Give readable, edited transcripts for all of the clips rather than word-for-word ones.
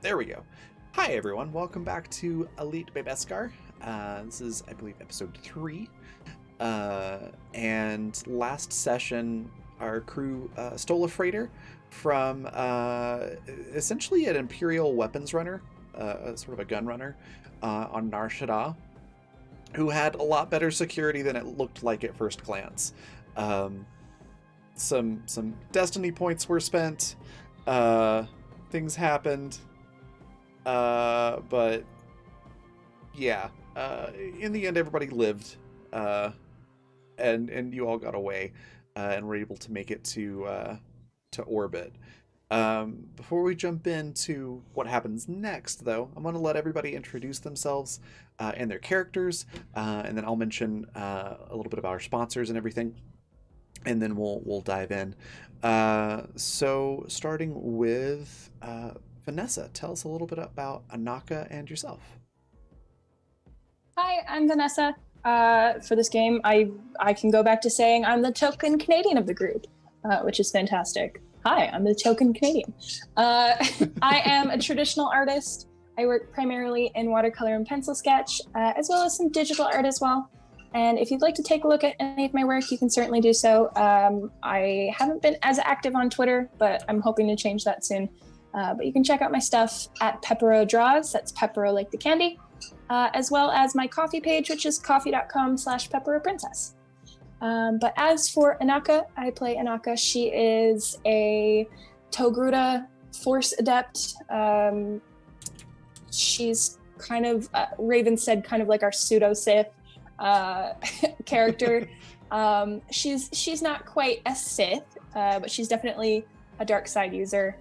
There we go. Hi, everyone. Welcome back to Aliit by Beskar. This is, I believe, episode 3. And last session, our crew stole a freighter from essentially an Imperial weapons runner, sort of a gun runner, on Nar Shaddaa, who had a lot better security than it looked like at first glance. Some destiny points were spent. Things happened. But yeah, in the end, everybody lived, and you all got away, and were able to make it to orbit. Before we jump into what happens next, though, I'm going to let everybody introduce themselves and their characters, and then I'll mention a little bit about our sponsors and everything, and then we'll dive in. So starting with Vanessa, tell us a little bit about Anaka and yourself. Hi, I'm Vanessa. For this game, I can go back to saying I'm the token Canadian of the group, which is fantastic. Hi, I'm the token Canadian. I am a traditional artist. I work primarily in watercolor and pencil sketch, as well as some digital art as well. And if you'd like to take a look at any of my work, you can certainly do so. I haven't been as active on Twitter, but I'm hoping to change that soon. But you can check out my stuff at Peppero Draws, that's Peppero like the candy, as well as my coffee page, which is coffee.com/pepperoprincess. But as for Anaka, I play Anaka. She is a Togruta Force adept. She's kind of, Raven said, kind of like our pseudo-Sith character. She's not quite a Sith, but she's definitely a dark side user.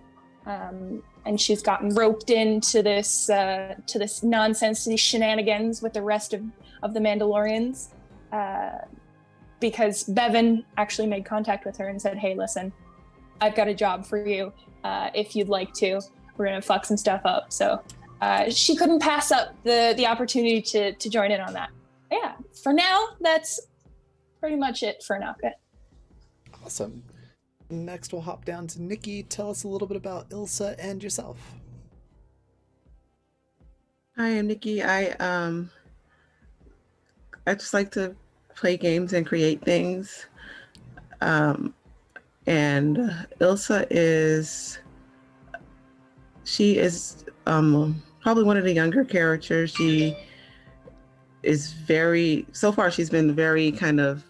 And she's gotten roped into this nonsense, these shenanigans with the rest of the Mandalorians, because Bevan actually made contact with her and said, "Hey, listen, I've got a job for you. If you'd like to, we're gonna fuck some stuff up." So she couldn't pass up the opportunity to join in on that. Yeah, for now, that's pretty much it for Naka. Awesome. Next, we'll hop down to Nikki. Tell us a little bit about Ilsa and yourself. Hi, I'm Nikki. I just like to play games and create things. And Ilsa is probably one of the younger characters. She is so far she's been very kind of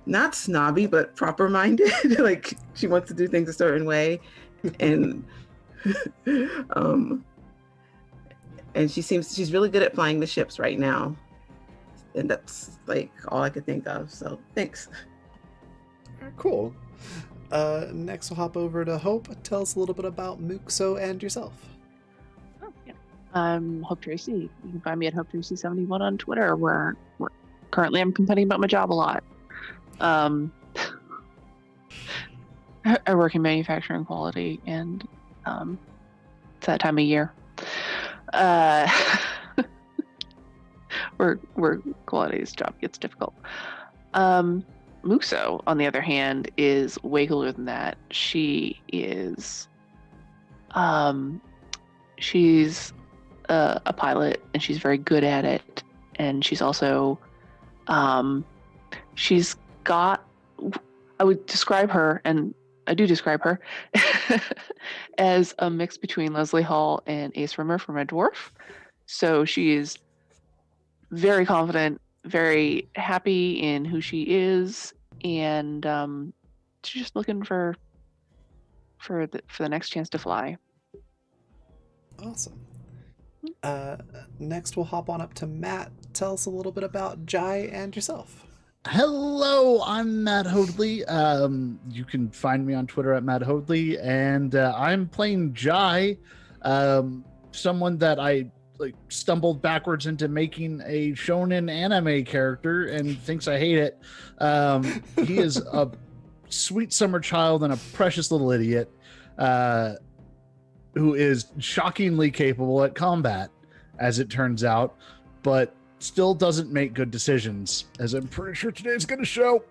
not snobby, but proper minded. Like she wants to do things a certain way. And and she's really good at flying the ships right now. And that's like all I could think of. So thanks. Cool. Next we'll hop over to Hope. Tell us a little bit about Muxo and yourself. Oh, yeah. I'm Hope Tracy. You can find me at Hope Tracy 71 on Twitter, where currently I'm complaining about my job a lot. I work in manufacturing quality, and it's that time of year where quality's job gets difficult. Muxo, on the other hand, is way cooler than that. She is she's a pilot, and she's very good at it, and she's also she's got, I would describe her, and I do describe her, as a mix between Leslie Hall and Ace Rimmer from Red Dwarf. So she is very confident, very happy in who she is, and she's just looking for the next chance to fly. Awesome. Next we'll hop on up to Matt. Tell us a little bit about Jai and yourself. Hello, I'm Matt Hoadley. You can find me on Twitter at Matt Hoadley, and I'm playing Jai, someone that I stumbled backwards into making a shonen anime character and thinks I hate it. He is a sweet summer child and a precious little idiot who is shockingly capable at combat, as it turns out, but still doesn't make good decisions, as I'm pretty sure today's going to show.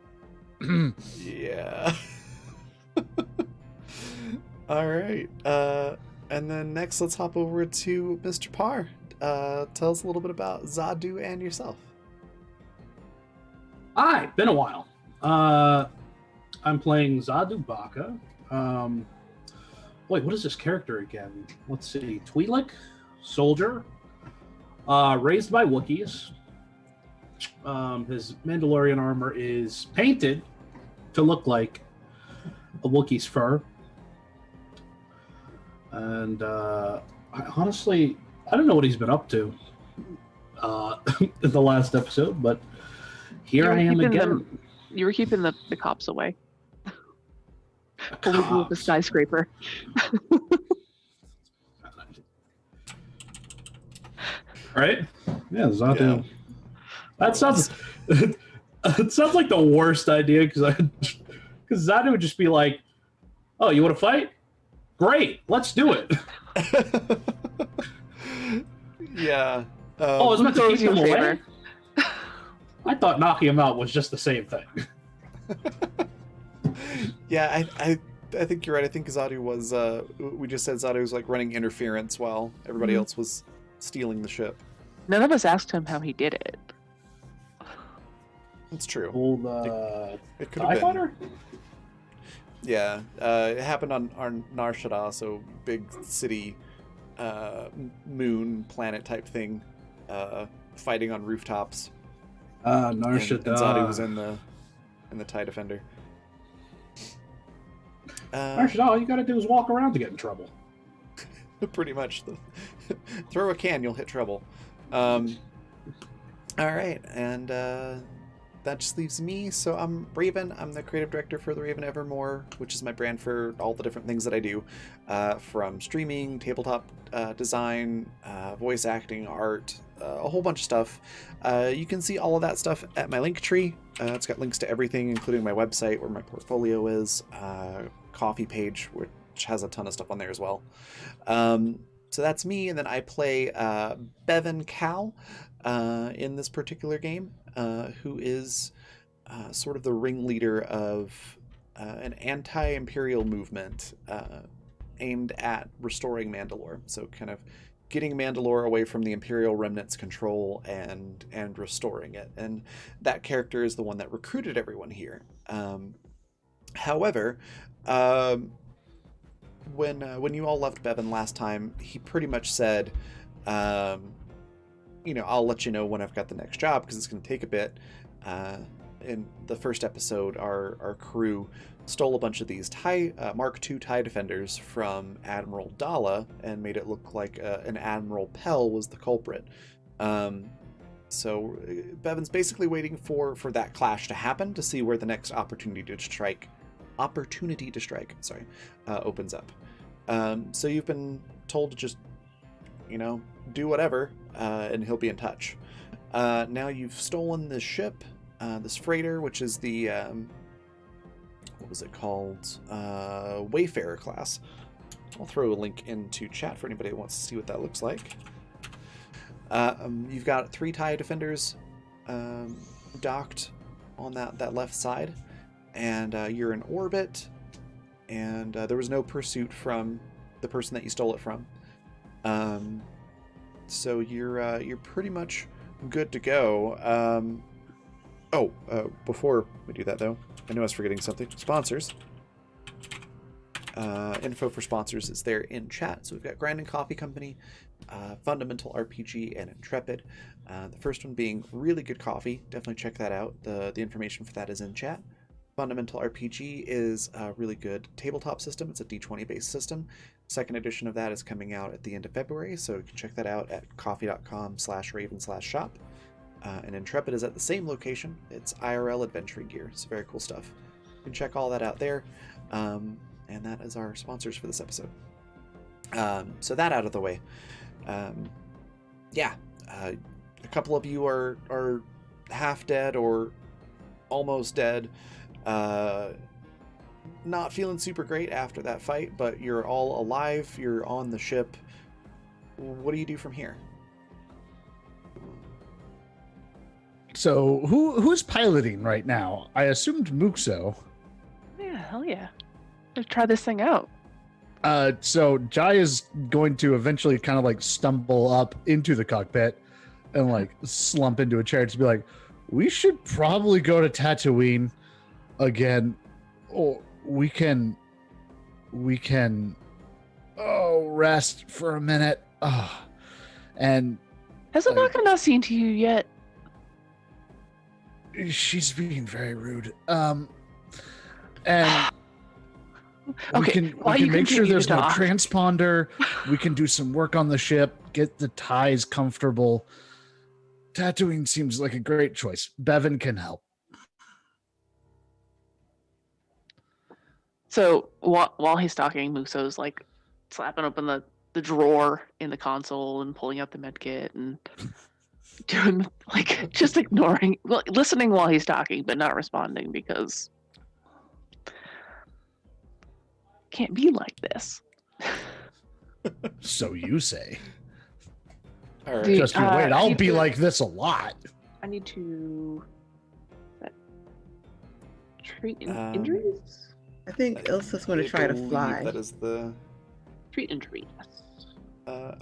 Yeah. All right. And then next, let's hop over to Mr. Parr. Tell us a little bit about Zadu and yourself. Hi, been a while. I'm playing Zadu Baka. Wait, what is this character again? Let's see. Twi'lek, soldier, raised by Wookiees. His Mandalorian armor is painted to look like a Wookiee's fur. And honestly, I don't know what he's been up to in the last episode, but here I am again. You were keeping the cops away. With the Cops. skyscraper. Right? Yeah, Zadu. Yeah. That sounds. It sounds like the worst idea because Zadu would just be like, "Oh, you want to fight? Great, let's do it." Yeah. Oh, I was meant to throws keep you him a away. favor. I thought knocking him out was just the same thing. Yeah, I think you're right. I think Zadu was. We just said Zadu was like running interference while everybody else was stealing the ship. None of us asked him how he did it. It's true. Old It could TIE have been. fighter? Yeah, it happened on Nar Shaddaa, so big city, moon planet type thing, fighting on rooftops. Nar And Shaddaa. Zadu was in the TIE Defender. Nar Shaddaa, all you gotta do is walk around to get in trouble. Pretty much. Throw a can, you'll hit trouble. All right, and that just leaves me. So I'm Raven. I'm the creative director for the Raven Evermore, which is my brand for all the different things that I do, from streaming, tabletop design, voice acting, art, a whole bunch of stuff. You can see all of that stuff at my Linktree. It's got links to everything, including my website where my portfolio is, coffee page, which has a ton of stuff on there as well. So that's me, and then I play Bevan Cal in this particular game, who is sort of the ringleader of an anti-imperial movement aimed at restoring Mandalore. So kind of getting Mandalore away from the Imperial Remnant's control and restoring it. And that character is the one that recruited everyone here. However, when you all left Bevan last time, he pretty much said, I'll let you know when I've got the next job because it's going to take a bit. In the first episode, our crew stole a bunch of these Mark II TIE Defenders from Admiral Dala and made it look like an Admiral Pell was the culprit. So Bevan's basically waiting for that clash to happen to see where the next opportunity to strike opens up. So you've been told to just, do whatever, and he'll be in touch. Now you've stolen this ship, this freighter, which is the, what was it called? Wayfarer class. I'll throw a link into chat for anybody that wants to see what that looks like. You've got 3 TIE Defenders docked on that left side, and you're in orbit, and there was no pursuit from the person that you stole it from. So you're pretty much good to go. Before we do that though, I know I was forgetting something. Sponsors. Info for sponsors is there in chat. So we've got Grinding Coffee Company, Fundamental RPG, and Intrepid. The first one being really good coffee. Definitely check that out. The information for that is in chat. Fundamental RPG is a really good tabletop system. It's a D20 based system. Second edition of that is coming out at the end of February, so you can check that out at coffee.com/raven/shop. And Intrepid is at the same location. It's IRL adventuring gear. It's very cool stuff. You can check all that out there. And that is our sponsors for this episode. So that out of the way. A couple of you are half dead or almost dead. Not feeling super great after that fight, but you're all alive. You're on the ship. What do you do from here? So who's piloting right now? I assumed Muxo. Yeah, hell yeah. Let's try this thing out. So Jai is going to eventually kind of like stumble up into the cockpit and like slump into a chair to be like, we should probably go to Tatooine again, or we can rest for a minute. And Has Anaka not seen to you yet? she's being very rude. And Okay, we while can you make sure continue there's to no talk. transponder. We can do some work on the ship, get the ties comfortable. Tatooine seems like a great choice. Bevan can help. So while he's talking, Muso's like slapping open the drawer in the console and pulling out the med kit and doing like just ignoring, well, listening while he's talking, but not responding because can't be like this. So you say. All right. Dude, Just you wait. I I'll need be to- like this a lot. I need to treat Um, injuries. I think Ilsa's going to I try to believe fly. That is the. Treat injuries.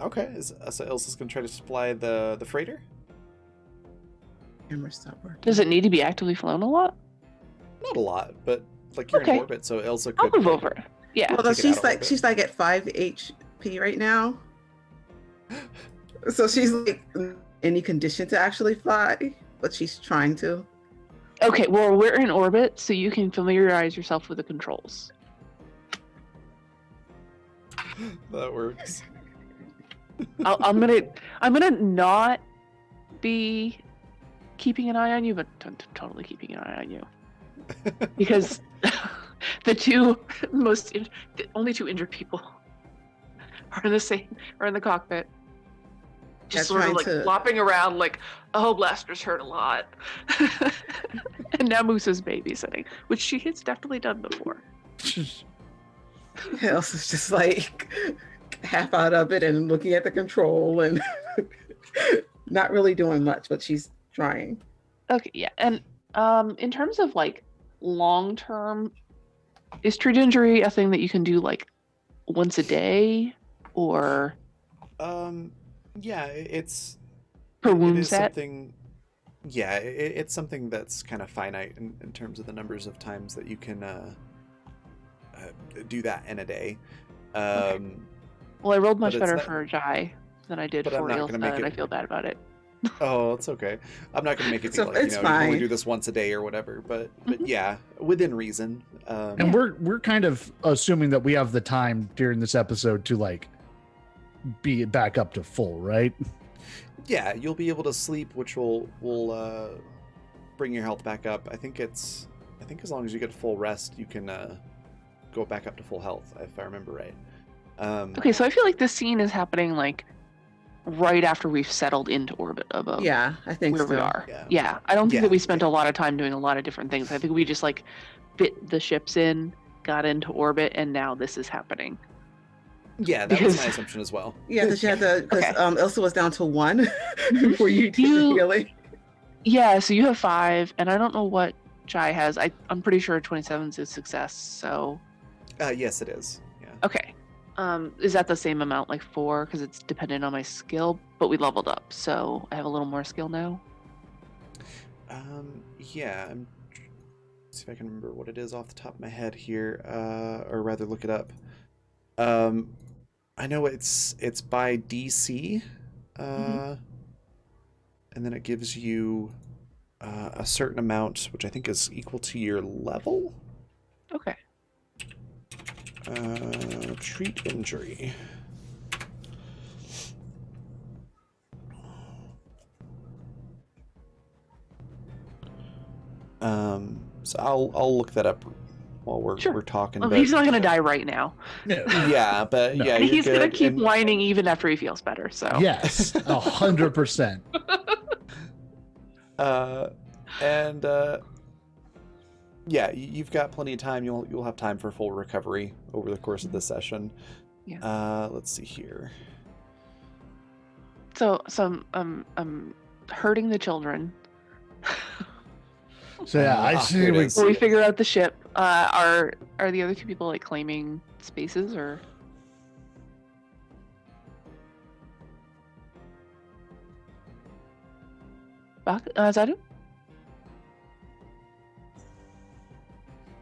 Okay. So Ilsa's gonna try to fly the freighter. Camera stop working. Does it need to be actively flown a lot? Not a lot, but like you're Okay. in orbit, so Ilsa I'll could move over. Yeah. Well, Take it out a little bit. she's like at 5 HP right now. So she's like in any condition to actually fly, but she's trying to. Okay, well, we're in orbit, so you can familiarize yourself with the controls. That works. I'm gonna not be keeping an eye on you, but totally keeping an eye on you because the only two injured people are in the cockpit, just Yeah, sort of like trying to- flopping around, like, oh, blasters hurt a lot, and now Moose's babysitting, which she has definitely done before. Ilsa's just like half out of it and looking at the control and not really doing much, but she's trying. Okay, yeah, and in terms of like long term, is treat injury a thing that you can do like once a day or Yeah, it's per it wound is set? something. Yeah, it's something that's kind of finite in terms of the numbers of times that you can do that in a day. Well, I rolled much but it's better not- for Jai than I did but for I'm not Ilsa, gonna make and I it- feel bad about it. Oh, it's okay. I'm not gonna make it be So like it's you can only fine. do this once a day or whatever. But Mhm. yeah, within reason. And we're kind of assuming that we have the time during this episode to like be back up to full, right? Yeah, you'll be able to sleep, which will bring your health back up. I think as long as you get full rest, you can go back up to full health, if I remember right. Okay, so I feel like this scene is happening like right after we've settled into orbit above Yeah, I think where so. we are. Yeah. Yeah, I don't think that Yeah, we spent a lot of time doing a lot of different things. I think we just like fit the ships in, got into orbit, and now this is happening. Yeah, that was Because- my assumption as well. Yeah, because you had to, because Okay. Ilsa was down to 1 before you did You- the healing. Yeah, so you have 5, and I don't know what Jai has. I'm pretty sure 27 is a success. So Yes, it is. Yeah. okay, is that the same amount, like 4? Because it's dependent on my skill, but we leveled up, so I have a little more skill now. Yeah. See if I can remember what it is off the top of my head here, or rather look it up. I know it's by DC, and then it gives you a certain amount, which I think is equal to your level. Okay. Treat injury. So I'll look that up while we're Sure. talking. Well, but he's not gonna die right now. No. yeah, but No. yeah, And you're he's gonna good, keep and- whining even after he feels better. So Yes, 100%. And yeah, you've got plenty of time. You'll have time for full recovery over the course of the session. Yeah. Let's see here. So I'm hurting the children. So yeah, I Ah, see. here it We, is. Before we figure out the ship, are the other two people like claiming spaces or? Zadu?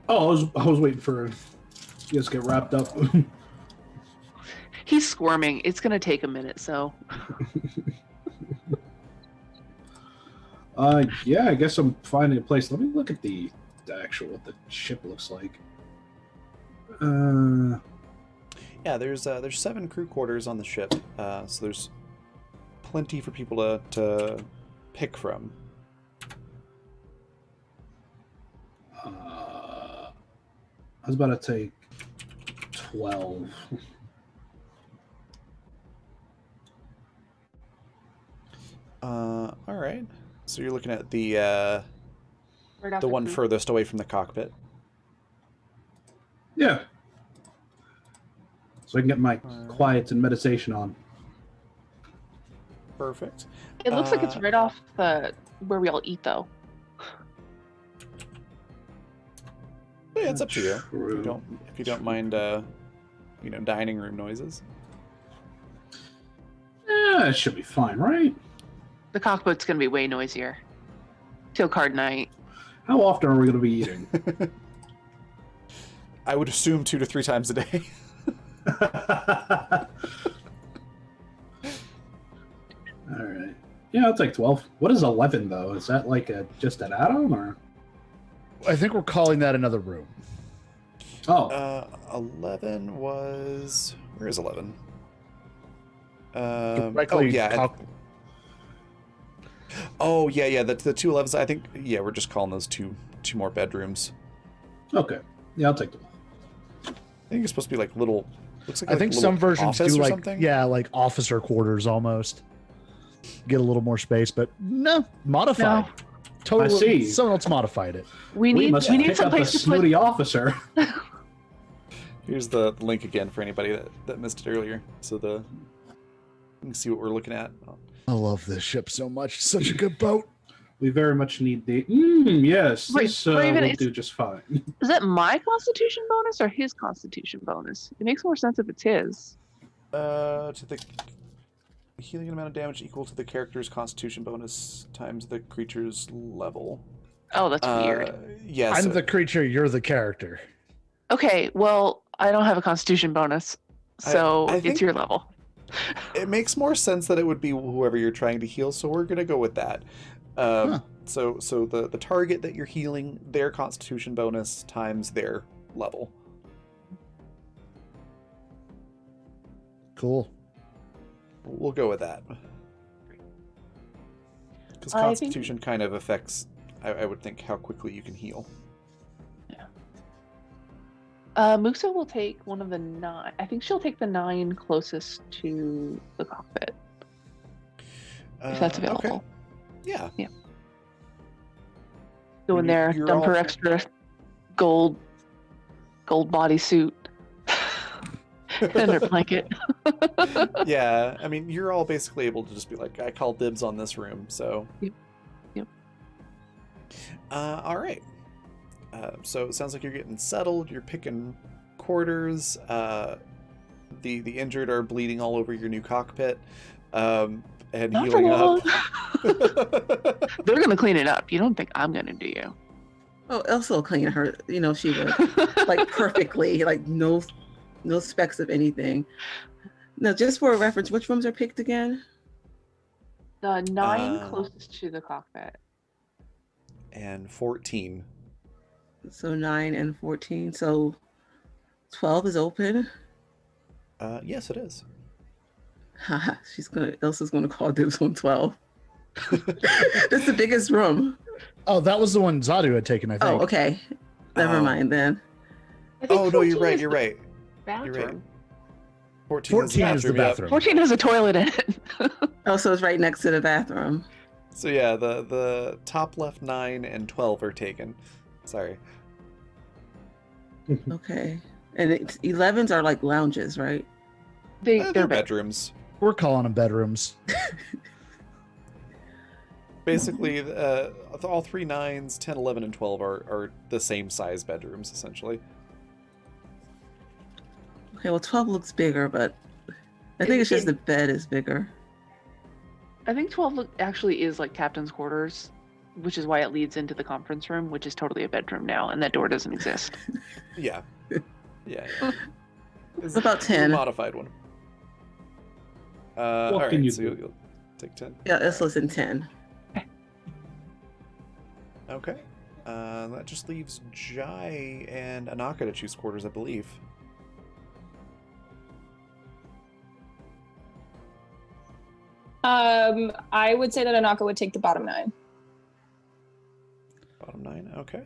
Oh, I was waiting for you guys to get wrapped up. He's squirming. It's gonna take a minute, so. Yeah, I guess I'm finding a place. Let me look at the actual what the ship looks like. Yeah, there's 7 crew quarters on the ship, so there's plenty for people to pick from. I was about to take 12. All right. So you're looking at the Right off the one crew. furthest away from the cockpit. Yeah. So I can get my quiet and meditation on. Perfect. It looks like it's right off the where we all eat, though. Yeah, it's up to you. If True. you don't mind, dining room noises. Yeah, it should be fine, right? The cockpit's gonna be way noisier. Till card night. How often are we going to be eating? I would assume 2 to 3 times a day. All right. Yeah, I'll take 12. What is 11 though? Is that like just an add-on or? I think we're calling that another room. Oh, 11 was... Where is 11? Directly Oh, yeah. The 2 11s, I think... Yeah, we're just calling those two more bedrooms. okay. Yeah, I'll take them. I think it's supposed to be like little... Looks like I think little some versions office do or like something. like officer quarters almost. Get a little more space, but no, modified. No. Totally. I see. Someone else modified it. We need must pick some up the place to put. snooty officer. Here's the link again for anybody that missed it earlier. So you can see what we're looking at. I love this ship so much. It's such a good boat. We very much need the. Yes, Wait, this Raven, will it's- do just fine. Is that my Constitution bonus or his Constitution bonus? It makes more sense if it's his. To the healing amount of damage equal to the character's Constitution bonus times the creature's level. Oh, that's weird. Yes. I'm the creature. You're the character. Okay, well, I don't have a Constitution bonus, so I it's think- your level. It makes more sense that it would be whoever you're trying to heal, so we're gonna go with that. So the target that you're healing, their Constitution bonus times their level. Cool. We'll go with that. Because I think- Constitution kind of affects, I would think, how quickly you can heal. Muxa will take one of the 9. I think she'll take the 9 closest to the cockpit, if that's available. Okay. Yeah. Go in there, You're dump her all- extra gold bodysuit, and her blanket. Yeah, I mean, you're all basically able to just be like, I call dibs on this room, so. Yep. All right. So it sounds like you're getting settled. You're picking quarters. The injured are bleeding all over your new cockpit, and Not for healing long. up. They're gonna clean it up. You don't think I'm gonna do you? Oh, Elsa will clean her. She would like perfectly, like no specks of anything. Now, just for a reference, which rooms are picked again? The 9 closest to the cockpit. And 14. So 9 and 14. So 12 is open. Yes, it is. Elsa's gonna call dibs on 12. That's the biggest room. Oh, that was the one Zadu had taken, I think. Oh, okay. Never Oh. mind then. I think Oh, no, you're 14 right. is You're the right. Bathroom. You're right. 14 is the yep. bathroom. 14 has a toilet in it. Oh, so it's right next to the bathroom. So yeah, the top left 9 and 12 are taken. Sorry. Okay. And 11s are like lounges, right? They're They're bedrooms. We're calling them bedrooms. Basically, all 3 9s, 10, 11, and 12 are the same size bedrooms, essentially. Okay, well 12 looks bigger, but I think it's just the bed is bigger. I think 12 actually is like captain's quarters, which is why it leads into the conference room, which is totally a bedroom now, and that door doesn't exist. Yeah. Yeah. What about It's a 10? modified one. All What right, can you so do? you'll take 10. Yeah, let's listen 10. Okay. That just leaves Jai and Anaka to choose quarters, I believe. I would say that Anaka would take the bottom 9. Bottom 9, okay.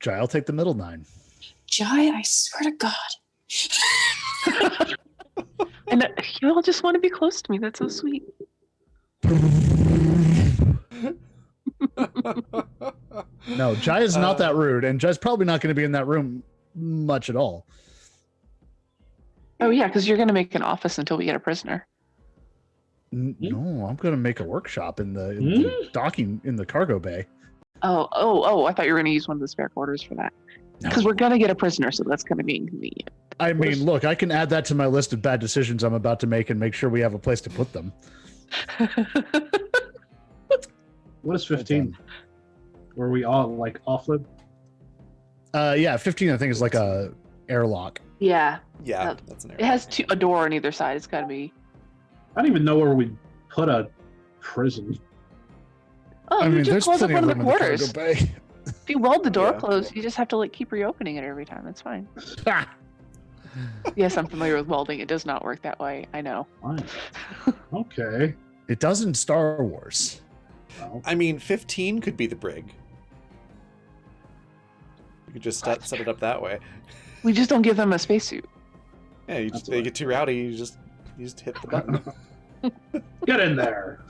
Jai, I'll take the middle 9. Jai, I swear to God. And you all just want to be close to me. That's so sweet. No, Jai is not that rude, and Jai's probably not going to be in that room much at all. Oh yeah, because you're gonna make an office until we get a prisoner. No, I'm going to make a workshop in the docking in the cargo bay. Oh! I thought you were gonna use one of the spare quarters for that. No. Because we're gonna get a prisoner, so that's gonna be inconvenient. I mean, look, I can add that to my list of bad decisions I'm about to make and make sure we have a place to put them. What is 15? Were we all like offload? Yeah, 15 I think is like a airlock. Yeah, Yeah, that's an it has a door on either side. It's gotta be. I don't even know where we put a prison. Oh, I you mean, just there's close up plenty one of of room the in the quarters. cargo bay. If you weld the door Yeah. closed, you just have to like keep reopening it every time. That's fine. Ha! Yes, I'm familiar with welding. It does not work that way. I know. Fine. Okay. It does in Star Wars. Well, I mean, 15 could be the brig. You could just set it up that way. We just don't give them a spacesuit. Yeah, That's they all get too rowdy, you just hit the button. get in there.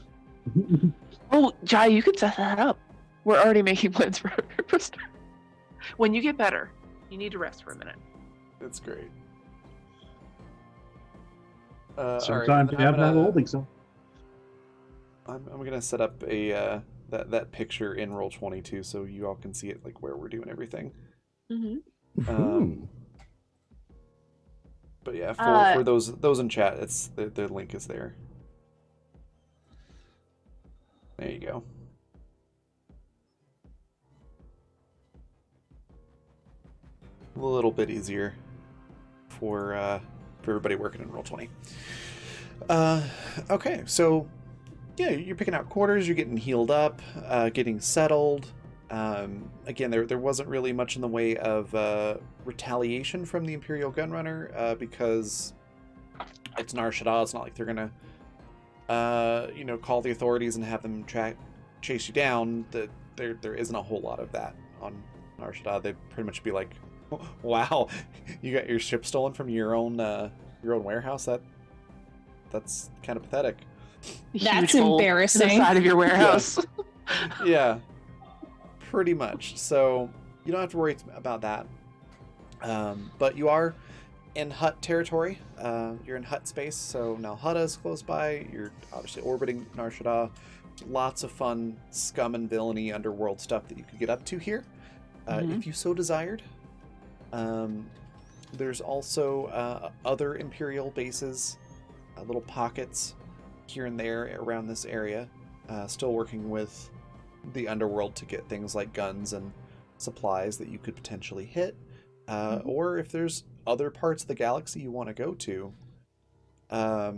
Oh, Jai, you could set that up. We're already making plans for a prisoner. When you get better, you need to rest for a minute. It's great. All right, Sometimes then you have to have a gonna- holding cell. I'm gonna set up a that picture in Roll20 so you all can see it, like where we're doing everything. Mm-hmm. Um, But yeah, for those in chat, it's the link is there. There you go. A little bit easier for everybody working in Roll20. Okay, so yeah, you're picking out quarters, you're getting healed up, getting settled. Again, there wasn't really much in the way of retaliation from the Imperial Gunrunner because it's Nar Shaddaa. It's not like they're gonna call the authorities and have them chase you down. There isn't a whole lot of that on Nar Shaddaa. They'd pretty much be like, "Wow, you got your ship stolen from your own warehouse. That's kind of pathetic." That's Huge hole in embarrassing. the side of your warehouse. Yeah, pretty much. So you don't have to worry about that. But you are in Hut territory. You're in Hut space, so now Hutta is close by. You're obviously orbiting Nar Shaddaa. Lots of fun scum and villainy underworld stuff that you could get up to here, if you so desired. There's also other Imperial bases, little pockets here and there around this area, still working with the underworld to get things like guns and supplies that you could potentially hit, or if there's other parts of the galaxy you want to go to. I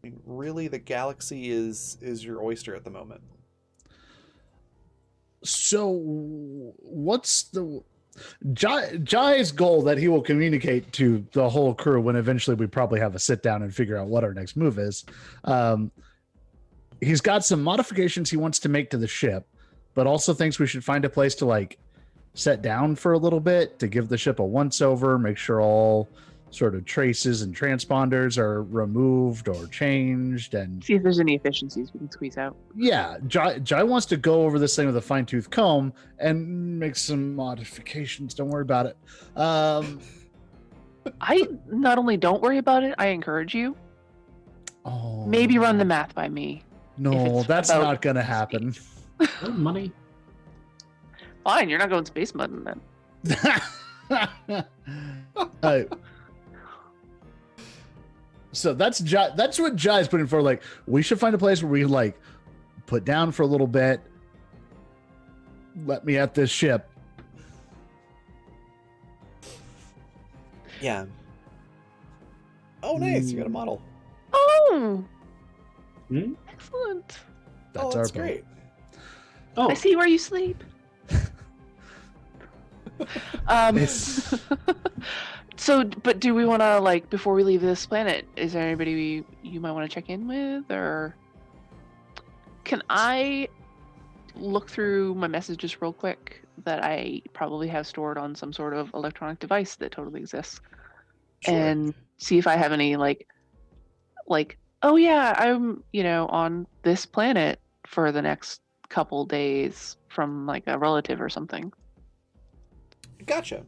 mean, really, the galaxy is your oyster at the moment. So, what's the Jai's goal that he will communicate to the whole crew when eventually we probably have a sit down and figure out what our next move is? He's got some modifications he wants to make to the ship, but also thinks we should find a place to like set down for a little bit to give the ship a once over, make sure all sort of traces and transponders are removed or changed, and See if there's any efficiencies we can squeeze out. yeah, Jai wants to go over this thing with a fine-tooth comb and make some modifications. Don't worry about it. I not only don't worry about it, I encourage you. Oh, Maybe run the math by me. if No, it's that's about not going to happen. Oh, money. Fine, you're not going space mudding then. So that's what Jai's putting for. Like, we should find a place where we can like put down for a little bit. Let me at this ship. Yeah. Oh, nice! You got a model. Oh, Hmm? excellent. That's That's our boat. great. Oh, I see where you sleep. It's- So, but do we want to, like, before we leave this planet, is there anybody you might want to check in with, or can I look through my messages real quick that I probably have stored on some sort of electronic device that totally exists, Sure. and see if I have any like, oh yeah, I'm on this planet for the next couple days from like a relative or something. Gotcha.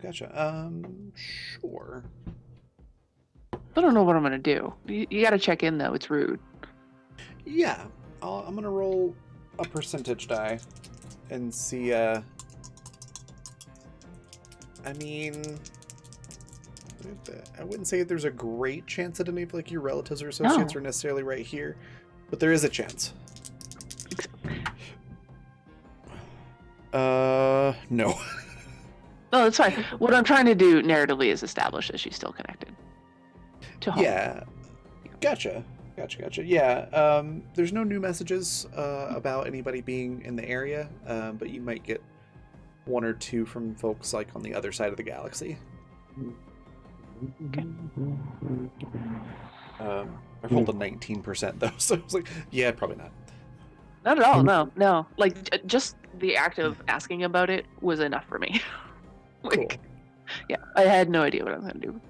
Sure. I don't know what I'm gonna do. You got to check in though. It's rude. Yeah. I'm gonna roll a percentage die and see. I mean, I wouldn't say there's a great chance that any of like your relatives or associates No. are necessarily right here, but there is a chance. No. No, that's fine. What I'm trying to do narratively is establish that she's still connected to home. Yeah. Gotcha. Yeah. There's no new messages about anybody being in the area, but you might get one or two from folks like on the other side of the galaxy. I rolled a 19% though, so I was like, yeah, probably not. Not at all. No. Like just the act of asking about it was enough for me. Cool. Like, yeah, I had no idea what I was gonna do.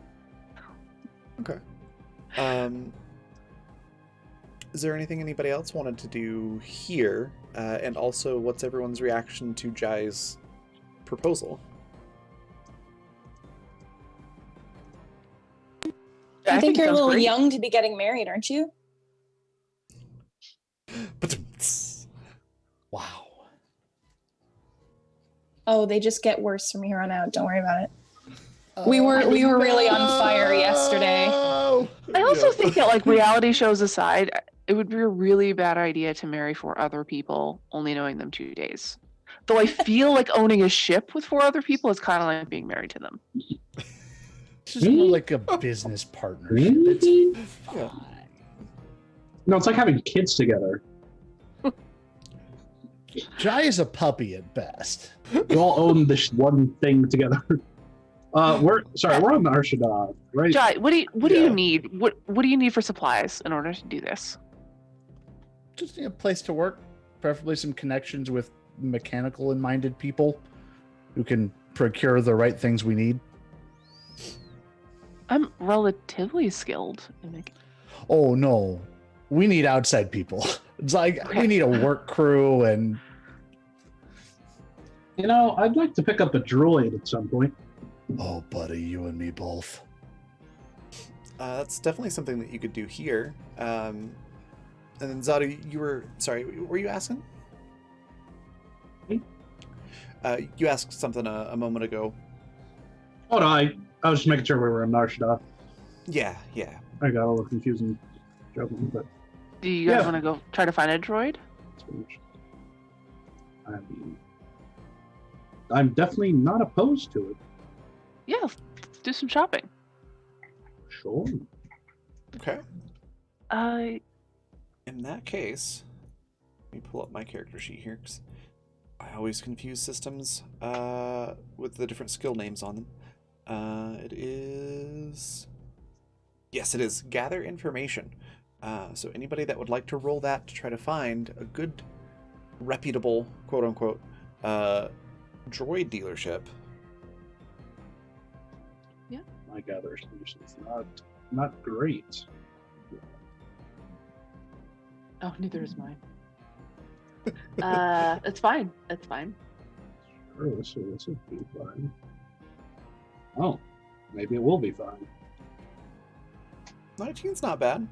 Okay. Is there anything anybody else wanted to do here? And also, what's everyone's reaction to Jai's proposal? I think you're a it sounds little great. young to be getting married, aren't you? Wow. Oh, they just get worse from here on out. Don't worry about it. We were really on fire yesterday. I also think that, like, reality shows aside, it would be a really bad idea to marry 4 other people, only knowing them 2 days. Though I feel like owning a ship with 4 other people is kind of like being married to them. This is more like a business partnership. It's Yeah. fine. no, it's like having kids together. Jai is a puppy at best. You all own this one thing together. We're on Arshada, right? Jai, what do you Yeah. need? What do you need for supplies in order to do this? Just need a place to work, preferably some connections with mechanical and minded people who can procure the right things we need. I'm relatively skilled in making. Oh no, we need outside people. It's like we Okay. need a work crew and You know, I'd like to pick up a droid at some point. oh buddy, you and me both. That's definitely something that you could do here. And then Zadu, were you asking? Hmm? You asked something a moment ago. Oh no, I was just making sure we were on Arshada. Yeah. I got a little confused and juggling, but Do you guys Yeah. want to go try to find a droid? it's finished. I'm definitely not opposed to it. Yeah, let's do some shopping. Sure. Okay. Uh, In that case, let me pull up my character sheet here, because I always confuse systems with the different skill names on them. It is... Yes, it is. Gather information. So anybody that would like to roll that to try to find a good, reputable, quote-unquote, droid dealership. My gather solution's not great. oh, neither is mine. It's fine. It's fine. Sure, this will be fine. Oh, maybe it will be fine. 19's not bad.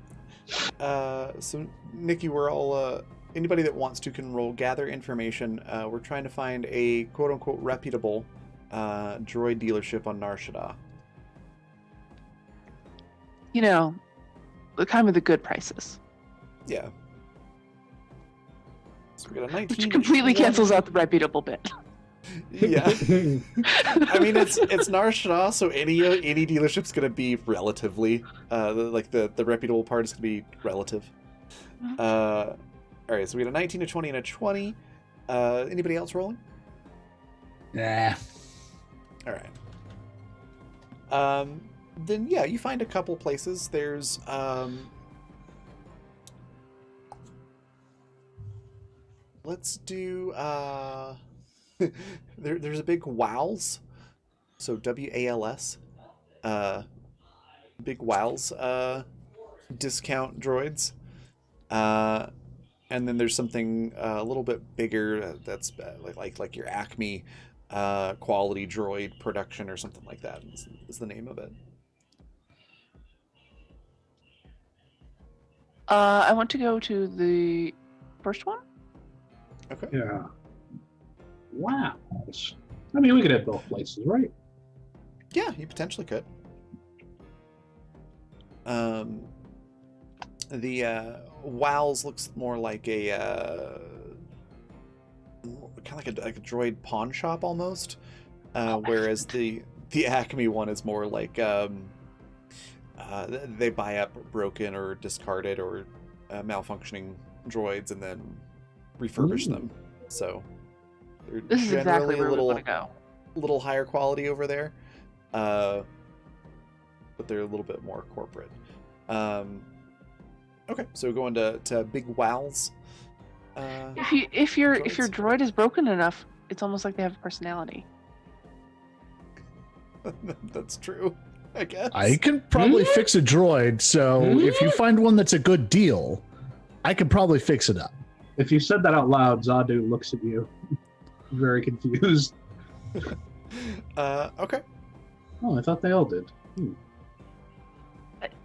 So Nikki, we're all anybody that wants to can roll gather information. We're trying to find a quote unquote reputable droid dealership on Nar Shaddaa. You know, kind of the good prices, Yeah. So we got a 19. which completely 20. cancels out the reputable bit. Yeah. I mean, it's Nar Shaddaa, so any dealership's gonna be relatively the reputable part is gonna be relative. Mhm. All right, so we got a 19, a 20, and a 20. Anybody else rolling? Nah. All right. Then yeah, you find a couple places. There's let's do there's a big WALS, so WALS, big WALS discount droids, and then there's something a little bit bigger that's like your Acme quality droid production or something like that is the name of it. I want to go to the first one. Okay. Yeah. Wow. I mean, we could have both places, right? Yeah, you potentially could. The WALS looks more like a kind of like a droid pawn shop almost, whereas the Acme one is more like they buy up broken or discarded or malfunctioning droids and then refurbish Ooh. them. So they're This is exactly generally where a we want to go. little higher quality over there, but they're a little bit more corporate. Okay, so going to Big WALS. If your droids. droid is broken enough, it's almost like they have a personality. That's true, I guess. I can probably fix a droid, so if you find one that's a good deal, I could probably fix it up. If you said that out loud, Zadu looks at you, very confused. Okay. Oh, I thought they all did.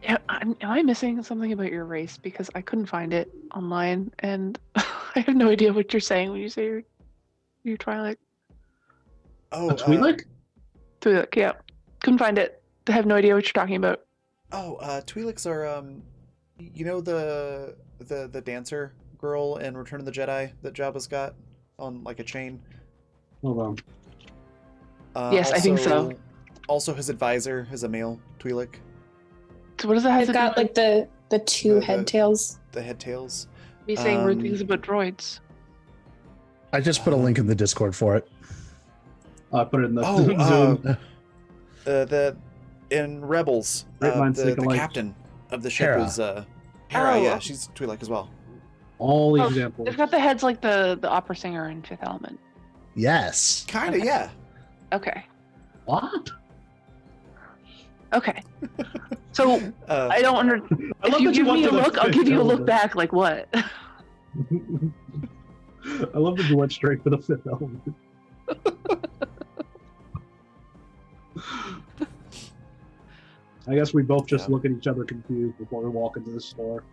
Am I missing something about your race? Because I couldn't find it online, and I have no idea what you're saying when you say you're Twi'lek. Oh, A Twi'lek? Twi'lek, yeah. Couldn't find it. I have no idea what you're talking about. Twi'leks are you know the dancer girl in Return of the Jedi that Jabba's got on like a chain. Hold on. Yes, I think so. Also, his advisor is a male Twi'lek. So what does that have I've to got do like the two head tails. The head tails. with me saying weird um, things about droids? I just put a link in the Discord for it. I put it in the Oh, Zoom. the in Rebels, Great minds think the alike. captain of the ship Hera. is Hera. Oh. Yeah, she's Twi'lek as well. All the Oh, examples. They've got the heads like the opera singer in Fifth Element. Yes. Kinda, Okay. yeah. Okay. What? Okay. So I don't under. I If love you that give went me a to the look, I'll Fifth give you a look Element. back. Like what? I love that you went straight for the Fifth Element. I guess we both just Yeah. look at each other confused before we walk into the store.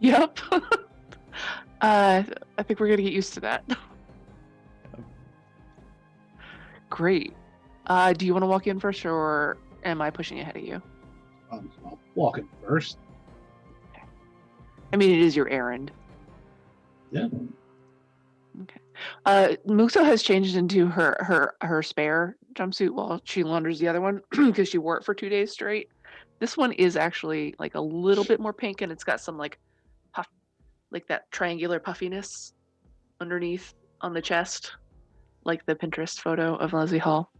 Yep. I think we're gonna get used to that. Great. Do you want to walk in first, or am I pushing ahead of you? I'll walk in first. I mean, it is your errand. Yeah. Okay. Muxo has changed into her spare jumpsuit while she launders the other one because she wore it for 2 days straight. This one is actually like a little bit more pink, and it's got some like puff, like that triangular puffiness underneath on the chest, like the Pinterest photo of Leslie Hall.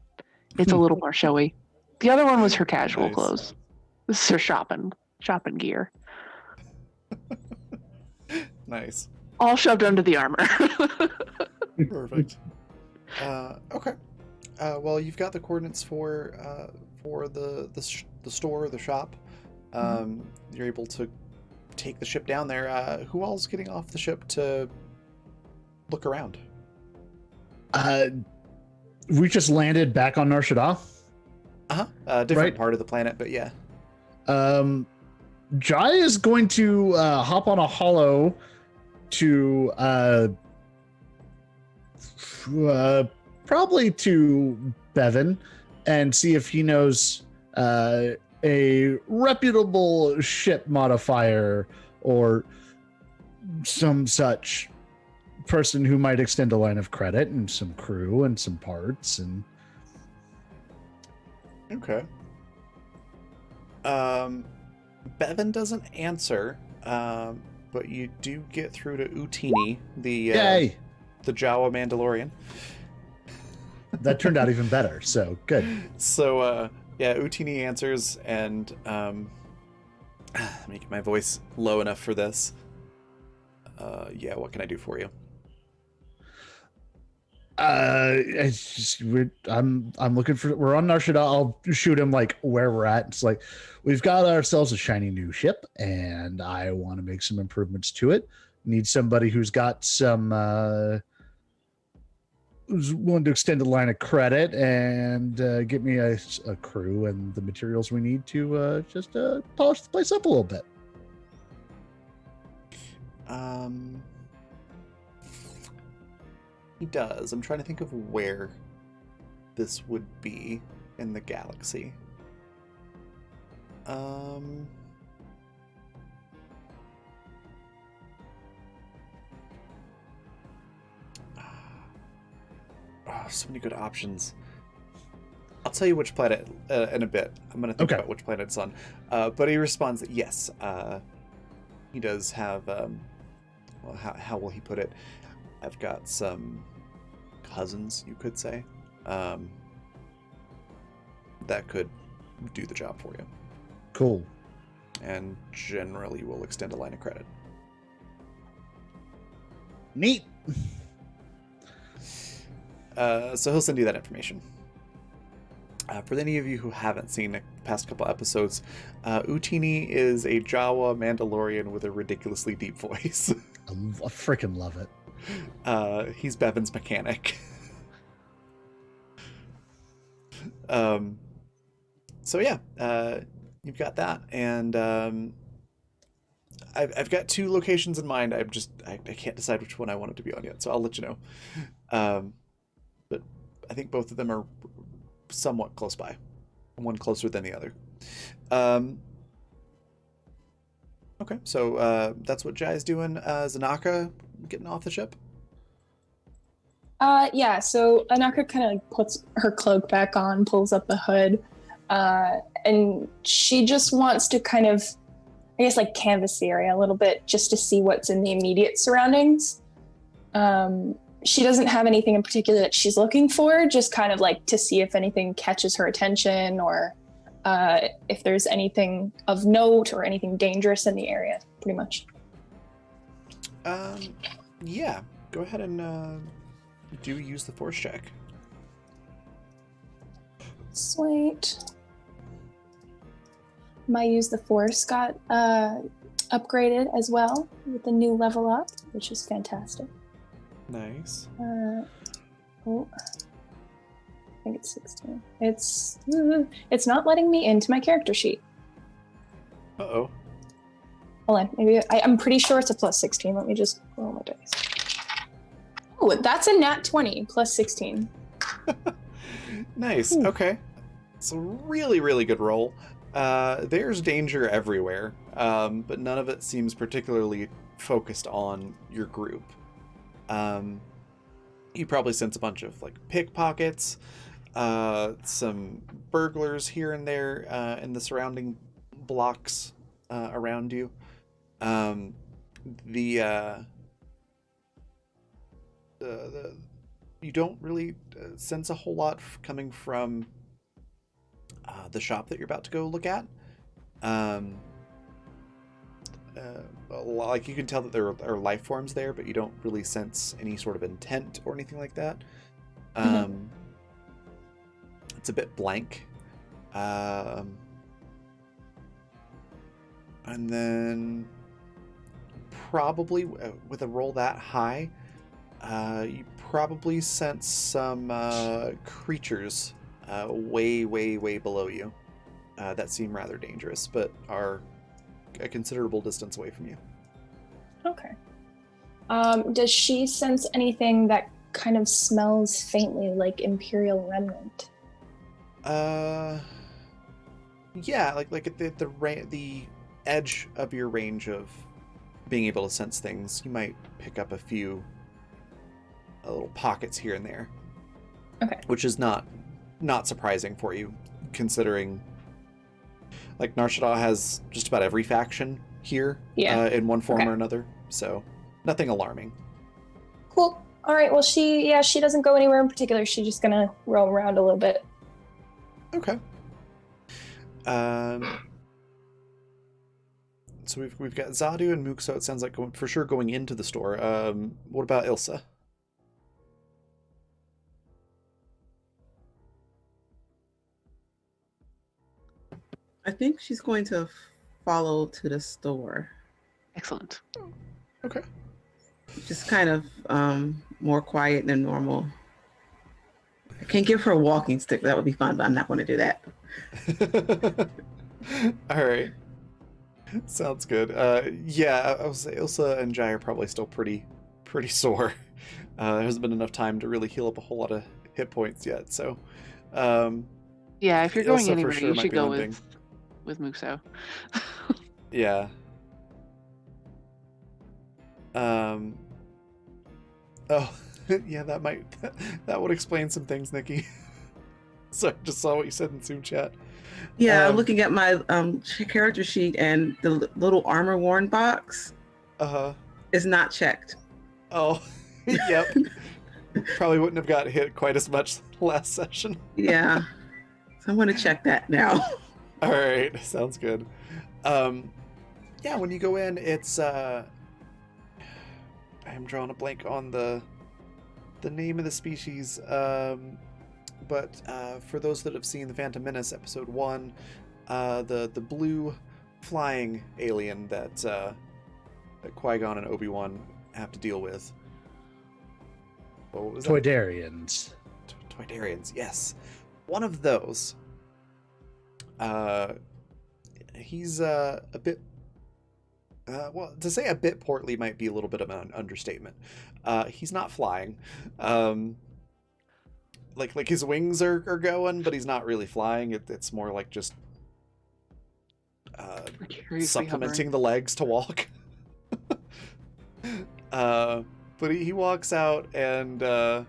It's a little more showy. The other one was her casual Nice. clothes. This is her shopping gear, Nice. all shoved under the armor. Perfect. Okay. Well, you've got the coordinates for the store, the shop. You're able to take the ship down there. Who all's getting off the ship to look around? We just landed back on Nar Shaddaa. Different Right. part of the planet, but yeah. Jai is going to hop on a hollow to probably to Bevan and see if he knows a reputable ship modifier or some such person who might extend a line of credit and some crew and some parts and Okay. Bevan doesn't answer, but you do get through to Utini, yay. the Jawa Mandalorian. That turned out even better, so good. So yeah, Utini answers, and let me get my voice low enough for this. Yeah, what can I do for you? It's just I'm looking for. We're on Narshada. I'll shoot him like where we're at. It's like we've got ourselves a shiny new ship, and I want to make some improvements to it. Need somebody who's got some who's willing to extend a line of credit and get me a crew and the materials we need to just polish the place up a little bit. He does. I'm trying to think of where this would be in the galaxy. Oh, so many good options. I'll tell you which planet in a bit. I'm going to think Okay. about which planet it's on. But he responds that yes, he does have. Well, how will he put it? I've got some cousins, you could say, that could do the job for you, Cool. and generally will extend a line of credit. Neat. So he'll send you that information. For any of you who haven't seen the past couple episodes, Utini is a Jawa Mandalorian with a ridiculously deep voice. I freaking love it. He's Bevan's mechanic. So yeah, you've got that, and I've got 2 locations in mind. I can't decide which one I want it to be on yet, so I'll let you know. But I think both of them are somewhat close by, one closer than the other. Okay, so that's what Jai's doing. Zanaka getting off the ship. Yeah, so Anaka kind of puts her cloak back on, pulls up the hood, and she just wants to kind of, I guess, like canvas the area a little bit just to see what's in the immediate surroundings. She doesn't have anything in particular that she's looking for, just kind of like to see if anything catches her attention or if there's anything of note or anything dangerous in the area, pretty much. Yeah, go ahead and do use the force check. Sweet. My use the force got upgraded as well with the new level up, which is fantastic. Nice. Oh, I think it's 16. It's not letting me into my character sheet. Uh-oh. Hold on, maybe I'm pretty sure it's a plus 16. Let me just roll my dice. Oh, that's a nat 20 plus 16. Nice. Ooh. Okay. It's a really, really good roll. There's danger everywhere, but none of it seems particularly focused on your group. You probably sense a bunch of like pickpockets, some burglars here and there in the surrounding blocks around you. You don't really sense a whole lot coming from the shop that you're about to go look at. Like you can tell that there are life forms there, but you don't really sense any sort of intent or anything like that. It's a bit blank. And then probably with a roll that high, you probably sense some creatures way below you that seem rather dangerous, but are a considerable distance away from you. Okay. Does she sense anything that kind of smells faintly like Imperial remnant? Yeah, like at the edge of your range of being able to sense things, you might pick up a few little pockets here and there. Okay. Which is not surprising for you, considering like Narshada has just about every faction here, Yeah. in one form Okay. or another. So nothing alarming. Cool. All right. Well, she doesn't go anywhere in particular. She's just gonna roam around a little bit. Okay. So we've got Zadu and Mukso. It sounds like for sure going into the store. What about Ilsa? I think she's going to follow to the store. Excellent. Okay. Just kind of more quiet than normal. I can give her a walking stick. That would be fun, but I'm not going to do that. All right. Sounds good. Yeah, I would say Ilsa and Jai are probably still pretty sore. There hasn't been enough time to really heal up a whole lot of hit points yet. So, Yeah, if you're Ilsa going for anywhere, sure you might should be go limping. with Muxo. Yeah. Oh, yeah. That would explain some things, Nikki. So I just saw what you said in Zoom chat. Yeah, I'm looking at my character sheet, and the little armor worn box is not checked. Oh, yep. Probably wouldn't have got hit quite as much last session. Yeah, so I'm going to check that now. All right, sounds good. Yeah, when you go in, it's I am drawing a blank on the name of the species. But for those that have seen the Phantom Menace episode 1, the blue flying alien that Qui-Gon and Obi-Wan have to deal with. What was that? Toydarians. Toydarians, yes. One of those. He's a bit... well, to say a bit portly might be a little bit of an understatement. He's not flying. Like his wings are going, but he's not really flying. It's more like just Precariously supplementing hovering. the legs to walk. But he walks out and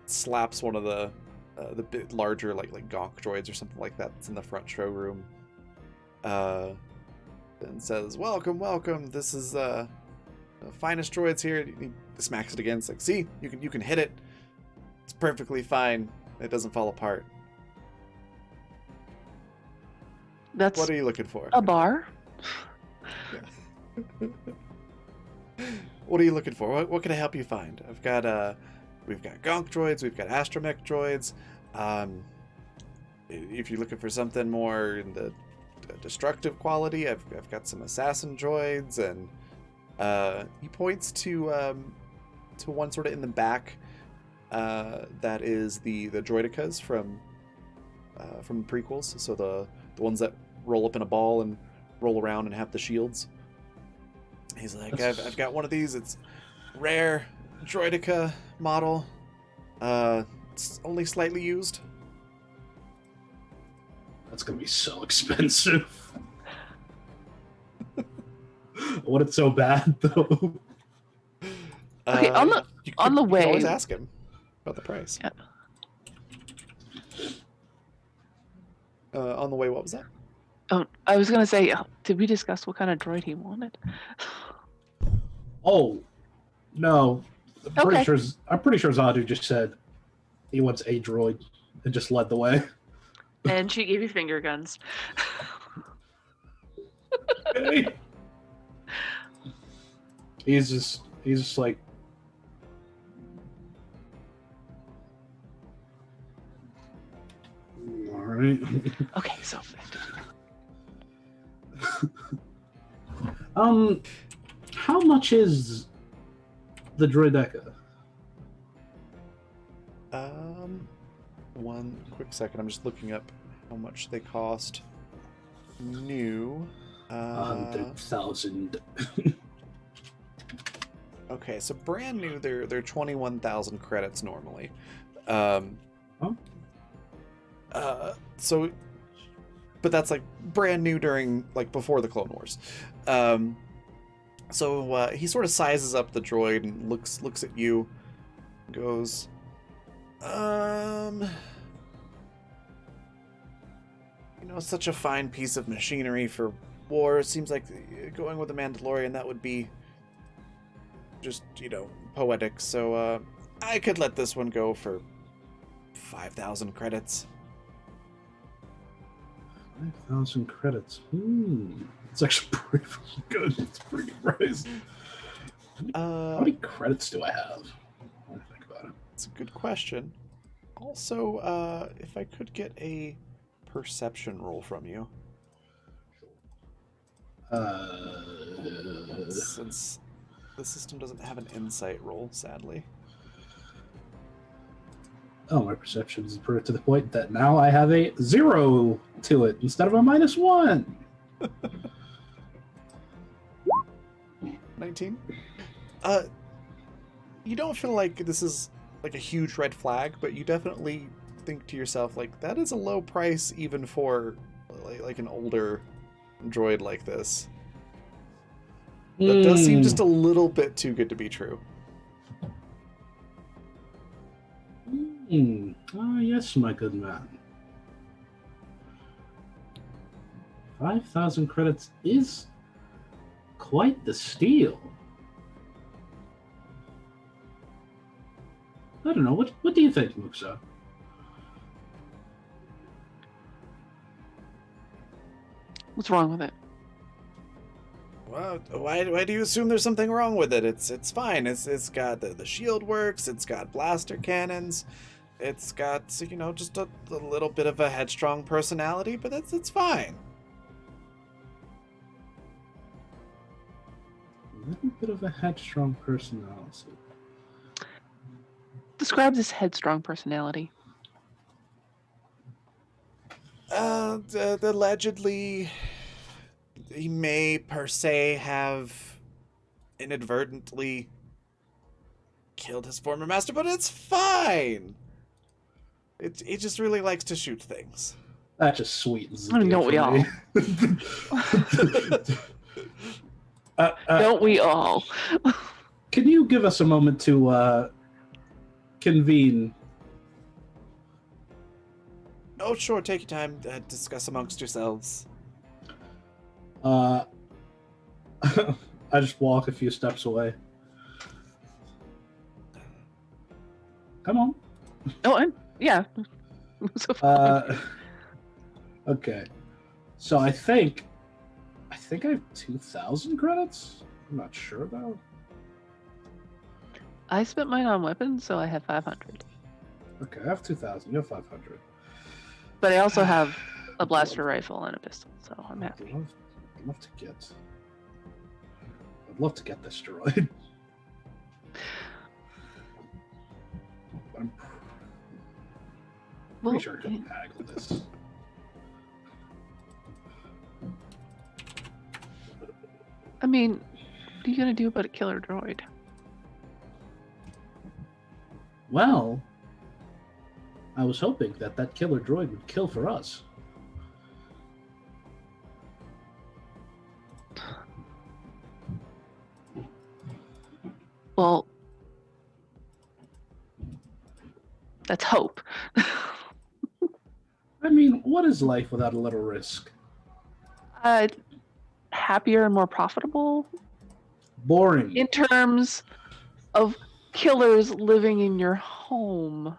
slaps one of the bit larger like gonk droids or something like that that's in the front showroom. And says, "Welcome. This is the finest droids here." He smacks it again. It's like, "See, you can hit it. It's perfectly fine. It doesn't fall apart." That's What are you looking for? a bar. What are you looking for? What can I help you find? I've got we've got gonk droids, we've got astromech droids. If you're looking for something more in the destructive quality, I've got some assassin droids, and he points to one sort of in the back. That is the droidicas from the prequels. So the ones that roll up in a ball and roll around and have the shields. He's like, I've got one of these. It's rare droidica model. It's only slightly used. That's gonna be so expensive. I want it so bad though. Okay, on the you on could always way- ask him about the price. Yeah. On the way, what was that? Oh, I was gonna say, did we discuss what kind of droid he wanted? Oh no, I'm Okay. pretty sure Zadu just said he wants a droid and just led the way. And she gave you finger guns. He's just like, all right. Okay, so How much is the droideca? One quick second. I'm just looking up how much they cost. New. 100,000. Okay, so brand new, they're 21,000 credits normally. So but that's like brand new during like before the Clone Wars. So he sort of sizes up the droid and looks at you, goes, such a fine piece of machinery for war. It seems like going with the Mandalorian, that would be just, poetic. So I could let this one go for 5,000 credits. 5,000 credits. It's actually pretty good. It's pretty good price. How many credits do I have? I want to think about it. It's a good question. Also, if I could get a perception roll from you. Since the system doesn't have an insight roll, sadly. Oh, my perception is improved to the point that now I have a 0 to it instead of a -1. 19. You don't feel like this is like a huge red flag, but you definitely think to yourself, like, that is a low price even for like an older droid like this. That does seem just a little bit too good to be true. Yes, my good man. 5,000 credits is quite the steal. I don't know. What do you think, Muxa? What's wrong with it? Well, why do you assume there's something wrong with it? It's fine. It's got the shield works. It's got blaster cannons. It's got just a little bit of a headstrong personality, but it's fine. A little bit of a headstrong personality. Describe this headstrong personality. Allegedly, he may per se have inadvertently killed his former master, but it's fine. He just really likes to shoot things. That just sweetens the I mean, deal don't we all? Don't we all? Can you give us a moment to convene? Oh, sure. Take your time. Discuss amongst yourselves. I just walk a few steps away. Come on. Oh, yeah. So Okay. So I think I have 2,000 credits. I'm not sure though. I spent mine on weapons, so I have 500. Okay, I have 2,000. You have 500. But I also have a blaster rifle and a pistol, so I'm happy. I'd love to get this droid. I'm pretty sure I couldn't haggle this. I mean, what are you gonna do about a killer droid? Well, I was hoping that killer droid would kill for us. Well, that's hope. I mean, what is life without a little risk? Happier and more profitable Boring. in terms of killers living in your home.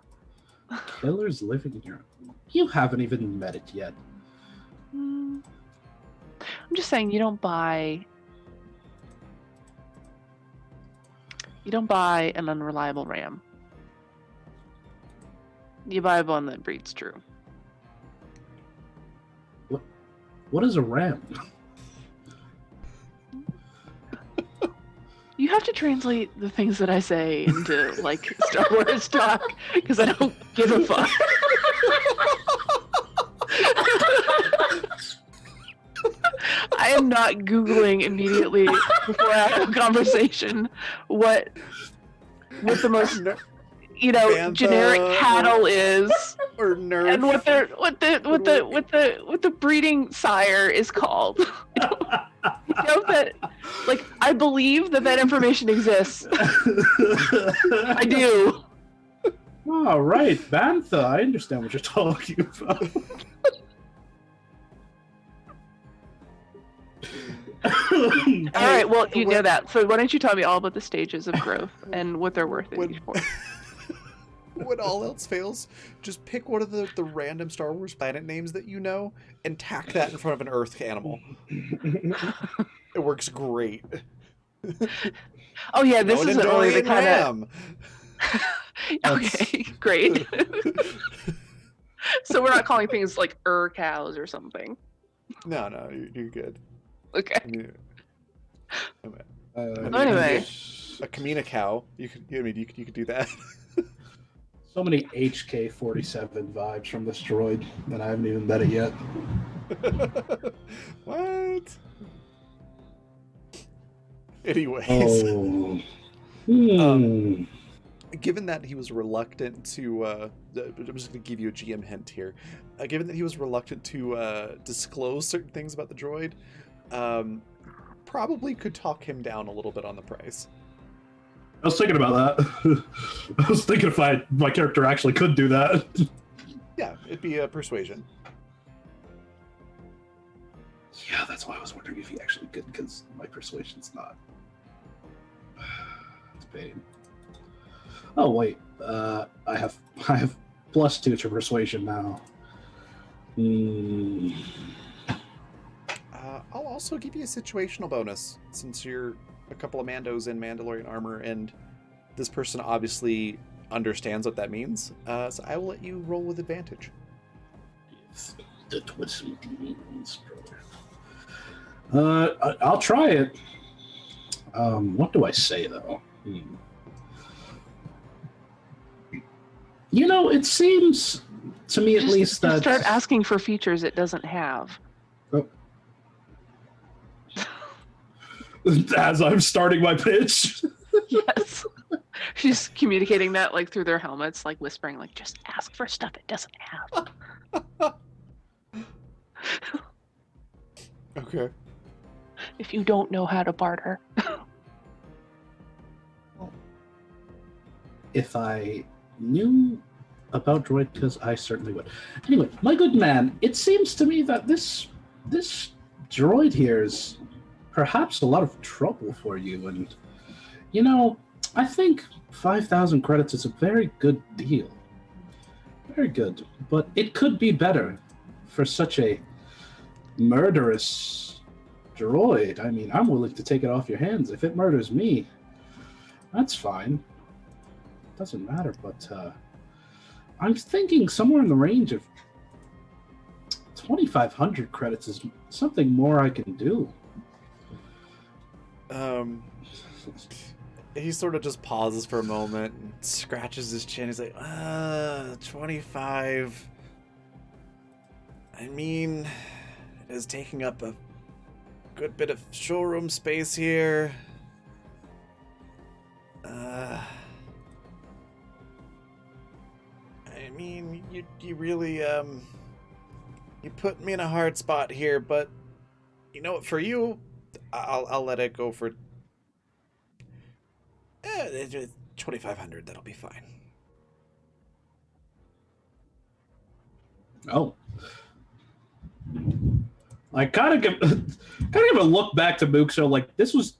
Killers living in your... You haven't even met it yet. I'm just saying, you don't buy an unreliable ram. You buy one that breeds true. What is a ram? You have to translate the things that I say into like Star Wars talk because I don't give a fuck. I am not Googling immediately before I have a conversation what the most you know, Bantha generic cattle is, or Nerf. and what the breeding sire is called. You know that, like, I believe that information exists. I do. Oh, right, Bantha. I understand what you're talking about. All right, well, you know that. So why don't you tell me all about the stages of growth and what they're worth in each point? When all else fails, just pick one of the random Star Wars planet names that you know and tack that in front of an Earth animal. It works great. Oh yeah, this An isn't really the Endorian kind ram. of. Okay, great. So we're not calling things like cows or something. No, you're good. Okay. I mean, Anyway. a Kamina cow. You could do that. So many HK-47 vibes from this droid that I haven't even met it yet. What? Anyways, Oh. given that he was reluctant to, I'm just going to give you a GM hint here. Given that he was reluctant to disclose certain things about the droid, probably could talk him down a little bit on the price. I was thinking about that. I was thinking if my character actually could do that. Yeah, it'd be a persuasion. Yeah, that's why I was wondering if he actually could, because my persuasion's not. It's pain. Oh wait, I have +2 to persuasion now. I'll also give you a situational bonus since you're a couple of Mandos in Mandalorian armor, and this person obviously understands what that means. So I will let you roll with advantage. That's what it means, brother. I'll try it. What do I say though? You know, it seems to me at least that start asking for features it doesn't have. Oh. As I'm starting my pitch. Yes. She's communicating that like through their helmets, like whispering, like, just ask for stuff it doesn't have. Okay. If you don't know how to barter. If I knew about droid, because I certainly would. Anyway, my good man, it seems to me that this droid here is perhaps a lot of trouble for you, and you know, I think 5,000 credits is a very good deal. Very good, but it could be better for such a murderous droid. I mean, I'm willing to take it off your hands. If it murders me, that's fine. Doesn't matter, but I'm thinking somewhere in the range of 2,500 credits is something more I can do. He sort of just pauses for a moment and scratches his chin. He's like, 25. I mean, it is taking up a good bit of showroom space here. I mean, you really, you put me in a hard spot here, but you know what, for you, I'll let it go for 2,500. That'll be fine. Oh, I kind of give a look back to Mook. So like this was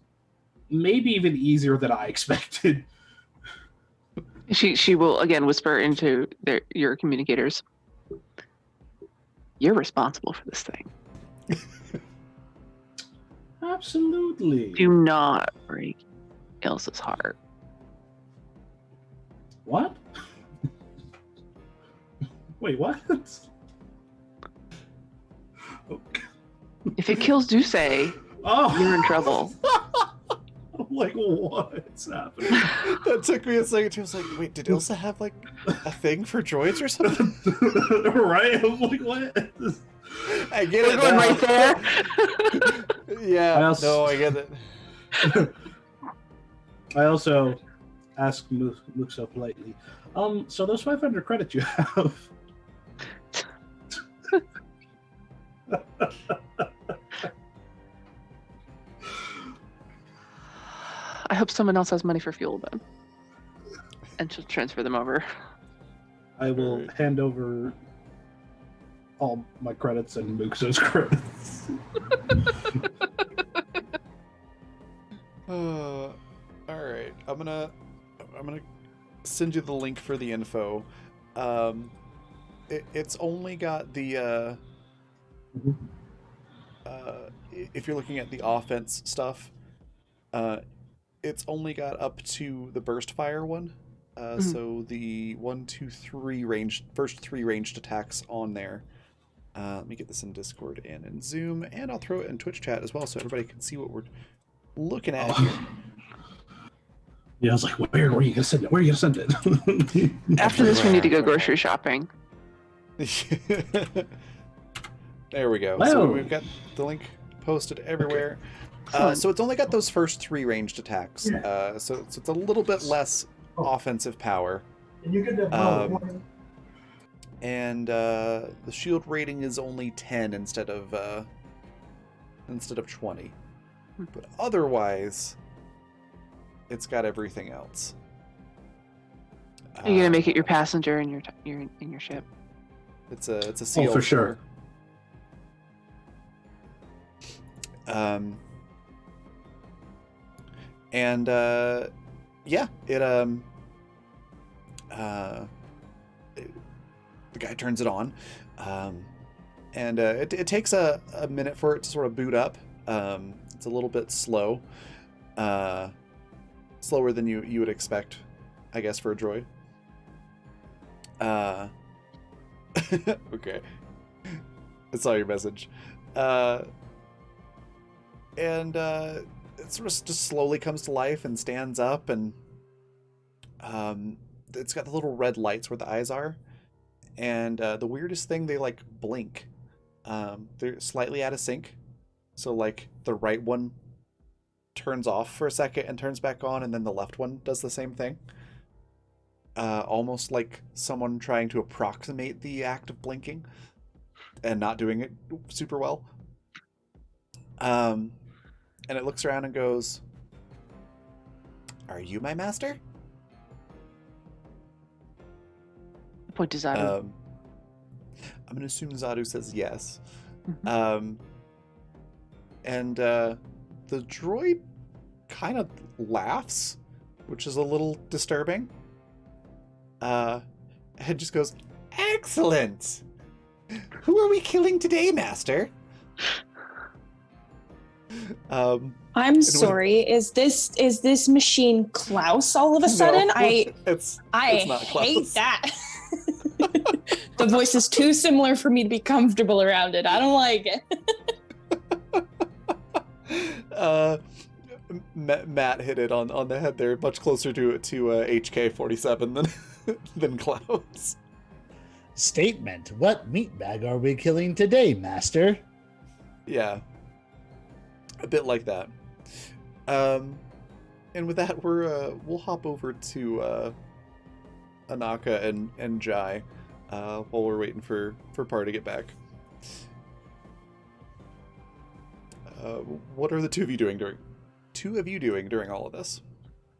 maybe even easier than I expected. She will again whisper into your communicators. You're responsible for this thing. Absolutely. Do not break Ilsa's heart. What? Wait, what? Okay. If it kills Duce, you're in trouble. I'm like, what's happening? That took me a second too. I was like, wait, did Ilsa have like a thing for droids or something? Right? I'm like, what? I get We're it going now. right there. Yeah, no, I get it. I also asked Mook so politely, So those 500 credits you have. I hope someone else has money for fuel then. And she'll transfer them over. I will Alright. hand over all my credits and Muxo's credits. All right, I'm gonna send you the link for the info. It's only got the Mhm. if you're looking at the offense stuff, it's only got up to the burst fire one. So the 1, 2, 3 first 3 ranged attacks on there. Let me get this in Discord and in Zoom, and I'll throw it in Twitch chat as well, so everybody can see what we're looking at here. Yeah, I was like, where are you gonna send it? Where are you gonna send it? After this, we need to go Everywhere. grocery shopping. There we go. Wow. So we've got the link posted everywhere. Excellent. So it's only got those first 3 ranged attacks. So it's a little bit less offensive power. And the shield rating is only 10 instead of 20. But otherwise, it's got everything else. Are you gonna make it your passenger in your ship? It's a seal for sure. And yeah, the guy turns it on, and it takes a minute for it to sort of boot up. It's a little bit slow, slower than you would expect, I guess, for a droid. Okay, I saw your message, and it sort of just slowly comes to life and stands up, and it's got the little red lights where the eyes are, and the weirdest thing, they like blink. They're slightly out of sync, so like the right one turns off for a second and turns back on, and then the left one does the same thing. Almost like someone trying to approximate the act of blinking and not doing it super well. And it looks around and goes, "Are you my master?" Point to Zadu. I'm gonna assume Zadu says yes. Mhm. And the droid kind of laughs, which is a little disturbing. And just goes, "Excellent! Who are we killing today, Master?" I'm sorry. Is this machine Klaus all of a sudden? No, I it's not hate Klaus. that. The voice is too similar for me to be comfortable around it. I don't like it. Matt hit it on the head there, much closer to HK-47 than Klaus. Statement. What meatbag are we killing today, Master? Yeah, a bit like that. And with that, we'll hop over to Anaka and Jai while we're waiting for Par to get back. What are the two of you doing during all of this?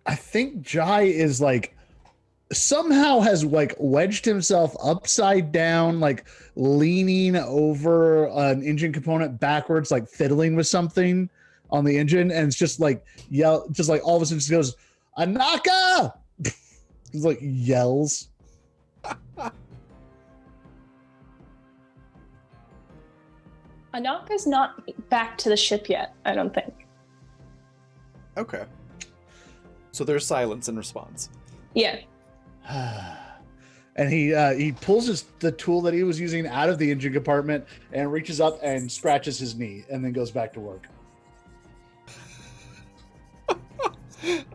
I think Jai is like somehow has like wedged himself upside down, like leaning over an engine component backwards, like fiddling with something on the engine, and it's just like just like all of a sudden just goes, "Anaka!" He's like yells. Anaka's not back to the ship yet, I don't think. Okay. So there's silence in response. Yeah. And he pulls the tool that he was using out of the engine compartment and reaches up and scratches his knee and then goes back to work.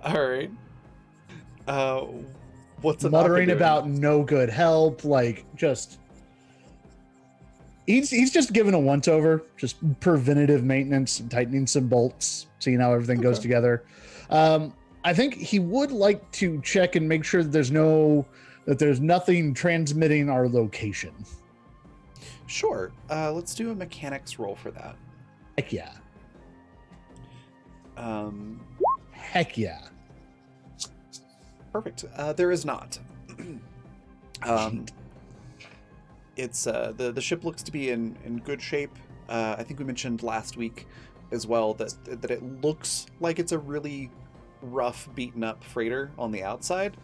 All right. What's Anaka Muttering doing? about no good help, like just he's just giving a once over, just preventative maintenance, tightening some bolts, seeing how everything goes together. I think he would like to check and make sure that there's no that there's nothing transmitting our location. Sure. Let's do a mechanics roll for that. Heck yeah. Um, Heck yeah. Perfect. There is not. It's the ship looks to be in good shape. I think we mentioned last week as well that it looks like it's a really rough, beaten up freighter on the outside,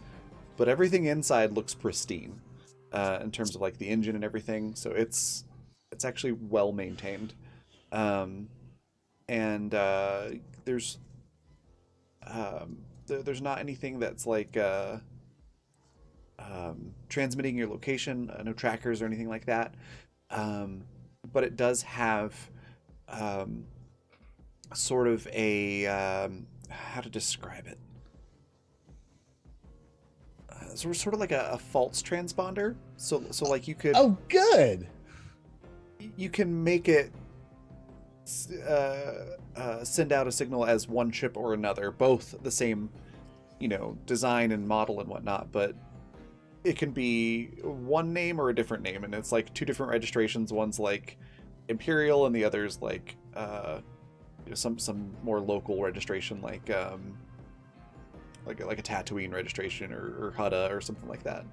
but everything inside looks pristine in terms of like the engine and everything. So it's actually well maintained, and there's not anything that's like transmitting your location, no trackers or anything like that. But it does have sort of a how to describe it. Sort of like a false transponder. So like you could. Oh, good. You can make it send out a signal as one chip or another, both the same, design and model and whatnot, but it can be one name or a different name, and it's like two different registrations. One's like Imperial, and the other's like some more local registration, like a Tatooine registration or Hutta or something like that.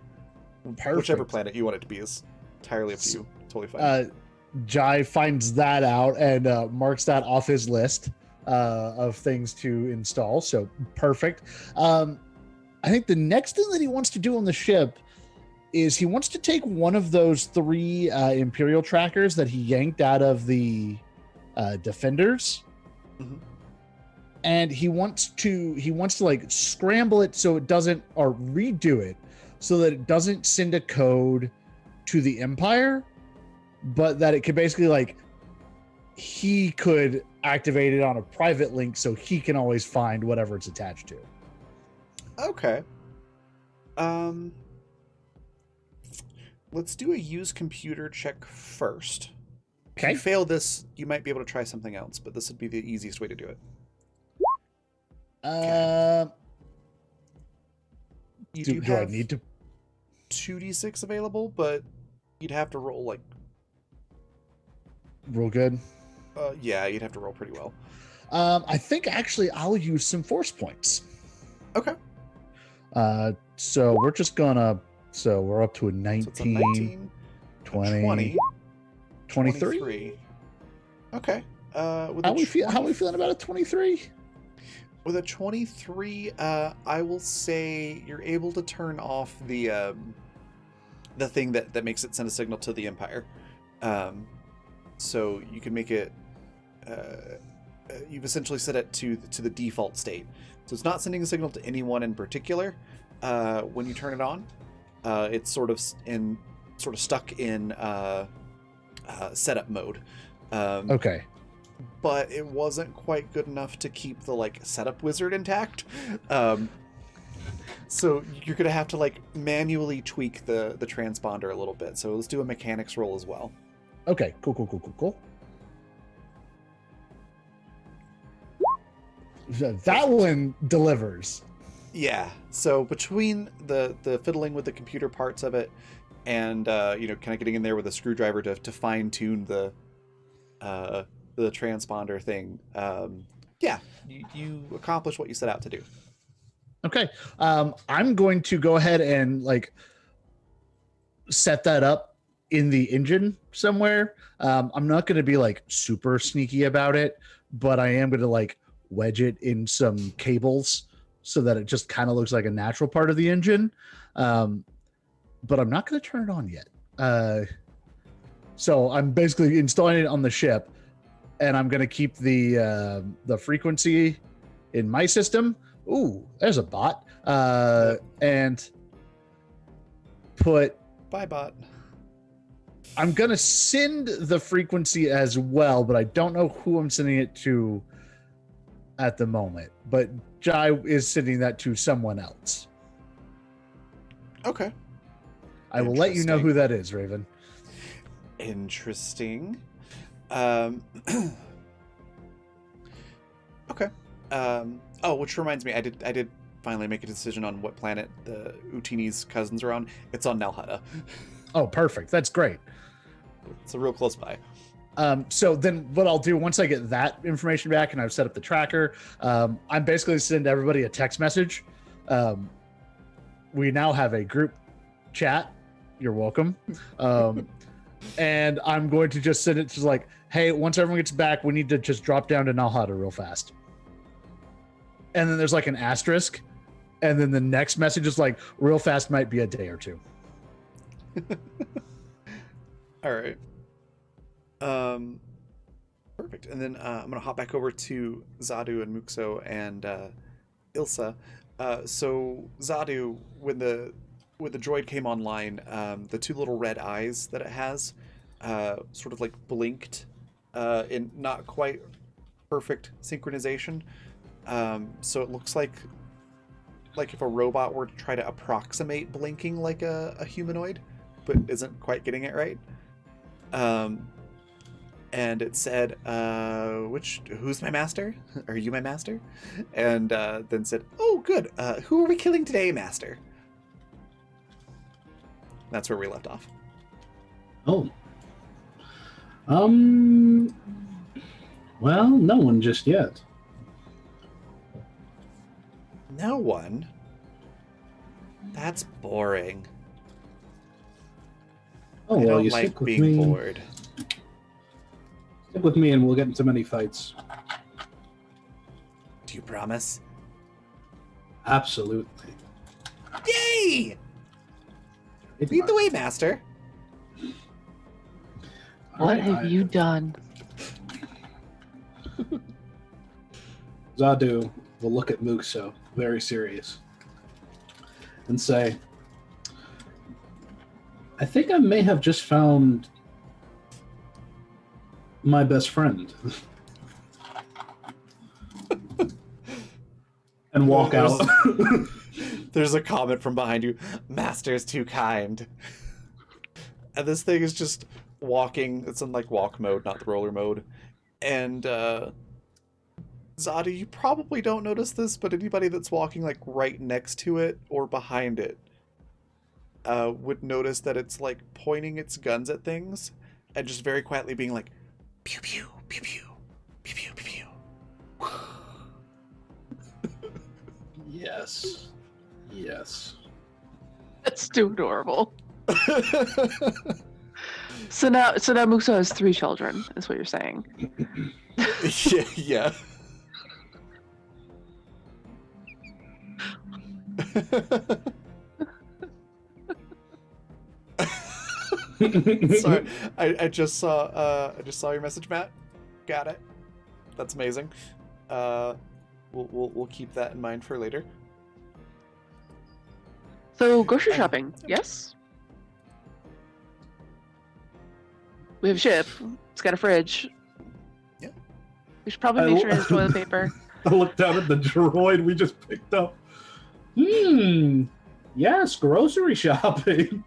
Perfect. Whichever planet you want it to be is entirely up to you. Totally fine. Jai finds that out and marks that off his list of things to install. So perfect. I think the next thing that he wants to do on the ship is he wants to take one of those 3 Imperial trackers that he yanked out of the Defenders. Mm-hmm. And he wants to like scramble it so it doesn't, or redo it so that it doesn't send a code to the Empire, but that it could basically like he could activate it on a private link so he can always find whatever it's attached to. Okay. Let's do a use computer check first. If Okay. you fail this, you might be able to try something else, but this would be the easiest way to do it. You do Do I have need to? 2d6 available, but you'd have to roll like Real good. yeah, you'd have to roll pretty well. I think actually I'll use some force points. Okay. So we're just gonna. So we're up to a 19, So it's a 19, 20, 20, 23. 23. Okay. With How a we feel? How 20 we feeling about a 23? With a 23, I will say you're able to turn off the thing that makes it send a signal to the Empire. So you can make it. You've essentially set it to the default state. So it's not sending a signal to anyone in particular. When you turn it on, it's sort of stuck in setup mode. Okay. But it wasn't quite good enough to keep the like setup wizard intact. So you're gonna have to like manually tweak the transponder a little bit. So let's do a mechanics roll as well. Okay. Cool. That one delivers. Yeah. So between the fiddling with the computer parts of it, and kind of getting in there with a screwdriver to fine tune the transponder thing, yeah, you accomplish what you set out to do. Okay. I'm going to go ahead and like set that up in the engine somewhere. I'm not going to be like super sneaky about it, but I am going to like wedge it in some cables so that it just kind of looks like a natural part of the engine. But I'm not going to turn it on yet. So I'm basically installing it on the ship, and I'm going to keep the frequency in my system. Ooh, there's a bot. And put. Bye, bot. I'm going to send the frequency as well, but I don't know who I'm sending it to at the moment. But Jai is sending that to someone else. Okay. I will let you know who that is, Raven. Interesting. Okay. Oh, which reminds me, I did finally make a decision on what planet the Utini's cousins are on, it's on Nelhada. Oh, perfect. That's great. It's a real close by. So then what I'll do once I get that information back and I've set up the tracker, I'm basically send everybody a text message. We now have a group chat. You're welcome. And I'm going to just send it to like, hey, once everyone gets back, we need to just drop down to Nalhada real fast. And then there's like an asterisk. And then the next message is like, real fast might be a day or two. All right. Perfect. And then I'm gonna hop back over to Zadu and Muxo and Ilsa. So Zadu, when the droid came online, the two little red eyes that it has, sort of like blinked in not quite perfect synchronization. So it looks like if a robot were to try to approximate blinking like a humanoid, but isn't quite getting it right. And it said, who's my master? Are you my master? And then said, oh, good. Who are we killing today, master? That's where we left off. Oh. Well, no one just yet. No one? That's boring. Oh, I well, don't you like stick with being me. bored. Stick with me and we'll get into many fights. Do you promise? Absolutely. Yay! Lead the way, master. What have you done? Zadu will look at Muxo, very serious, and say, I think I may have just found my best friend. And walk out. There's a comment from behind you. Master's too kind. And this thing is just walking. It's in like walk mode, not the roller mode. And Zadu, you probably don't notice this, but anybody that's walking like right next to it or behind it would notice that it's like pointing its guns at things and just very quietly being like, pew pew pew pew pew pew pew pew. Yes. Yes. That's too adorable. So now Muxo has 3 children, is what you're saying. Yeah. Sorry, I just saw your message, Matt. Got it. That's amazing. We'll keep that in mind for later. So grocery shopping, yes? We have a ship. It's got a fridge. Yeah. We should probably make sure it has toilet paper. I looked down at the droid we just picked up. Yes, grocery shopping.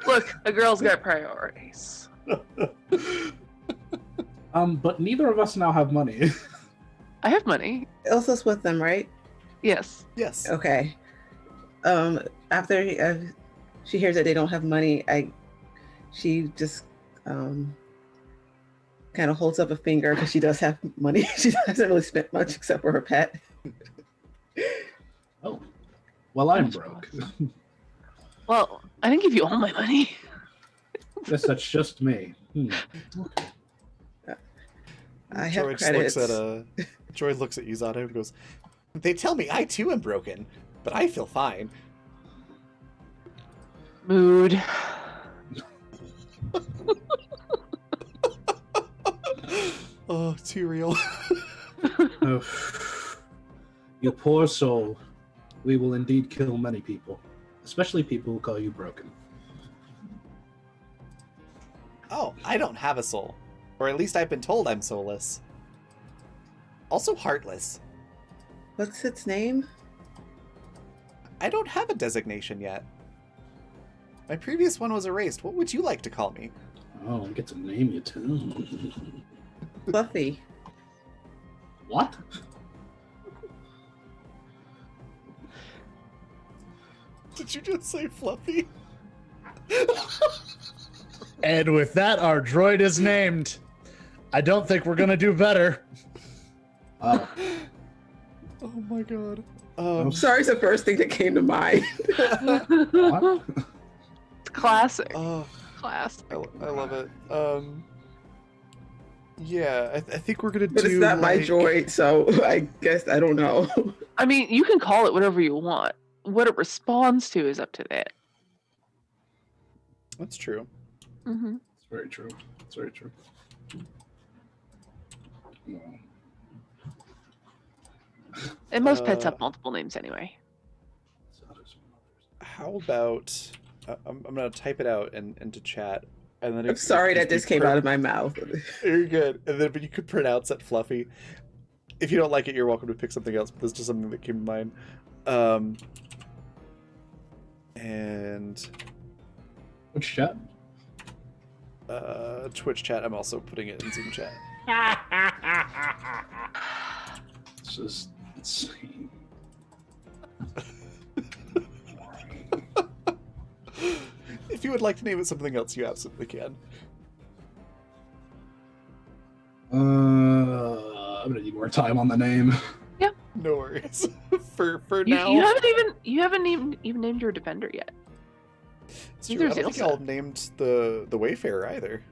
Look, a girl's got priorities. But neither of us now have money. I have money. Ilsa's with them, right? Yes. Yes. Okay. After she hears that they don't have money, she just kind of holds up a finger because she does have money. She hasn't really spent much except for her pet. Oh, well, I'm broke. Well, I didn't give you all my money. Guess that's just me. I have Droid credits. Droid looks at you, Zado, and goes, "They tell me I too am broken, but I feel fine." Mood. Oh, too real. Oh, you poor soul. We will indeed kill many people, especially people who call you broken. Oh, I don't have a soul. Or at least I've been told I'm soulless. Also heartless. What's its name? I don't have a designation yet. My previous one was erased. What would you like to call me? Oh, I get to name you too. Fluffy. What? Did you just say Fluffy? And with that, our droid is named. I don't think we're gonna do better. Oh, Oh my god. Sorry, it's the first thing that came to mind. what? It's classic. Oh, Classic. I love it. Yeah, I think we're gonna But do. it's not my like- droid, so I guess I don't know. I mean, you can call it whatever you want. What it responds to is up to that. That's true. Mm-hmm. It's very true. It's very true. Yeah. And most pets Uh, have multiple names anyway. How about I'm gonna type it out into chat, and then I'm sorry that this came out of my mouth. You're good, and then but you could pronounce it Fluffy. If you don't like it, you're welcome to pick something else. But this is just something that came to mind. And Which chat? Twitch chat. I'm also putting it in Zoom chat. It's just insane. If you would like to name it something else, you absolutely can. I'm gonna need more time on the name. No worries. for You, now, you haven't even named your defender yet. it's true. neither I is don't think Ilsa. y'all named the Wayfarer either.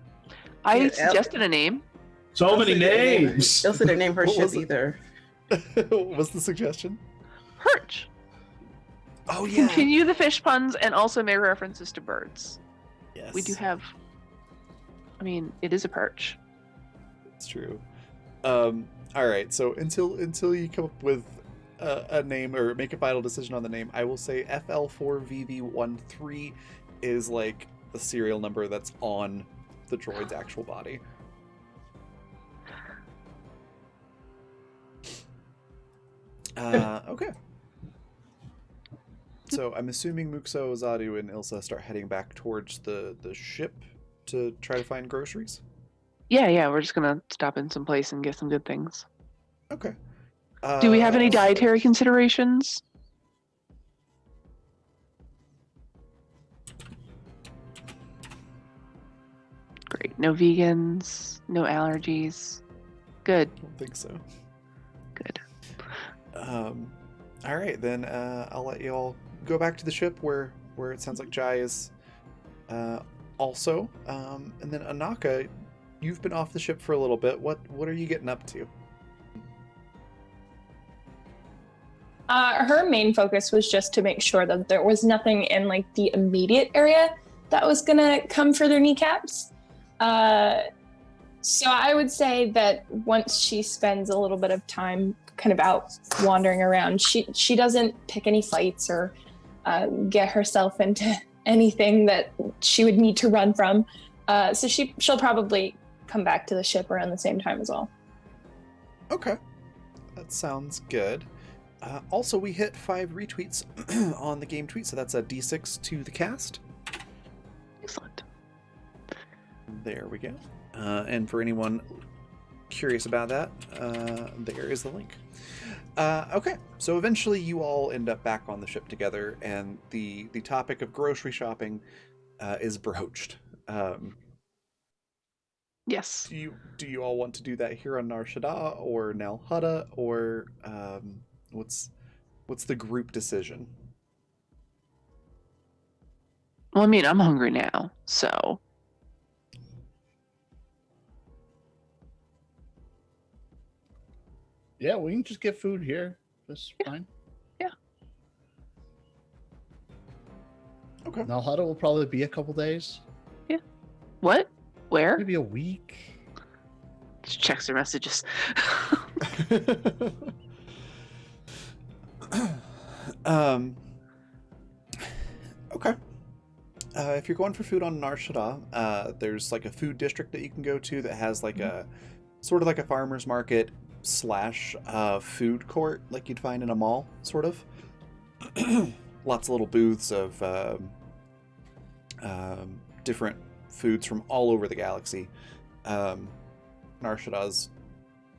I Yeah, suggested a name. So many names. Ilsa didn't name her What ship was it? either. What was the suggestion? Perch. Oh yeah. Continue the fish puns and also make references to birds. Yes. We do have. I mean, it is a perch. It's true. All right. So until you come up with a name or make a final decision on the name, I will say FL4VV13 is like the serial number that's on the droid's actual body. Okay. So I'm assuming Muxo, Zadu, and Ilsa start heading back towards the ship to try to find groceries. Yeah. We're just gonna stop in some place and get some good things. Okay. Do we have any Uh, dietary considerations? Great. No vegans. No allergies. Good. I don't think so. Good. All right, then I'll let you all go back to the ship where it sounds like Jai is also. And then Anaka, you've been off the ship for a little bit. What are you getting up to? Her main focus was just to make sure that there was nothing in like the immediate area that was gonna come for their kneecaps. So I would say that once she spends a little bit of time kind of out wandering around, she doesn't pick any fights or get herself into anything that she would need to run from. So she'll probably come back to the ship around the same time as well. Okay, that sounds good. Also, we hit 5 retweets on the game tweet, so that's a D6 to the cast. Excellent. There we go. And for anyone curious about that, there is the link. Okay, so eventually you all end up back on the ship together, and the topic of grocery shopping is broached. Yes. Do you all want to do that here on Nar Shaddaa or Nal Hutta, or what's the group decision? Well, I mean, I'm hungry now, so. Yeah, we can just get food here. That's fine. Okay. Nalhada will probably be a couple days, What? Where? maybe a week. Just checks their messages. Okay. If you're going for food on Nar Shaddaa, there's like a food district that you can go to that has like a sort of like a farmer's market slash food court like you'd find in a mall, sort of. Lots of little booths of different foods from all over the galaxy. Nar Shaddaa's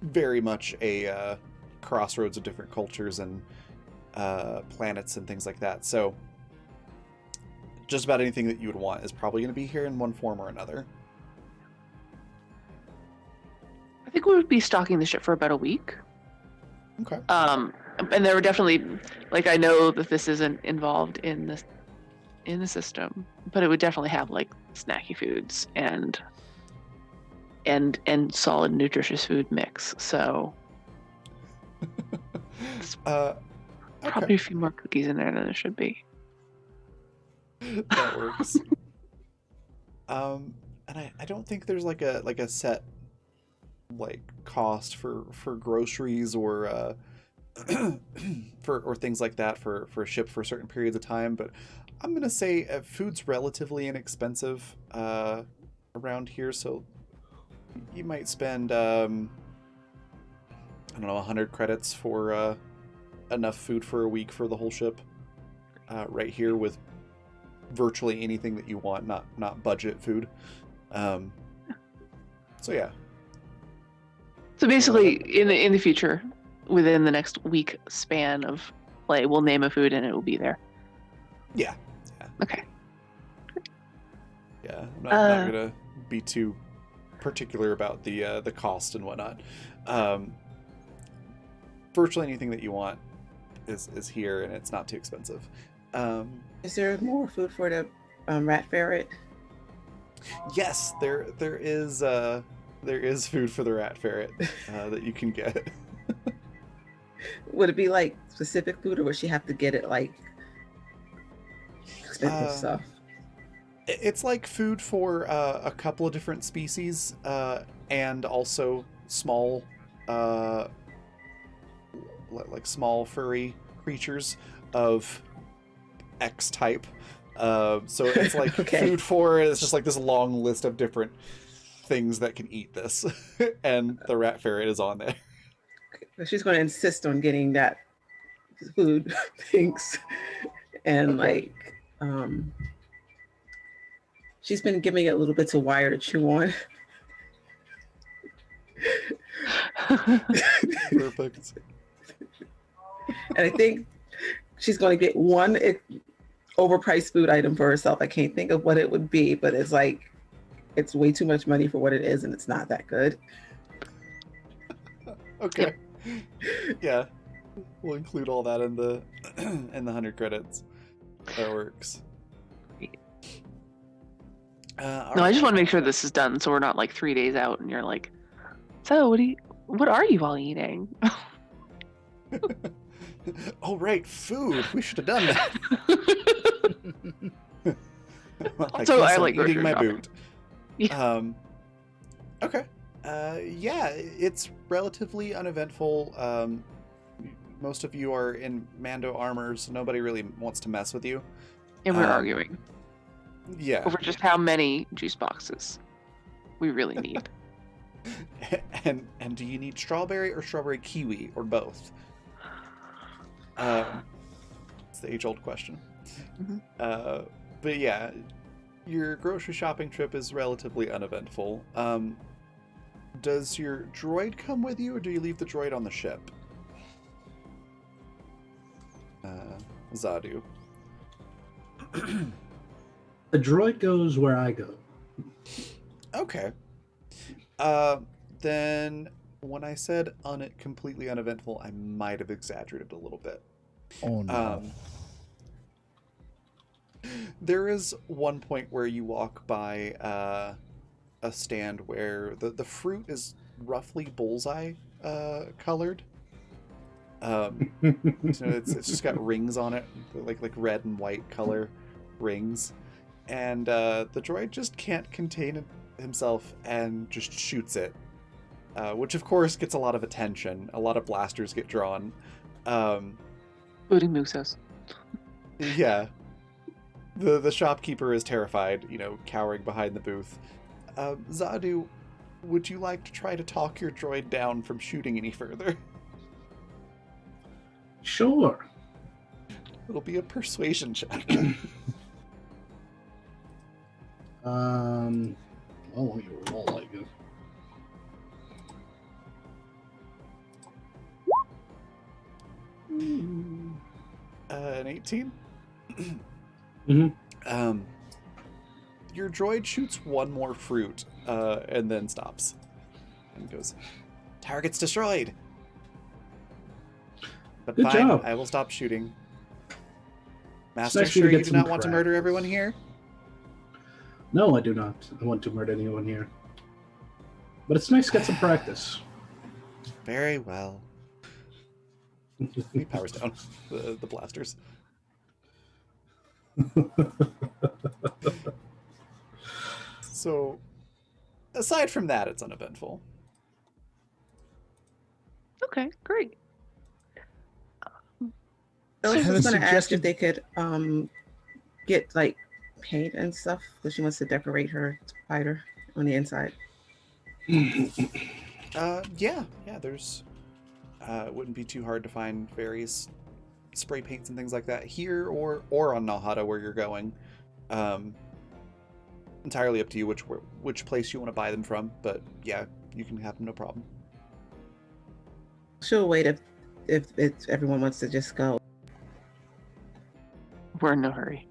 very much a crossroads of different cultures and planets and things like that. So just about anything that you would want is probably going to be here in one form or another. I think we would be stocking the ship for about a week. Okay. And there were definitely, like, I know that this isn't involved in the system, but it would definitely have like snacky foods and solid nutritious food mix. So Okay. probably a few more cookies in there than there should be. That works. And I don't think there's like a set like cost for groceries or for things like that for a ship for certain periods of time, but I'm gonna say food's relatively inexpensive around here, so you might spend I don't know, 100 credits for enough food for a week for the whole ship right here, with virtually anything that you want, not budget food. So yeah. So basically, in the future, within the next week span of play, we'll name a food and it will be there. Yeah. Okay. Yeah, I'm not gonna be too particular about the cost and whatnot. Virtually anything that you want is here, and it's not too expensive. Is there more food for the rat ferret? Yes, there is food for the rat ferret that you can get. Would it be like specific food, or would she have to get it like expensive stuff? It's like food for a couple of different species, and also small, like small furry creatures of X type. So it's like Okay. food for. It's just like this long list of different things that can eat this, and the rat ferret is on there. So she's going to insist on getting that food things, and Okay. like she's been giving it little bits of wire to chew on. Perfect. And I think she's going to get one overpriced food item for herself. I can't think of what it would be, but it's like it's way too much money for what it is, and it's not that good. Okay. Yeah, we'll include all that in the 100 credits. That works. No, I just want to make sure this is done, so we're not like 3 days out and you're like, so what are you all eating? Oh right, food. We should have done that. Also, I like eating grocery my shopping. boot. Yeah. Okay. Yeah, it's relatively uneventful. Most of you are in Mando armor, so nobody really wants to mess with you. And we're arguing Yeah. over just how many juice boxes we really need. And do you need strawberry or strawberry kiwi or both? It's the age-old question. Mhm. But yeah, your grocery shopping trip is relatively uneventful. Does your droid come with you, or do you leave the droid on the ship? Zadu. The droid goes where I go. Okay. Then when I said completely uneventful, I might have exaggerated a little bit. Oh no. There is one point where you walk by a stand where the fruit is roughly bullseye colored. So it's just got rings on it, like red and white color rings, and the droid just can't contain himself and just shoots it, which of course gets a lot of attention. A lot of blasters get drawn. Including Musos. Yeah. The shopkeeper is terrified, cowering behind the booth. Zadu, would you like to try to talk your droid down from shooting any further? Sure. It'll be a persuasion check. Well, let me roll, I guess. An 18? Mm-hmm. Your droid shoots one more fruit and then stops and goes, "Target's destroyed." But Good fine, job. I will stop shooting. It's Master, nice for you sure to you get do some not want to murder practice. everyone here? No, I do not. I want to murder anyone here. But it's nice to get some practice. Very well. He powers down the blasters. So, aside from that, it's uneventful. Okay, great. I was have just a going to ask if suggested- they could get like paint and stuff because she wants to decorate her spider on the inside. Yeah, there's it wouldn't be too hard to find various spray paints and things like that here or on Nalhada where you're going. Entirely up to you which place you want to buy them from, but yeah, you can have them, no problem. She'll wait if everyone wants to just go. We're in no hurry.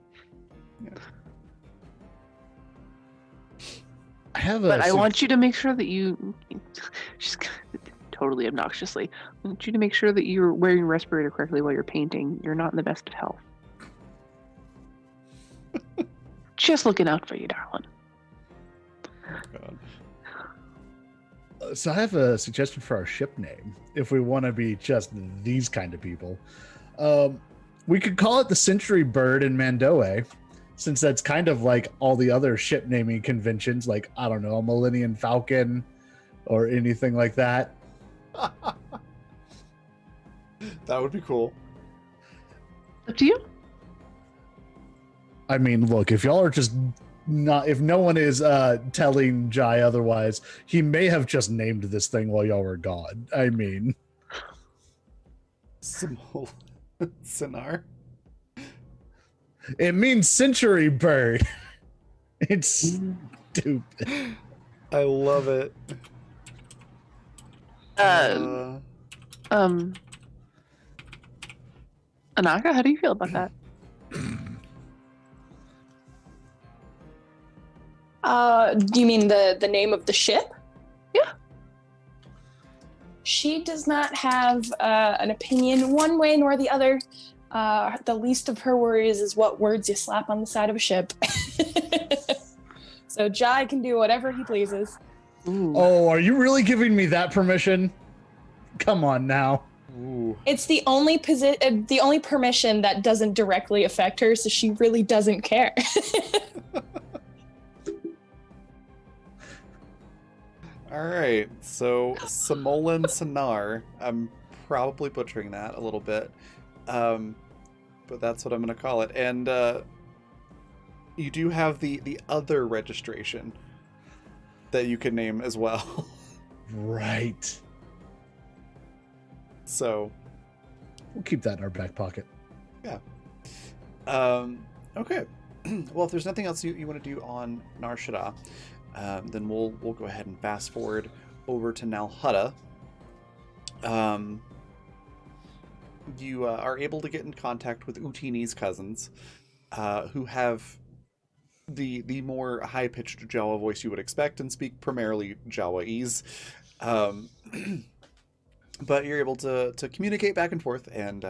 I have But I want you to make sure that you, just totally obnoxiously, I want you to make sure that you're wearing your respirator correctly while you're painting. You're not in the best of health. Just looking out for you, darling. God. So I have a suggestion for our ship name. If we want to be just these kind of people, we could call it the Century Bird in Mandoe, since that's kind of like all the other ship naming conventions, like, I don't know, a Millennium Falcon or anything like that. That would be cool. Up to you. I mean, look, if y'all are just not, if no one is telling Jai otherwise, he may have just named this thing while y'all were gone. I mean, Small Sinar. it means Century Bird. It's stupid. I love it. Anaka, how do you feel about that? Do you mean the name of the ship? Yeah. She does not have an opinion one way nor the other. The least of her worries is what words you slap on the side of a ship. So Jai can do whatever he pleases. Ooh. Oh, are you really giving me that permission? Come on now. Ooh. It's the only the only permission that doesn't directly affect her, so she really doesn't care. All right, so Samolan Sinar. I'm probably butchering that a little bit, but that's what I'm going to call it. And you do have the other registration that you can name as well. Right. So We'll keep that in our back pocket. okay. Well, if there's nothing else you want to do on Nar Shaddaa, then we'll go ahead and fast forward over to Nalhutta. You are able to get in contact with Utini's cousins, who have the more high-pitched Jawa voice you would expect and speak primarily Jawaese. But you're able to communicate back and forth and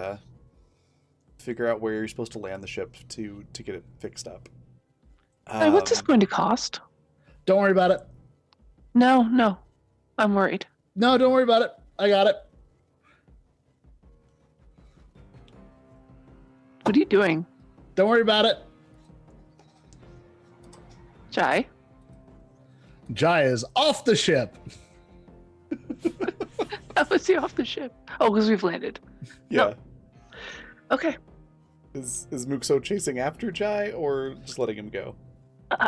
figure out where you're supposed to land the ship to get it fixed up. What's this going to cost? Don't worry about it. No. I'm worried. No, don't worry about it. I got it. What are you doing? Don't worry about it. Jai? Jai is off the ship. How was he off the ship? Oh, because we've landed. Yeah. Okay. Is Muxo chasing after Jai or just letting him go?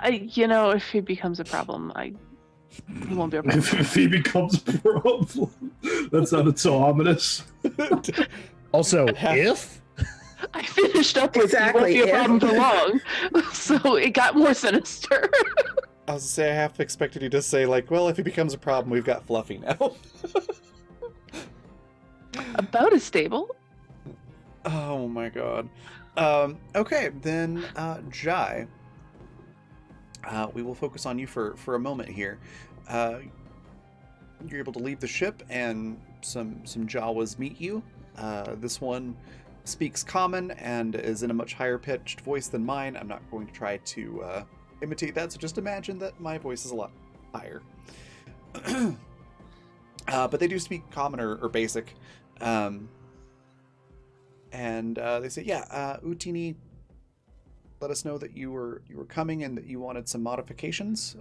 If he becomes a problem, he won't be a problem. If he becomes a problem, that sounded so ominous. Also, Yeah. if I finished up with Exactly, he won't be a yeah. problem for long, so it got more sinister. I was to say I half expected you to say like, well, if he becomes a problem, we've got Fluffy now. About as stable. Oh my god. Okay, then, Jai. We will focus on you for a moment here. You're able to leave the ship, and some Jawas meet you. This one speaks common and is in a much higher pitched voice than mine. I'm not going to try to imitate that, so just imagine that my voice is a lot higher. But they do speak common or basic. And they say, yeah, Utini let us know that you were coming and that you wanted some modifications.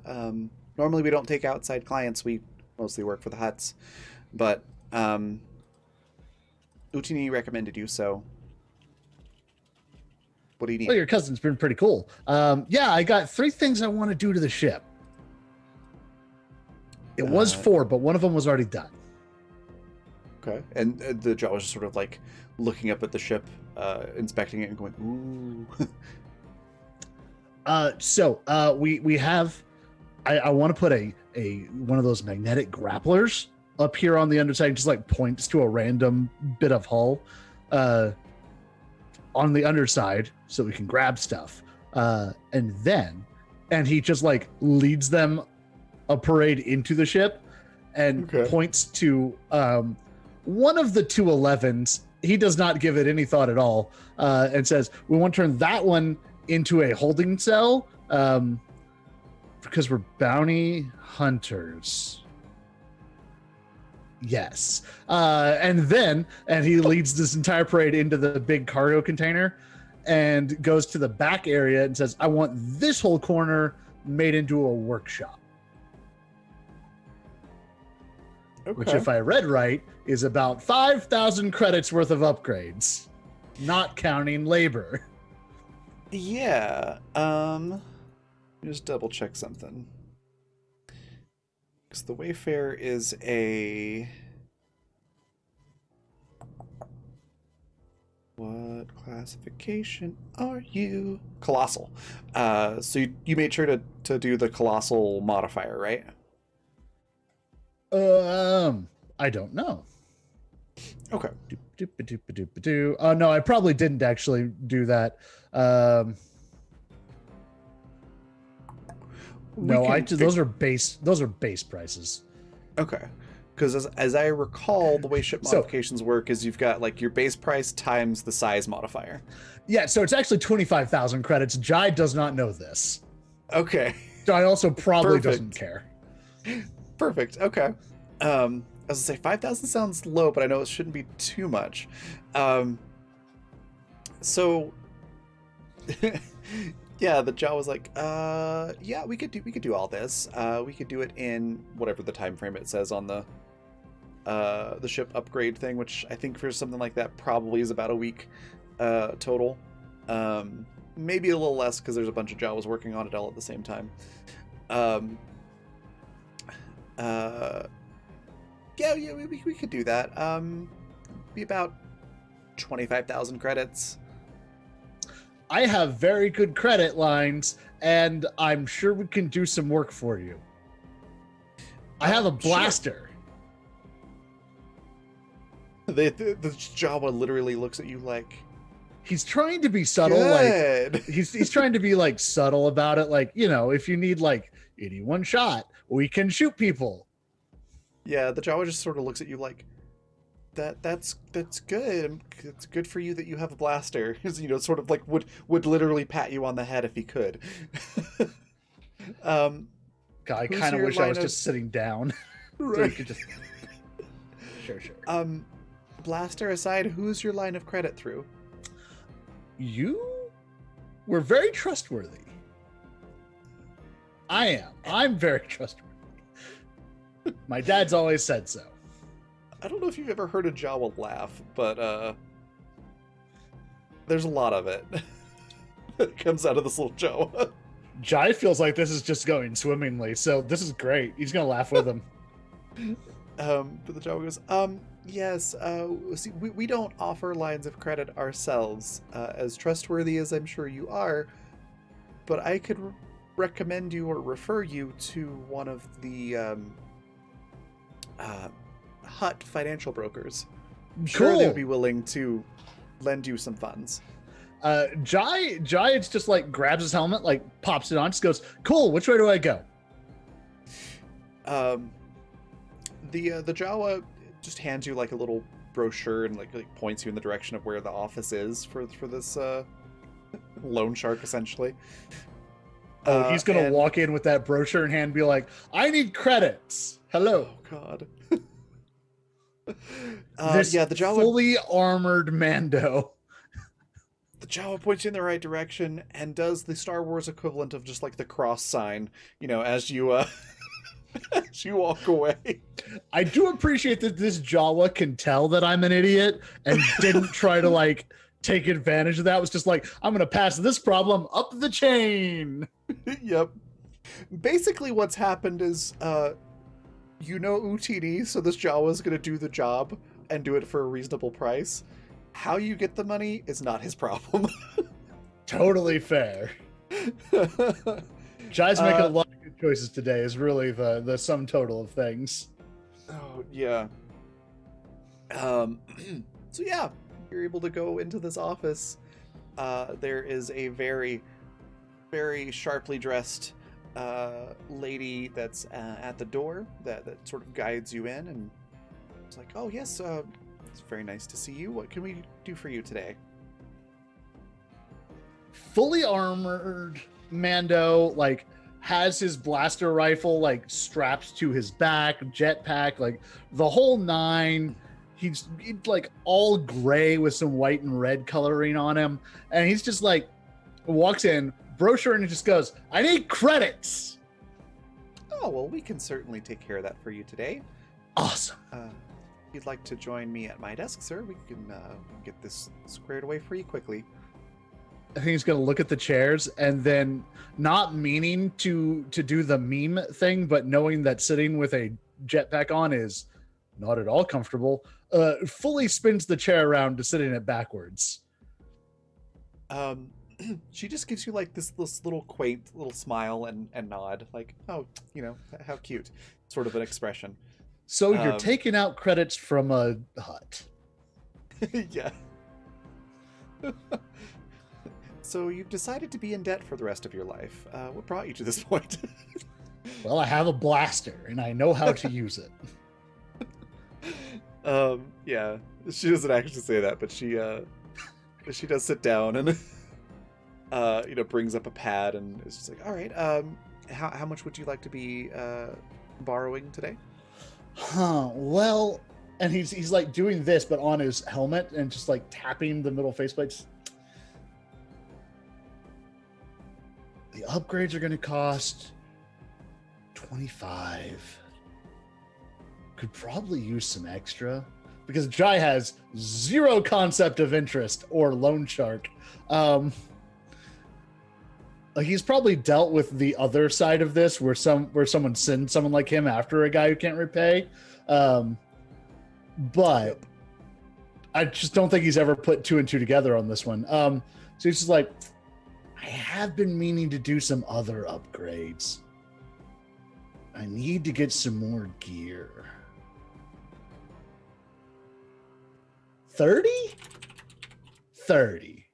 Normally we don't take outside clients. We mostly work for the huts. But Utini recommended you, so what do you need? Well, your cousin's been pretty cool. Yeah, I got 3 things I want to do to the ship. It was 4, but one of them was already done. Okay. And the Jawa was just sort of like looking up at the ship, inspecting it and going, ooh. So we have, I want to put a one of those magnetic grapplers up here on the underside, just like points to a random bit of hull on the underside so we can grab stuff. And he just like leads them a parade into the ship and points to one of the 211s. He does not give it any thought at all, and says, we want to turn that one into a holding cell because we're bounty hunters. Yes. And he leads this entire parade into the big cargo container and goes to the back area and says, I want this whole corner made into a workshop. Which, if I read right, is about 5,000 credits worth of upgrades, not counting labor. Yeah. Let me just double check something. Because the Wayfarer is a... What classification are you? Colossal. So you made sure to do the Colossal modifier, right? I don't know. Okay. Oh no, I probably didn't actually do that. Those are base prices. Okay. Because as I recall, the way ship modifications work is you've got like your base price times the size modifier. Yeah, so it's actually 25,000 credits. Jai does not know this. Okay. Jai also probably doesn't care. Perfect. Okay. I was gonna say 5,000 sounds low, but I know it shouldn't be too much. So yeah, the Jaw was like, yeah, we could do all this. We could do it in whatever the time frame it says on the ship upgrade thing, which I think for something like that probably is about a week total. Maybe a little less because there's a bunch of Jawas working on it all at the same time. Yeah, we could do that. Be about 25,000 credits. I have very good credit lines, and I'm sure we can do some work for you. I have a blaster. Sure. The Jawa literally looks at you like... He's trying to be subtle. Good. Like he's trying to be like subtle about it. Like, you know, if you need like 81 shot, we can shoot people. Yeah, the Jawa just sort of looks at you like, that's good. It's good for you that you have a blaster. You know, sort of like would literally pat you on the head if he could. God, I kind of wish I was just sitting down. Right. So just... Sure. Blaster aside, who's your line of credit through? You were very trustworthy. I am. I'm very trustworthy. My dad's always said so. I don't know if you've ever heard a Jawa laugh, but there's a lot of it that comes out of this little Jawa. Jai feels like this is just going swimmingly, so this is great. He's gonna laugh with him. But the Jawa goes, yes, see, we don't offer lines of credit ourselves, as trustworthy as I'm sure you are, but I could recommend you or refer you to one of the Hut financial brokers. I'm sure they would be willing to lend you some funds. Jai, it's just like grabs his helmet, like pops it on, just goes, "Cool. Which way do I go?" The Jawa just hands you like a little brochure and like points you in the direction of where the office is for this loan shark, essentially. Oh, he's gonna walk in with that brochure in hand, and be like, "I need credits. Hello." Oh God. This yeah, the Jawa fully armored Mando. The Jawa points you in the right direction and does the Star Wars equivalent of just like the cross sign, as you as you walk away. I do appreciate that this Jawa can tell that I'm an idiot and didn't try to like take advantage of that. It was just like, I'm gonna pass this problem up the chain. Yep. Basically what's happened is UTD, so this Jawa is gonna do the job and do it for a reasonable price. How you get the money is not his problem. Totally fair. Jai's making a lot of good choices today is really the sum total of things. Oh, yeah. So yeah, you're able to go into this office. There is a very, very sharply dressed lady that's at the door that sort of guides you in, and it's like, oh yes, it's very nice to see you. What can we do for you today? Fully armored Mando, like, has his blaster rifle like strapped to his back, jetpack, like the whole nine. He's like all gray with some white and red coloring on him, and he's just like walks in, brochure, and he just goes, "I need credits." Oh well, we can certainly take care of that for you today. Awesome. If you'd like to join me at my desk, sir, we can get this squared away for you quickly. I think he's gonna look at the chairs, and then, not meaning to do the meme thing, but knowing that sitting with a jetpack on is not at all comfortable, fully spins the chair around to sit in it backwards. She just gives you like this little quaint little smile and nod, like, oh, how cute, sort of an expression. So you're taking out credits from a hut. Yeah. So you've decided to be in debt for the rest of your life. What brought you to this point? Well, I have a blaster and I know how to use it. Yeah, she doesn't actually say that, but she does sit down and brings up a pad and is just like, all right, how much would you like to be borrowing today? Well, and he's like doing this, but on his helmet and just like tapping the middle faceplates. The upgrades are going to cost 25. Could probably use some extra because Jai has zero concept of interest or loan shark. He's probably dealt with the other side of this where someone sends someone like him after a guy who can't repay. But I just don't think he's ever put two and two together on this one. So he's just like, I have been meaning to do some other upgrades. I need to get some more gear. 30? 30.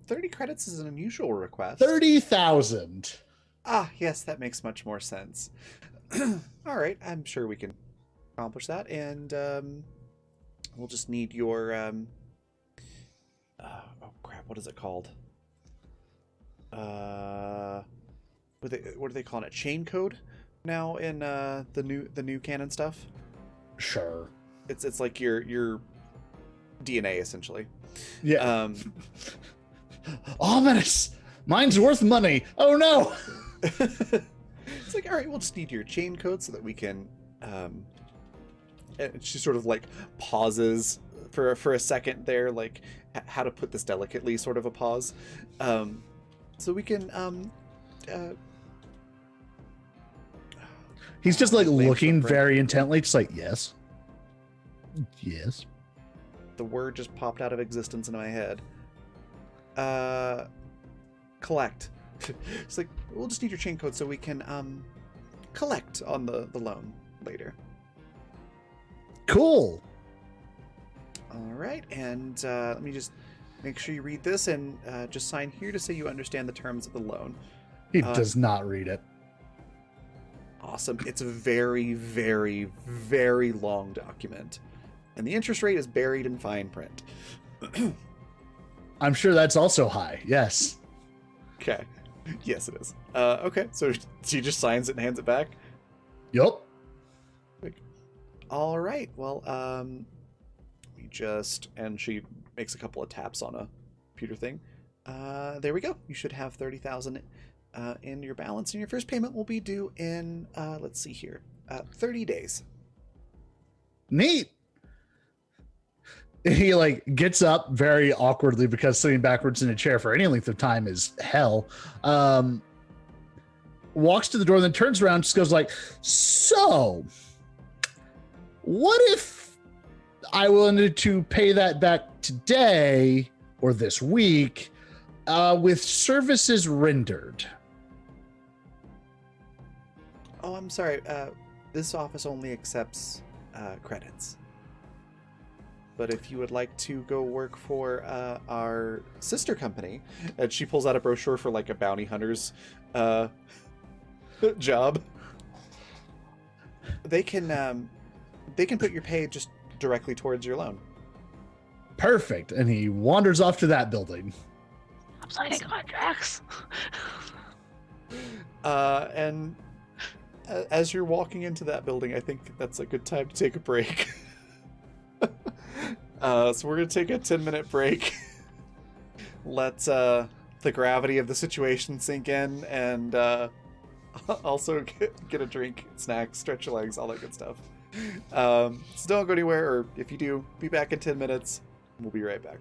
30 credits is an unusual request. 30,000. Ah, yes, that makes much more sense. All right, I'm sure we can accomplish that, and we'll just need your oh crap, what is it called? What are they calling it? Chain code now in the new canon stuff? Sure. It's like your DNA essentially. Yeah. Ominous. Mine's worth money. Oh no. It's like, all right, we'll just need your chain code so that we can. And she sort of like pauses for a second there, like how to put this delicately, sort of a pause, so we can. He's just like looking very intently, just like yes. The word just popped out of existence in my head. Collect. It's like, we'll just need your chain code so we can collect on the loan later. Cool. All right, and let me just make sure you read this and just sign here to say you understand the terms of the loan. He does not read it. Awesome. It's a very, very, very long document. And the interest rate is buried in fine print. I'm sure that's also high. Yes. Okay. Yes, it is. Okay, so she just signs it and hands it back. Yup. All right. Well, and she makes a couple of taps on a computer thing. There we go. You should have 30,000 in your balance, and your first payment will be due in let's see here, 30 days. Neat. He like gets up very awkwardly because sitting backwards in a chair for any length of time is hell. Walks to the door, then turns around, just goes like, "So, what if I wanted to pay that back today or this week with services rendered?" Oh, I'm sorry. This office only accepts credits. But if you would like to go work for our sister company, and she pulls out a brochure for like a bounty hunter's job, they can put your pay just directly towards your loan. Perfect. And he wanders off to that building. I'm signing contracts. And as you're walking into that building, I think that's a good time to take a break. So we're going to take a 10-minute break. Let the gravity of the situation sink in, and also get a drink, snacks, stretch your legs, all that good stuff. So don't go anywhere, or if you do, be back in 10 minutes. We'll be right back.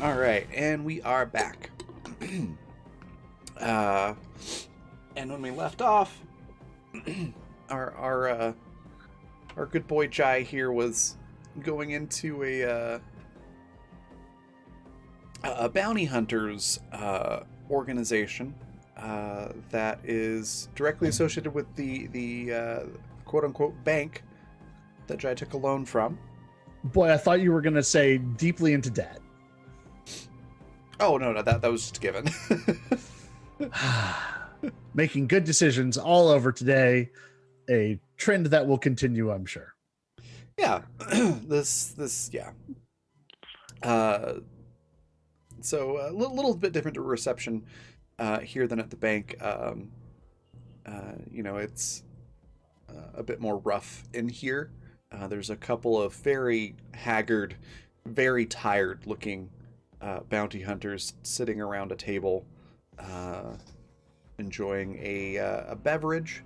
All right, and we are back. And when we left off, our good boy Jai here was going into a bounty hunters organization that is directly associated with the quote unquote bank that Jai took a loan from. Boy, I thought you were going to say deeply into debt. Oh, no, that was just given. Making good decisions all over today. A trend that will continue, I'm sure. Yeah. Yeah. So a little bit different reception here than at the bank. It's a bit more rough in here. There's a couple of very haggard, very tired looking bounty hunters sitting around a table, enjoying a beverage.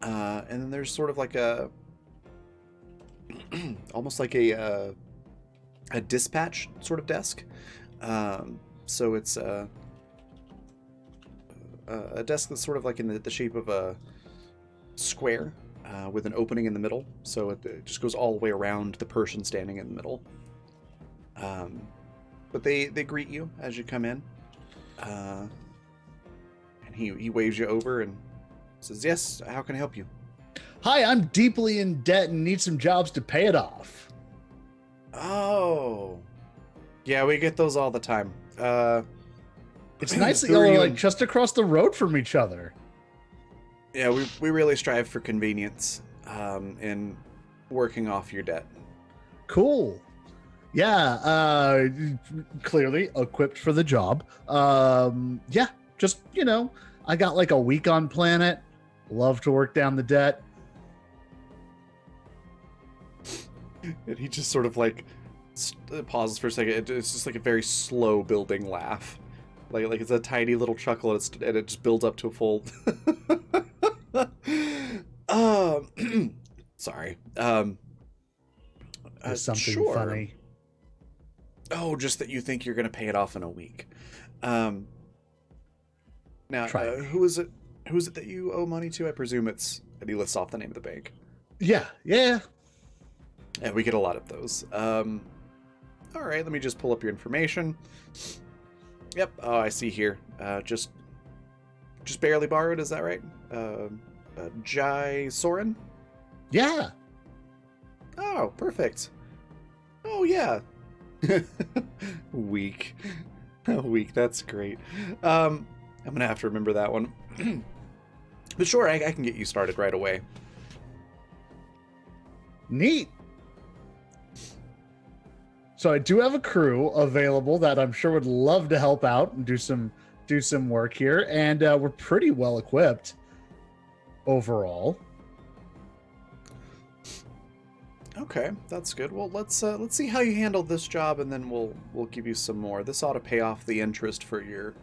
And then there's sort of like a almost like a dispatch sort of desk. So it's a desk that's sort of like in the shape of a square with an opening in the middle. So it just goes all the way around the person standing in the middle. But they greet you as you come in. And he waves you over and says, "Yes, how can I help you?" Hi, I'm deeply in debt and need some jobs to pay it off. Oh. Yeah, we get those all the time. It's nice that who y'all are are you like in- just across the road from each other. Yeah, we really strive for convenience in working off your debt. Cool. Yeah, clearly equipped for the job. Yeah, just, I got like a week on planet. Love to work down the debt. And he just sort of like pauses for a second. It's just like a very slow building laugh. Like it's a tiny little chuckle and it just builds up to a full... Sorry. There's something sure. funny. Oh, just that you think you're going to pay it off in a week. Now, Try me. who is it? Who's it that you owe money to? I presume it's... And he lists off the name of the bank. Yeah. Yeah, we get a lot of those. All right, let me just pull up your information. Yep. Oh, I see here. Just barely borrowed. Is that right? Jai Soren. Yeah. Oh, perfect. Oh yeah. Weak. Weak. That's great. I'm gonna have to remember that one. But sure, I can get you started right away. Neat. So I do have a crew available that I'm sure would love to help out and do some work here, and we're pretty well equipped overall. Okay, that's good. Well, let's see how you handle this job, and then we'll give you some more. This ought to pay off the interest for your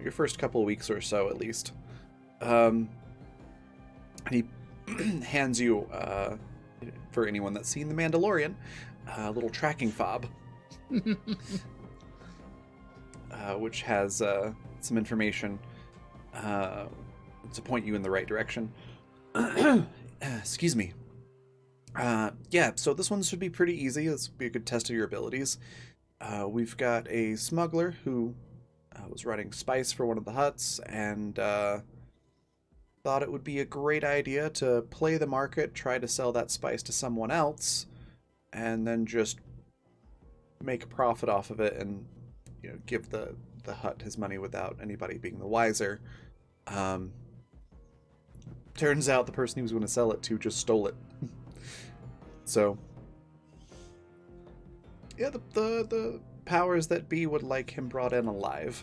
your first couple of weeks or so at least. And he hands you, for anyone that's seen The Mandalorian, a little tracking fob, which has some information to point you in the right direction. Excuse me. Yeah, so this one should be pretty easy. This will be a good test of your abilities. We've got a smuggler who was running spice for one of the huts and thought it would be a great idea to play the market, try to sell that spice to someone else, and then just make a profit off of it and give the hut his money without anybody being the wiser. Turns out the person he was going to sell it to just stole it. So, yeah, the powers that be would like him brought in alive.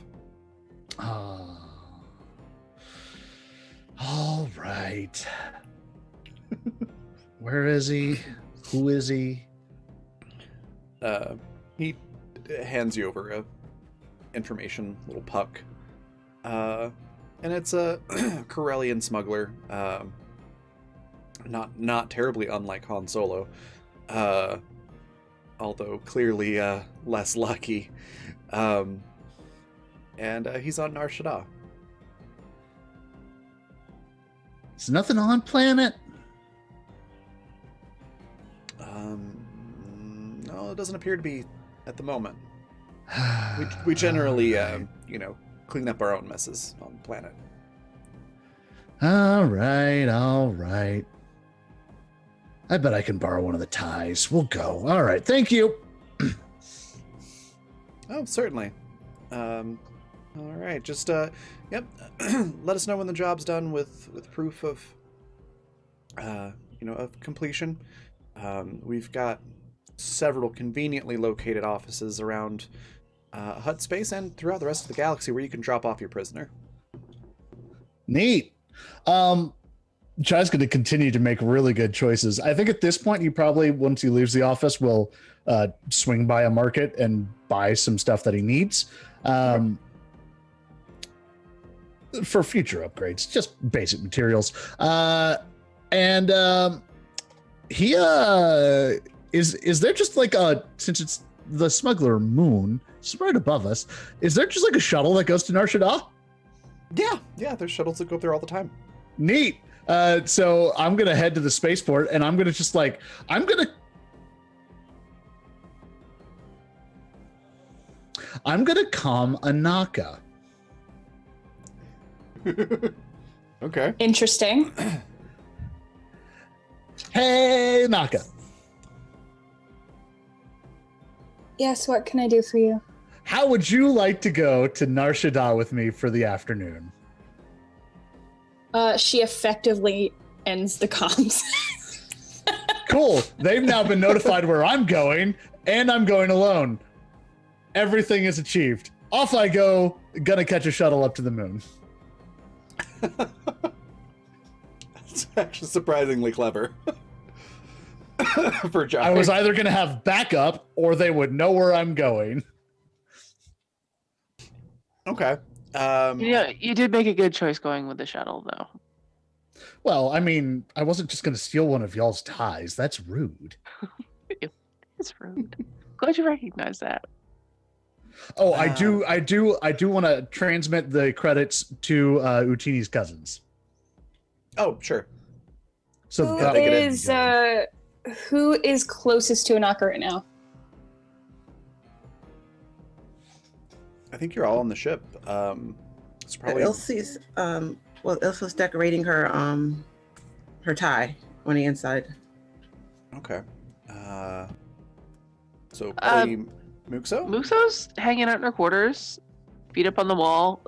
All right. Where is he? Who is he? He hands you over a information little puck. And it's a Corellian smuggler. Not terribly unlike Han Solo. although clearly less lucky. And he's on Nar Shaddaa. There's nothing on planet. No, it doesn't appear to be at the moment. We generally, clean up our own messes on the planet. All right. I bet I can borrow one of the ties. We'll go. All right, thank you. Oh, certainly. All right, just yep. Let us know when the job's done with proof of, of completion. We've got several conveniently located offices around Hut Space and throughout the rest of the galaxy where you can drop off your prisoner. Neat. Chai's going to continue to make really good choices. I think at this point, he probably, once he leaves the office, will swing by a market and buy some stuff that he needs for future upgrades, just basic materials. He is there just like since it's the smuggler moon, it's right above us, is there just like a shuttle that goes to Nar Shaddaa? Yeah, there's shuttles that go up there all the time. Neat. So I'm gonna head to the spaceport, and I'm gonna calm Anaka. Okay. Interesting. Hey, Naka. Yes, what can I do for you? How would you like to go to Nar Shaddaa with me for the afternoon? She effectively ends the comms. Cool. They've now been notified where I'm going, and I'm going alone. Everything is achieved. Off I go. Gonna catch a shuttle up to the moon. It's actually surprisingly clever. For Jai. I was either gonna have backup, or they would know where I'm going. Okay. You did make a good choice going with the shuttle, though. Well, I mean, I wasn't just gonna steal one of y'all's ties. That's rude. It's rude. Glad you recognize that. Oh, I do want to transmit the credits to Utini's cousins. Oh, sure. So Who that is who is closest to Anaka right now? I think you're all on the ship. It's probably Ilse's Ilse's decorating her her tie on the inside. okay. So probably Muxo? Muxo's hanging out in her quarters, feet up on the wall,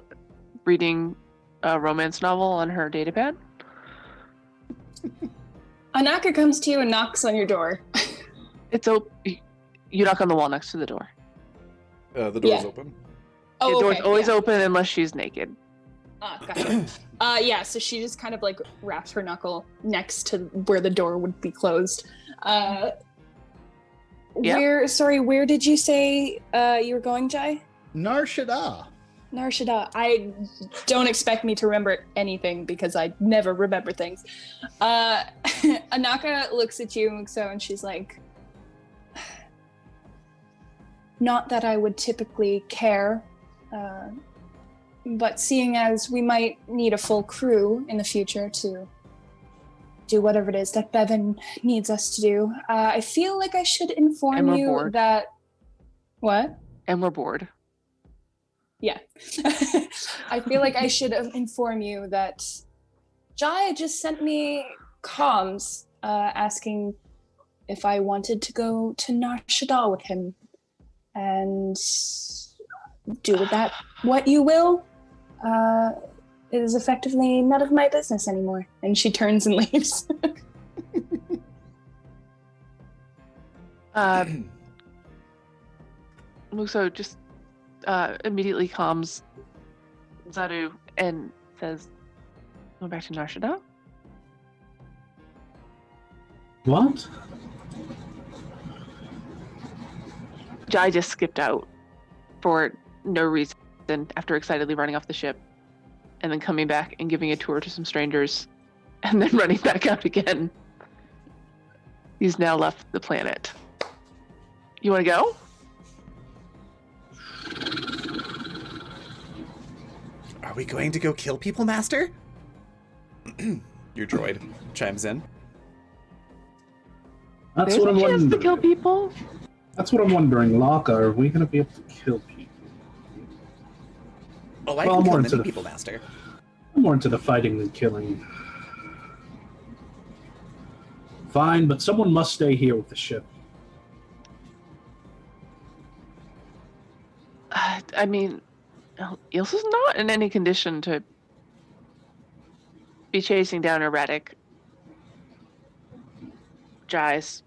reading a romance novel on her datapad. Anaka comes to you and knocks on your door. It's open. You knock on the wall next to the door. The door's Yeah. open. Oh, The door's okay, always yeah. open unless she's naked. Gotcha. Yeah, so she just kind of like wraps her knuckle next to where the door would be closed. Yeah. Where did you say you were going, Jai? Nar Shaddaa. Nar Shaddaa. I don't expect me to remember anything because I never remember things. Anaka looks at you, Muxo, and she's like, not that I would typically care, but seeing as we might need a full crew in the future to do whatever it is that Bevan needs us to do, I feel like I should And inform we're you bored. that... What? And we're bored. Yeah. I feel like I should inform you that Jai just sent me comms asking if I wanted to go to Nar Shaddaa with him and do with that what you will. It is effectively none of my business anymore. And she turns and leaves. Muxo just immediately calms Zaru and says, "Go back to Nar Shaddaa." What? Jai just skipped out for no reason after excitedly running off the ship and then coming back and giving a tour to some strangers and then running back out again. He's now left the planet. You want to go? Are we going to go kill people, Master? Your droid chimes in. That's There's what a I'm chance to wondering. kill people. That's what I'm wondering. Laka, are we going to be able to kill people? Oh, I Well, can more kill into many the- people, Master. I'm more into the fighting than killing. Fine, but someone must stay here with the ship. I mean, Ilsa's not in any condition to be chasing down erratic Jais.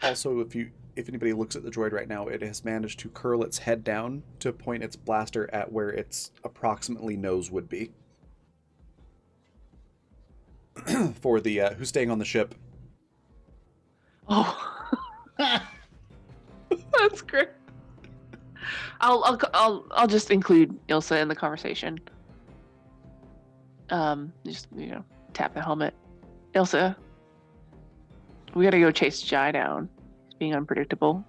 Also, if anybody looks at the droid right now, it has managed to curl its head down to point its blaster at where its approximately nose would be. For the who's staying on the ship. Oh, that's great. I'll just include Ilsa in the conversation. Just tap the helmet. Ilsa, we gotta go chase Jai down. He's being unpredictable.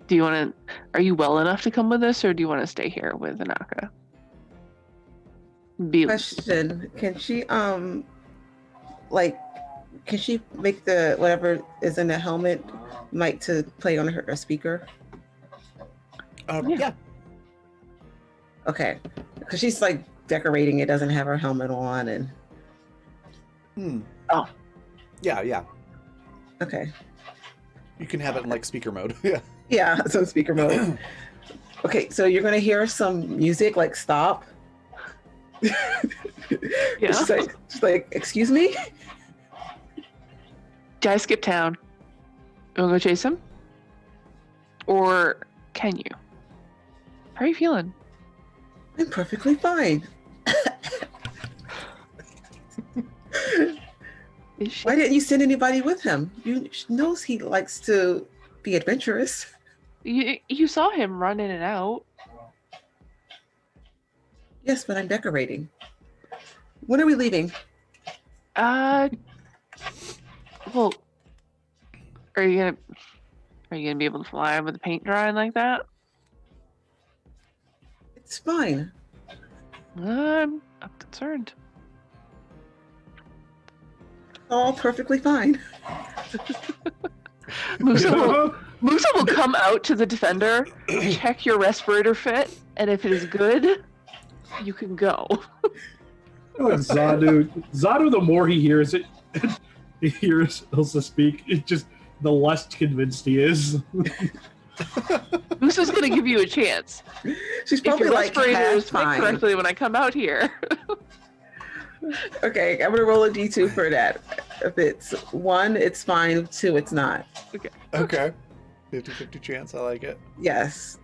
Do you want to? Are you well enough to come with us, or do you want to stay here with Anaka? Question: can she can she make the whatever is in the helmet mic to play on her speaker? Yeah. Okay, because she's like decorating it, doesn't have her helmet on, and Oh. Yeah. okay, You can have it in like speaker mode. Yeah. yeah, it's on speaker mode. Okay, so you're gonna hear some music like stop. Yeah. She's like, excuse me? Jai skip town. You wanna go chase him? Or can you? How are you feeling? I'm perfectly fine. Is she? Why didn't you send anybody with him? You knows he likes to be adventurous. You saw him run in and out. Yes, but I'm decorating. When are we leaving? Well, are you gonna be able to fly with the paint drying like that? It's fine. I'm concerned. All perfectly fine. Musa will come out to the defender, check your respirator fit, and if it is good, you can go. Zadu, the more he hears it, he hears Ilsa speak, it just the less convinced he is. Musa's gonna give you a chance. She's If probably your like respirator half is fit fine. correctly when I come out here. Okay, I'm gonna roll a d2 for that. If it's 1, it's fine. 2, it's not. Okay. 50-50 chance. I like it. Yes.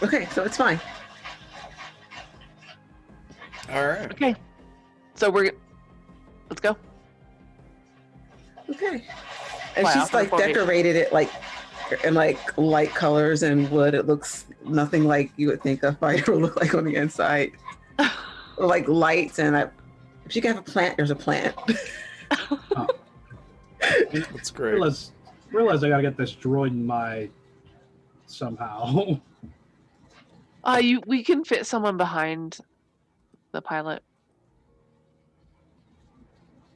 Okay, so it's fine. All right. Okay, so let's go. Okay. And Fly she's off in like formation. decorated it like in like light colors and wood. It looks nothing like you would think a fighter would look like on the inside. Like lights and if you can have a plant, there's a plant. That's great. Realize I gotta get this droid in my somehow. We can fit someone behind the pilot.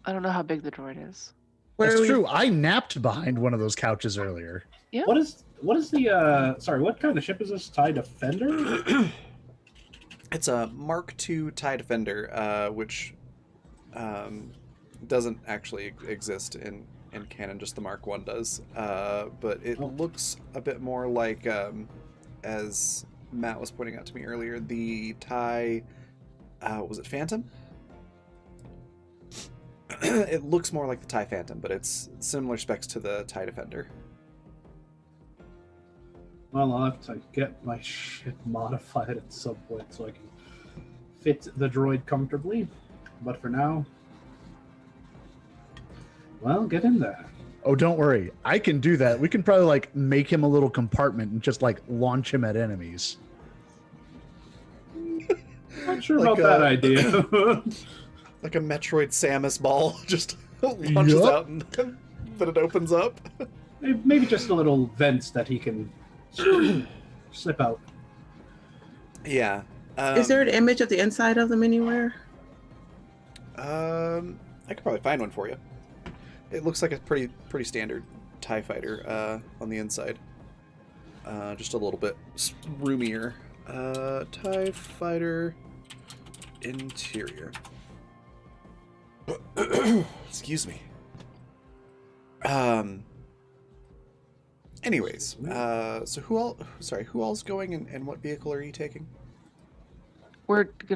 I don't know how big the droid is. Where That's are we- true. I napped behind one of those couches earlier. Yeah. What is the sorry, what kind of ship is this? TIE Defender? It's a Mark II TIE Defender, which doesn't actually exist in canon, just the Mark I does. But it looks a bit more like, as Matt was pointing out to me earlier, the TIE, was it Phantom? It looks more like the TIE Phantom, but it's similar specs to the TIE Defender. Well, I'll have to get my ship modified at some point so I can fit the droid comfortably. But for now, well, get in there. Oh, don't worry. I can do that. We can probably like make him a little compartment and just like launch him at enemies. Not sure Like, about that idea. Like a Metroid Samus ball just launches Yup. out and but it opens up. Maybe just a little vents that he can slip out. Yeah. Is there an image of the inside of them anywhere? I could probably find one for you. It looks like a pretty standard TIE fighter on the inside. Just a little bit roomier. TIE fighter interior. Excuse me. Anyways, so who all's going and what vehicle are you taking? We're just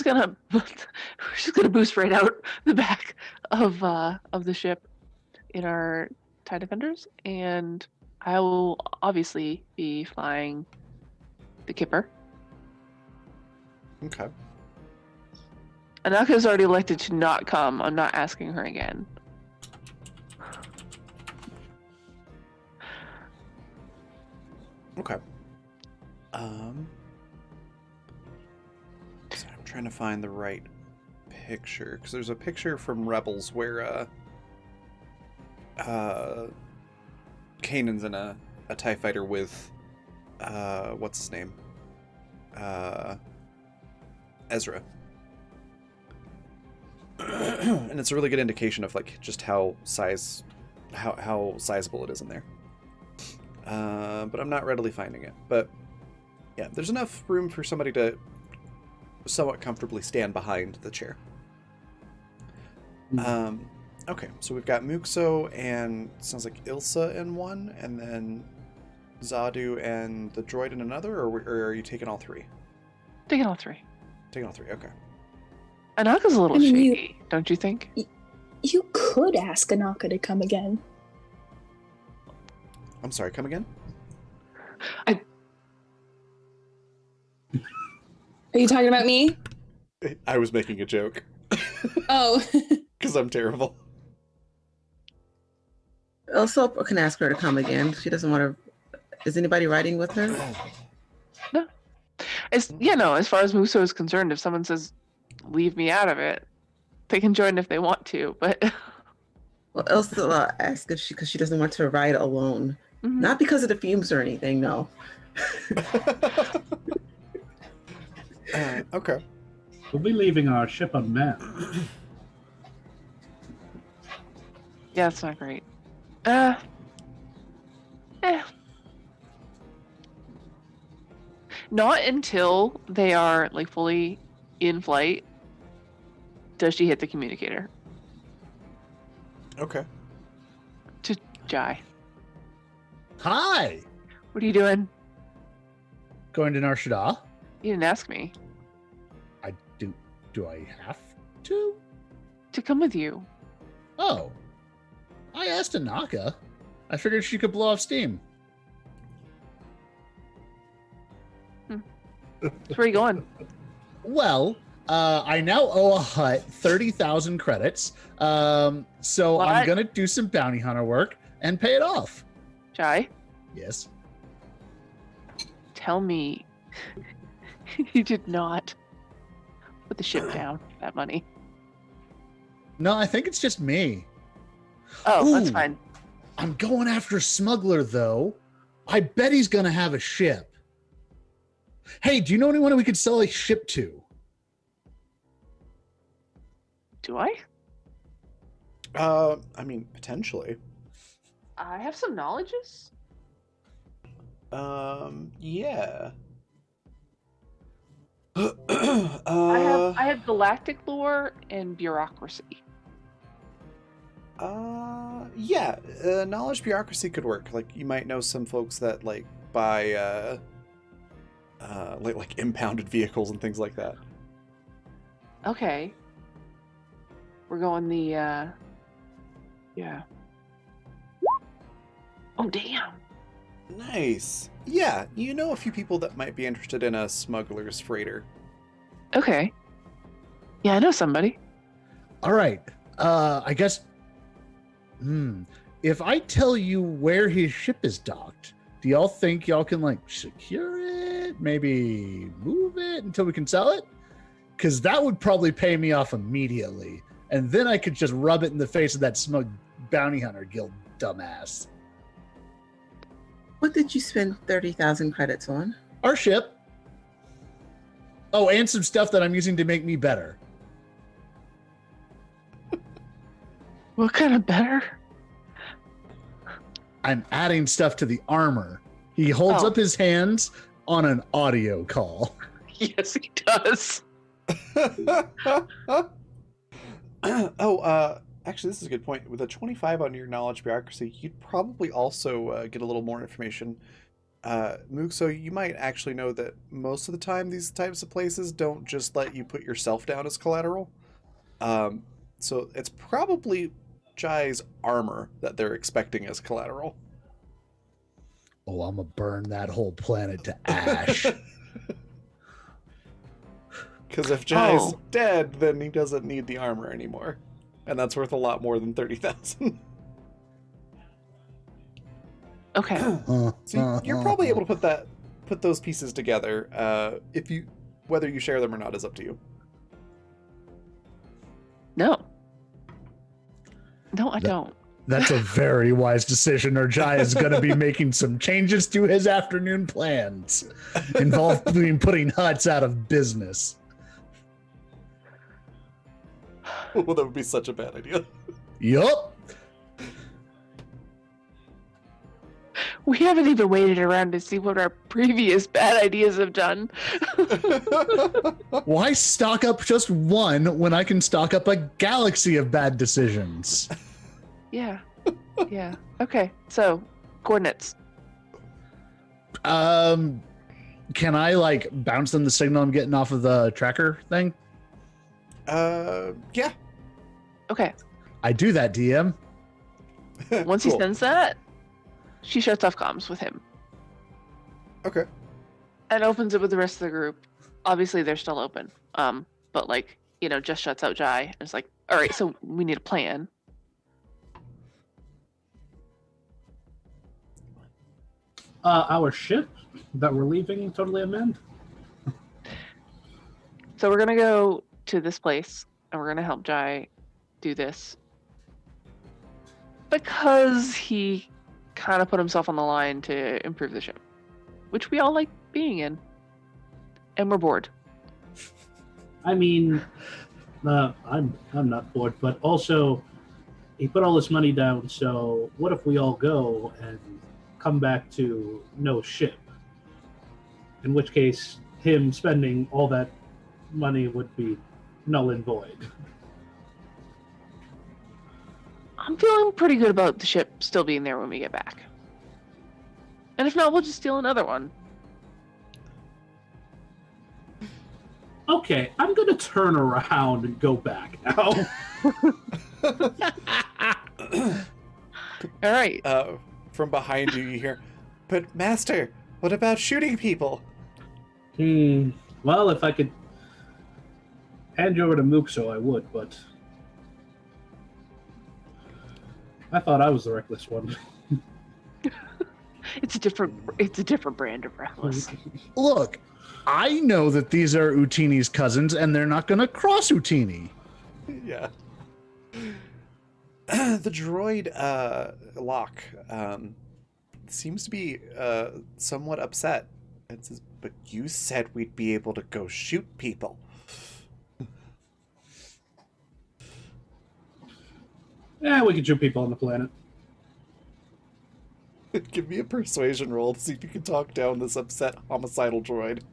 gonna boost right out the back of the ship in our TIE Defenders, and I will obviously be flying the Kipper. Okay. Anaka's already elected to not come. I'm not asking her again. Okay. So I'm trying to find the right picture because there's a picture from Rebels where Kanan's in a TIE fighter with what's his name? Ezra. And it's a really good indication of like just how sizable it is in there. But I'm not readily finding it. But yeah, there's enough room for somebody to somewhat comfortably stand behind the chair. Okay, so we've got Muxo and sounds like Ilsa in one, and then Zadu and the droid in another, or are you taking all three? Taking all three. Taking all three, okay. Anaka's a little I mean, shaky, don't you think? You could ask Anaka to come again. I'm sorry, come again? Are you talking about me? I was making a joke. Oh. Because I'm terrible. Also, can ask her to come again. She doesn't want to. Is anybody riding with her? No. As far as Muso is concerned, if someone says, leave me out of it, they can join if they want to, but... Well, Elsa asked if because she doesn't want to ride alone. Mhm. Not because of the fumes or anything, no. Okay. We'll be leaving our ship unmanned. Yeah, it's not great. Not until they are like fully in flight does she hit the communicator Okay. to Jai. Hi. What are you doing? Going to Nar Shaddaa? You didn't ask me Do I have to? to come with you. Oh. I asked Anaka. I figured she could blow off steam. So where are you going? Well, I now owe a hut 30,000 credits. So What? I'm going to do some bounty hunter work and pay it off. Jai, Yes. tell me you did not put the ship down for that money. No, I think it's just me. Oh, that's Ooh. fine. I'm going after Smuggler, though. I bet he's going to have a ship. Hey, do you know anyone we could sell a ship to? Do I? I mean, potentially. I have some knowledges. Yeah. I have galactic lore and bureaucracy. Yeah. Knowledge bureaucracy could work. Like, you might know some folks that like buy like impounded vehicles and things like that. Okay. We're going the yeah. Oh damn. Nice. Yeah, you know a few people that might be interested in a smuggler's freighter. Okay. Yeah, I know somebody. All right. I guess. If I tell you where his ship is docked, do y'all think y'all can like secure it? maybe move it until we can sell it? Because that would probably pay me off immediately. And then I could just rub it in the face of that smug bounty hunter guild dumbass. What did you spend 30,000 credits on? Our ship. Oh, and some stuff that I'm using to make me better. What kind of better? I'm adding stuff to the armor. He holds up his hands on an audio call. Yes, he does. Actually, this is a good point. With a 25 on your knowledge bureaucracy, you'd probably also get a little more information. Mook, so you might actually know that most of the time these types of places don't just let you put yourself down as collateral. So it's probably Jai's armor that they're expecting as collateral. Oh, I'm gonna burn that whole planet to ash. Because if Jai's dead, then he doesn't need the armor anymore. And that's worth a lot more than 30,000. Okay. So you're probably able to put those pieces together. Whether you share them or not is up to you. No. No, I don't. That's a very wise decision, or Jai is going to be making some changes to his afternoon plans, involving putting Huts out of business. Well, that would be such a bad idea. Yup. We haven't even waited around to see what our previous bad ideas have done. Why stock up just one when I can stock up a galaxy of bad decisions? Yeah. Yeah. Okay. So, coordinates. Can I bounce them the signal I'm getting off of the tracker thing? Yeah. Okay. I do that, DM. Once he sends that, she shuts off comms with him Okay. and opens it with the rest of the group. Obviously, they're still open. But just shuts out Jai and it's like, all right, so we need a plan. Our ship that we're leaving totally unmanned. So we're gonna go to this place and we're gonna help Jai do this because he kind of put himself on the line to improve the ship, which we all like being in, and we're bored. I mean, I'm not bored, but also he put all this money down. So what if we all go and come back to no ship? In which case, him spending all that money would be null and void. I'm feeling pretty good about the ship still being there when we get back. And if not, we'll just steal another one. Okay, I'm gonna turn around and go back now. All right. From behind you, you hear, "But Master, what about shooting people?" Well, if I could hand you over to Mookso, I would, but I thought I was the reckless one. It's a different brand of reckless. Look, I know that these are Utini's cousins, and they're not going to cross Utini. Yeah. The droid, Locke, seems to be somewhat upset. It says, "But you said we'd be able to go shoot people." Yeah, we can shoot people on the planet. Give me a persuasion roll to see if you can talk down this upset homicidal droid.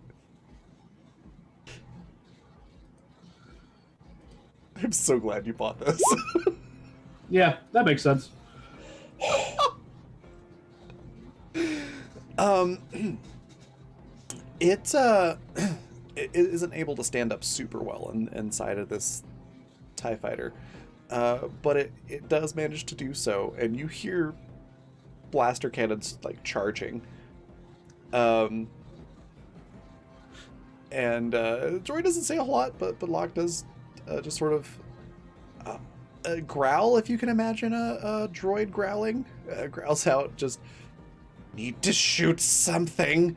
I'm so glad you bought this. Yeah, that makes sense. It isn't able to stand up super well inside of this TIE fighter, but it does manage to do so, and you hear blaster cannons charging, and Droid doesn't say a whole lot, but Locke does just sort of growl, if you can imagine a droid growling. Growls out, just, "Need to shoot something."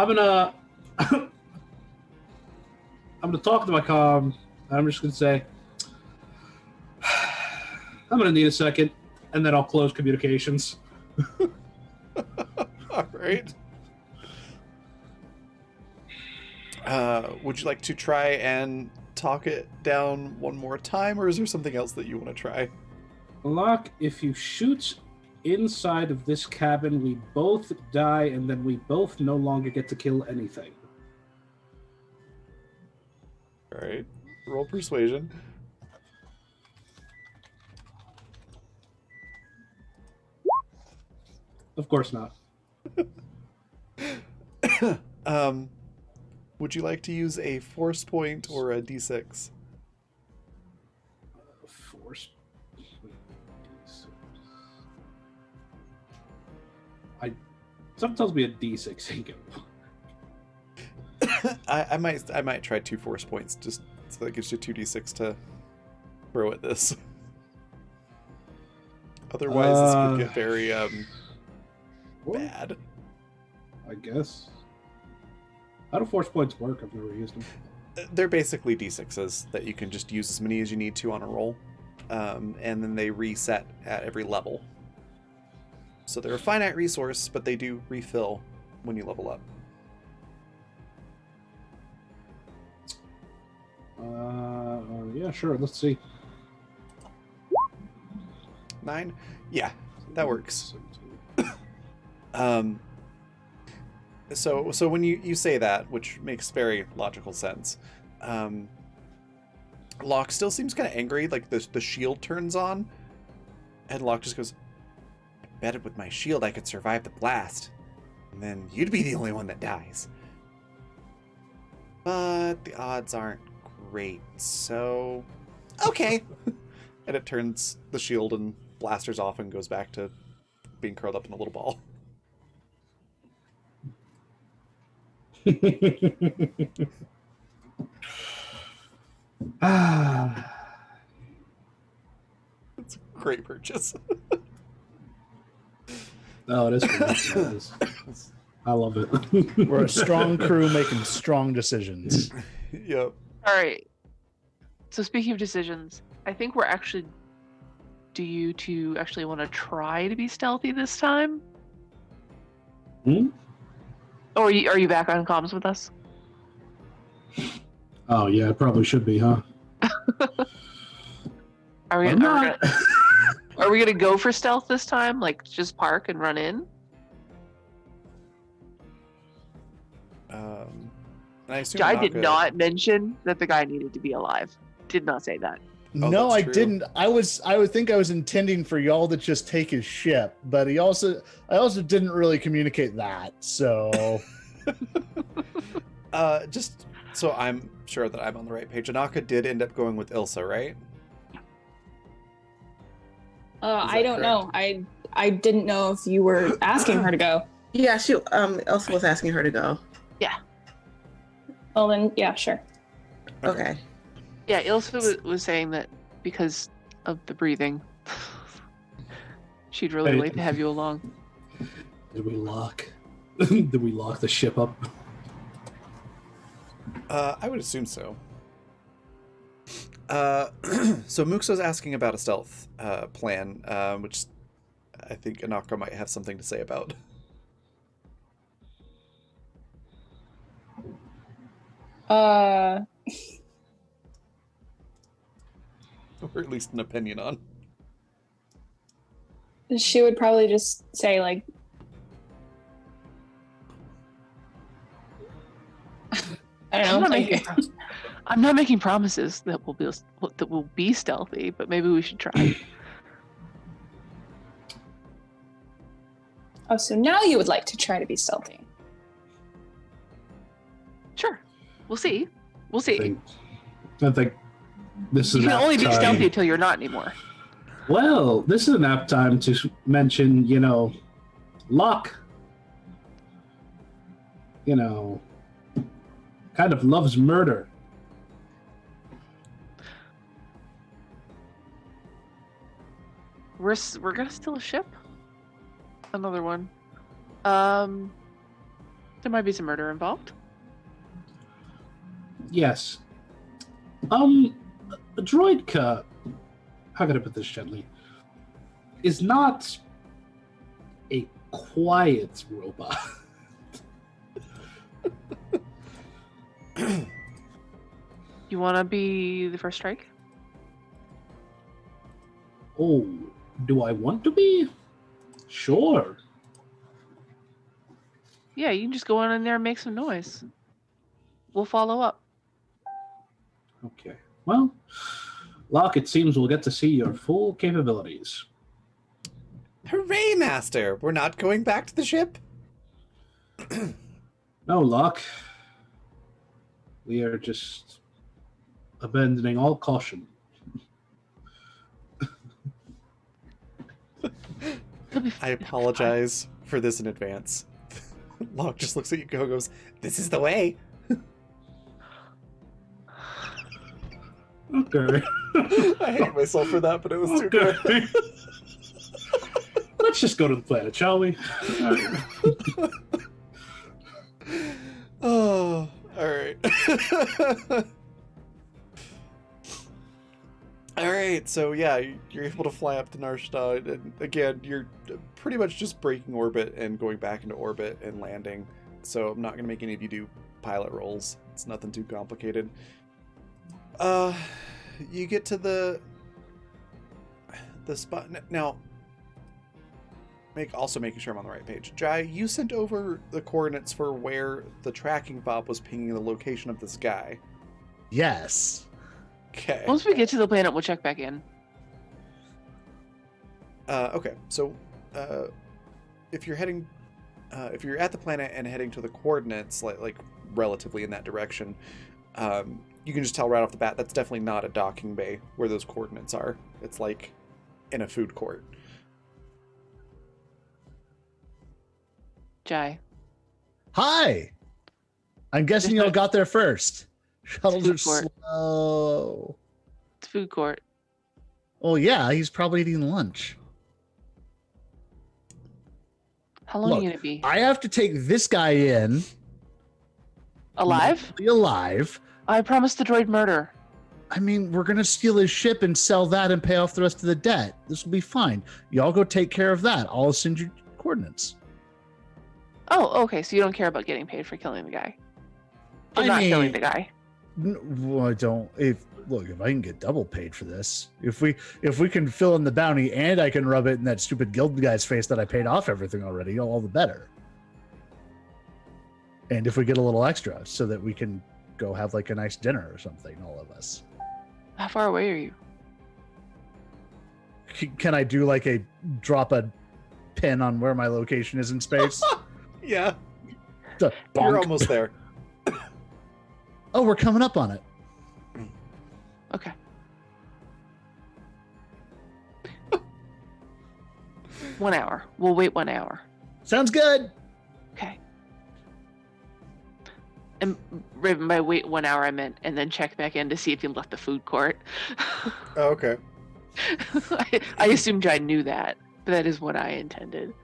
I'm gonna I'm gonna talk to my comm. I'm just gonna say I'm gonna need a second, and then I'll close communications. All right. Would you like to try and talk it down one more time, or is there something else that you want to try? Locke, if you shoot inside of this cabin, we both die, and then we both no longer get to kill anything. All right. Roll persuasion. Of course not. Would you like to use a force point or a d6? Force. Something tells me a D6 ain't gonna. I might try 2 force points just so that gives you 2d6 to throw at this. Otherwise, this could get very bad. I guess. How do force points work? I've never used them. They're basically d6s that you can just use as many as you need to on a roll, and then they reset at every level. So they're a finite resource, but they do refill when you level up. Yeah, sure. Let's see. 9? Yeah, that works. So when you say that, which makes very logical sense, Locke still seems kind of angry. Like the shield turns on, and Locke just goes, "I bet with my shield I could survive the blast, and then you'd be the only one that dies. But the odds aren't great, so okay." And it turns the shield and blasters off and goes back to being curled up in a little ball. It's a great purchase. Oh, it is. It is. I love it. We're a strong crew making strong decisions. Yep. All right. So speaking of decisions, I think we're actually do you two actually want to try to be stealthy this time? Or are you back on comms with us? Oh yeah, it probably should be, huh? Are we I'm gonna, not. are we gonna go for stealth this time? Like just park and run in? And I assume I did Naka- not mention that the guy needed to be alive. Did not say that. No, that's I true. didn't. I would think I was intending for y'all to just take his ship, but I also didn't really communicate that. So just so I'm sure that I'm on the right page, Anaka did end up going with Ilsa, right? I don't know. I didn't know if you were asking her to go. Yeah, she Elsa was asking her to go. Well then, yeah, sure. Okay. Yeah, Ilsa was saying that because of the breathing, she'd really Hey. like to have you along. Did we lock? Did we lock the ship up? I would assume so. So Muxo's asking about a stealth plan, which I think Anaka might have something to say about. Or at least an opinion on. She would probably just say like, I don't know. I'm not making promises that we'll be stealthy, but maybe we should try. Oh, so now you would like to try to be stealthy? Sure, we'll see. We'll see. I think this is You can an only apt be time. stealthy until you're not anymore. Well, this is an apt time to mention, Locke, kind of loves murder. We're gonna steal a ship. Another one. There might be some murder involved. Yes. Droidka, how can I put this gently, is not a quiet robot. You want to be the first strike? Oh, do I want to be? Sure. Yeah, you can just go on in there and make some noise. We'll follow up. Okay. Well, Locke, it seems we'll get to see your full capabilities. Hooray, Master! We're not going back to the ship? No, Locke. We are just abandoning all caution. I apologize for this in advance. Locke just looks at you and goes, "This is the way." Okay. I hate myself for that, but it was too good. Okay. Let's just go to the planet, shall we? Oh, all right. All right, so yeah, you're able to fly up to Narshta, and again, you're pretty much just breaking orbit and going back into orbit and landing. So I'm not gonna make any of you do pilot rolls. It's nothing too complicated. You get to the spot now. Making sure I'm on the right page. Jai, you sent over the coordinates for where the tracking fob was pinging the location of this guy. Yes. Okay. Once we get to the planet, we'll check back in. Okay. So, if you're heading, if you're at the planet and heading to the coordinates, like relatively in that direction, you can just tell right off the bat that's definitely not a docking bay where those coordinates are. It's like in a food court. Jai. Hi. I'm guessing y'all got there first. Shuttles are Food court. slow. It's food court. Oh yeah, he's probably eating lunch. How long Look, are you gonna be? I have to take this guy in. Alive? Be alive. I promised the droid murder. I mean, we're gonna steal his ship and sell that and pay off the rest of the debt. This will be fine. Y'all go take care of that. I'll send you coordinates. Oh, okay. So you don't care about getting paid for killing the guy. For not killing the guy. Well, I don't. If I can get double paid for this, if we can fill in the bounty and I can rub it in that stupid guild guy's face that I paid off everything already, all the better. And if we get a little extra, so that we can go have like a nice dinner or something, all of us. How far away are you? Can I do like a drop a pin on where my location is in space? Yeah, Bonk. you're almost there. Oh, we're coming up on it. Okay. One hour. We'll wait 1 hour. Sounds good. Okay. And Raven, by wait 1 hour, I meant, and then check back in to see if you left the food court. Oh, okay. I assumed Jai knew that, but that is what I intended.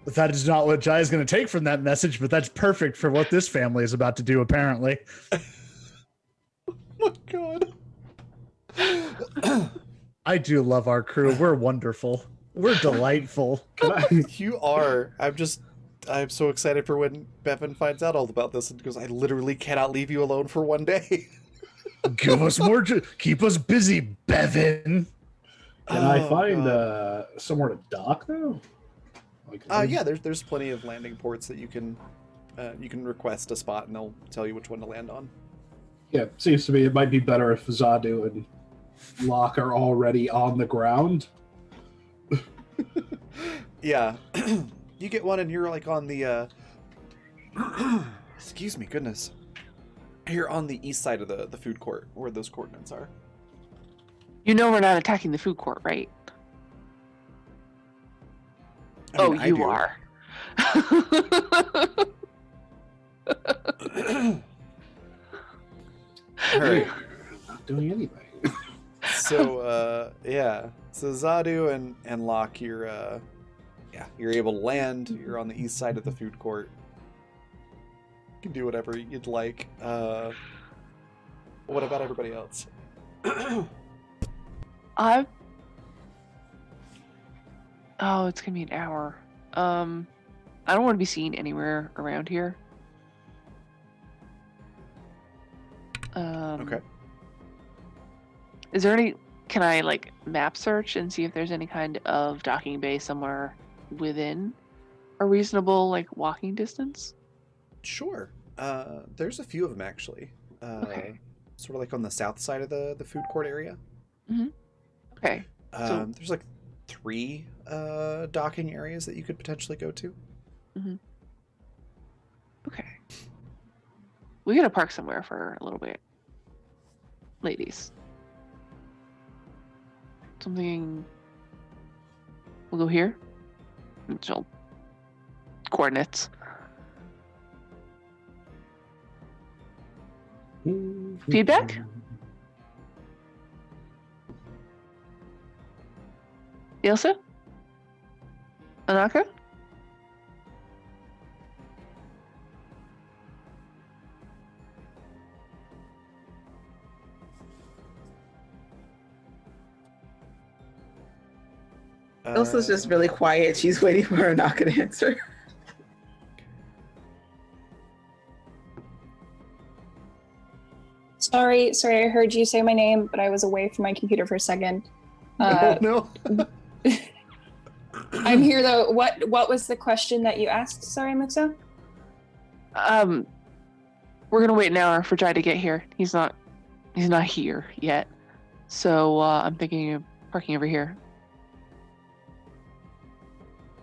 That is not what Jai is going to take from that message, but that's perfect for what this family is about to do, apparently. Oh my god. I do love our crew. We're wonderful. We're delightful. You are. I'm so excited for when Bevan finds out all about this and goes, I literally cannot leave you alone for one day. Give us more. Keep us busy, Bevan. Can I find somewhere to dock though? Yeah, there's plenty of landing ports that you can request a spot and they'll tell you which one to land on. Yeah, seems to me it might be better if Zadu and Locke are already on the ground. Yeah. You get one and you're like on the excuse me, goodness. You're on the east side of the food court where those coordinates are. You know we're not attacking the food court, right? I mean, I you do. are. All right. Not doing anything. So yeah. So Zadu and Locke, you're able to land. You're on the east side of the food court. can do whatever you'd like. What about everybody else? I. Oh, it's gonna be an hour. I don't want to be seen anywhere around here. Okay. Is there any? Can I like map search and see if there's any kind of docking bay somewhere within a reasonable like walking distance? Sure. There's a few of them actually. Okay. Sort of like on the south side of the food court area. Okay. So- There's like 3 docking areas that you could potentially go to. Okay. We gotta park somewhere for a little bit. Ladies. Something. We'll go here. She'll coordinates. Feedback? Ilse? Anaka? Ilsa's just really quiet. She's waiting for her knock and answer. Sorry, I heard you say my name, but I was away from my computer for a second. Oh no. I'm here though. What was the question that you asked? Sorry, Muxa? We're gonna wait an hour for Jai to get here. He's not here yet. So I'm thinking of parking over here.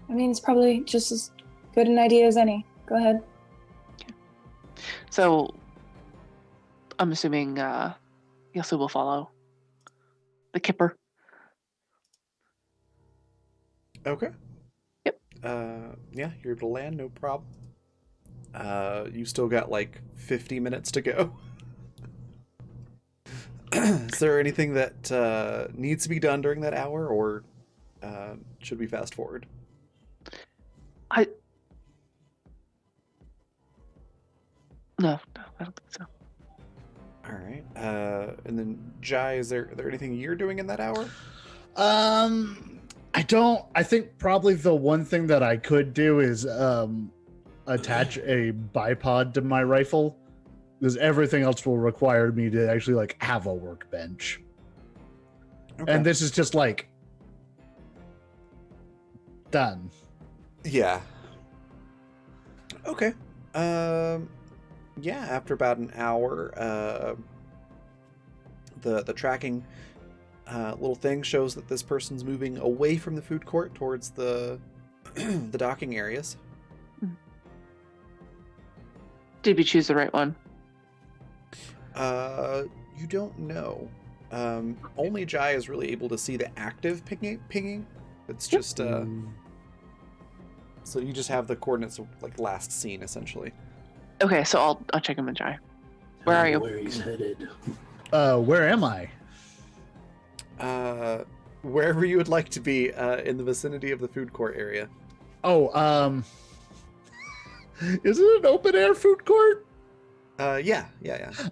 I mean, it's probably just as good an idea as any. Go ahead. So I'm assuming Ilse will follow the Kipper. Okay. Yep. Yeah, you're able to land, no problem. You still got like 50 minutes to go. Is there anything that needs to be done during that hour, or should we fast forward? No, I don't think so. All right. And then Jai, is there anything you're doing in that hour? I don't. I think probably the one thing that I could do is attach a bipod to my rifle, because everything else will require me to actually like have a workbench. Okay. And this is just like done. Yeah. Okay. Yeah, after about an hour, the tracking little thing shows that this person's moving away from the food court towards the the docking areas. Did we choose the right one? You don't know. Only Jai is really able to see the active pinging. It's just so you just have the coordinates of like last seen essentially. Okay, so I'll check him with Jai. Where are you? Where he's headed. Where am I? Wherever you would like to be in the vicinity of the food court area. Oh, is it an open air food court? Yeah.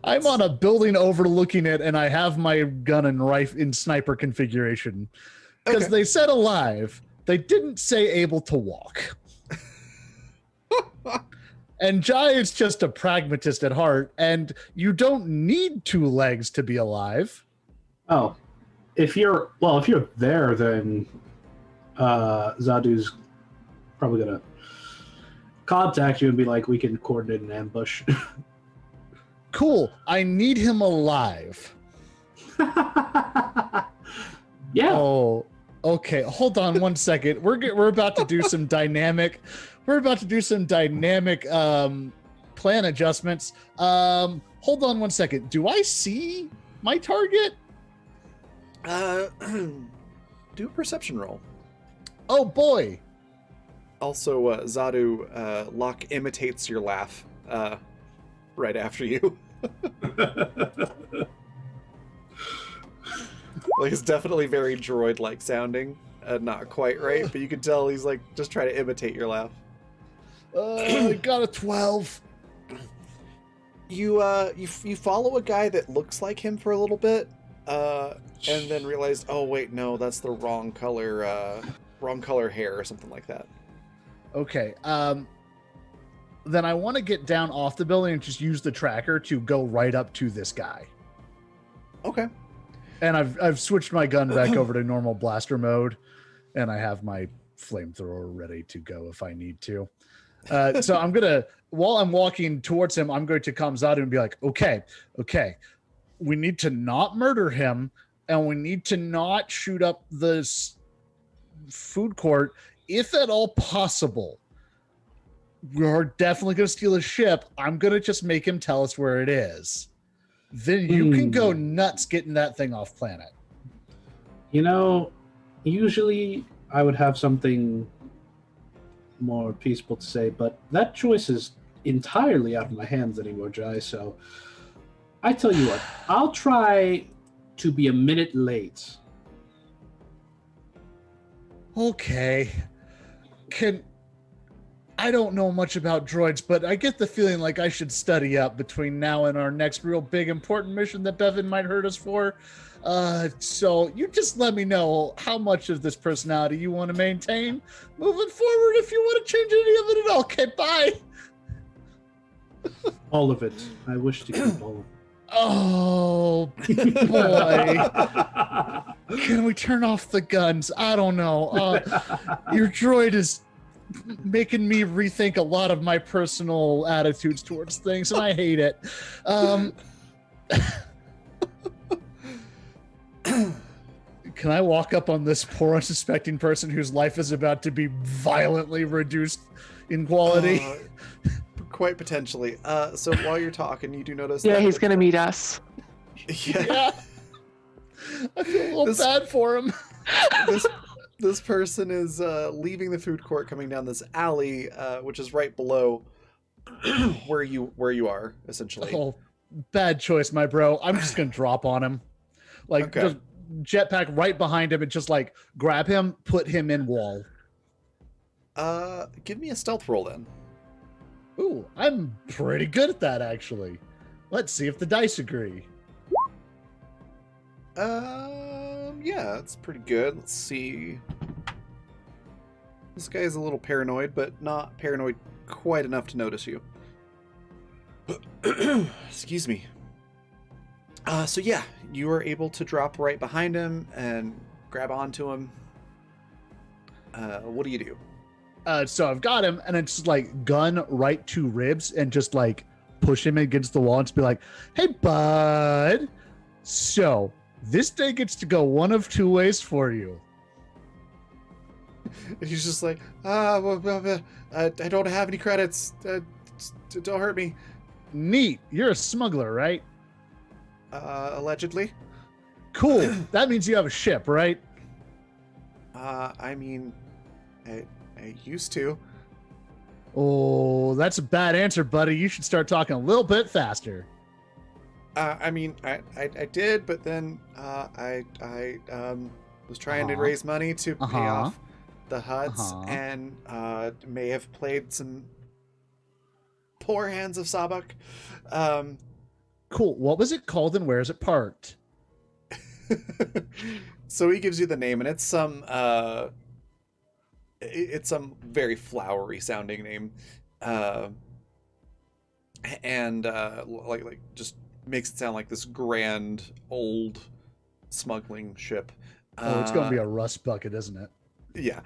I'm on a building overlooking it, and I have my gun and rifle in sniper configuration. Because Okay. they said alive, they didn't say able to walk. And Jai is just a pragmatist at heart, and you don't need 2 legs to be alive. Oh, if you're there, then Zadu's probably gonna contact you and be like, "We can coordinate an ambush." Cool. I need him alive. Yeah. Oh, okay. Hold on one second. We're about to do some dynamic. We're about to do some dynamic plan adjustments. Hold on one second. Do I see my target? Do a perception roll. Oh boy. Also, Zadu, Locke imitates your laugh right after you. Like, it's definitely very droid-like sounding. Not quite right, but you can tell he's like just trying to imitate your laugh. I got a 12. You follow a guy that looks like him for a little bit, and then realized, oh wait, no, that's the wrong color hair or something like that. Okay. Then I want to get down off the building and just use the tracker to go right up to this guy. Okay. And I've switched my gun back over to normal blaster mode, and I have my flamethrower ready to go if I need to. So I'm gonna, while I'm walking towards him, I'm going to come Zadu and be like, okay, we need to not murder him, and we need to not shoot up this food court, if at all possible. We're definitely going to steal a ship. I'm going to just make him tell us where it is. Then you can go nuts getting that thing off planet. You know, usually I would have something more peaceful to say, but that choice is entirely out of my hands anymore, Jai. So I tell you what, I'll try to be a minute late. Okay. I don't know much about droids, but I get the feeling like I should study up between now and our next real big important mission that Bevan might hurt us for. So you just let me know how much of this personality you want to maintain moving forward, if you want to change any of it at all. Okay, bye. All of it. I wish to keep all of it. Oh, boy. Can we turn off the guns? I don't know. Your droid is making me rethink a lot of my personal attitudes towards things, and I hate it. Can I walk up on this poor unsuspecting person whose life is about to be violently reduced in quality? Quite potentially. So while you're talking, you do notice Yeah, that he's gonna meet us. Yeah. I feel a little bad for him. This person is leaving the food court, coming down this alley, which is right below where you are, essentially. Oh, bad choice, my bro. I'm just gonna drop on him, like Okay. just jetpack right behind him and just like grab him, put him in wall. Give me a stealth roll then. Ooh, I'm pretty good at that actually. Let's see if the dice agree. Yeah, it's pretty good. Let's see. This guy is a little paranoid, but not paranoid quite enough to notice you. Excuse me. So yeah, you are able to drop right behind him and grab onto him. What do you do? So I've got him, and it's just like gun right to ribs, and just like push him against the wall and just be like, "Hey, bud. So this day gets to go one of two ways for you." And he's just like, I don't have any credits. Don't hurt me. Neat. You're a smuggler, right? Allegedly. Cool. That means you have a ship, right? I mean, I used to. Oh, that's a bad answer, buddy. You should start talking a little bit faster. I mean, I did, but then I was trying to raise money to pay off the Huts, and may have played some poor hands of Sabak. Cool. What was it called, and where is it parked? So he gives you the name, and it's some very flowery sounding name, and like just makes it sound like this grand old smuggling ship. Oh, it's gonna be a rust bucket, isn't it? Yeah.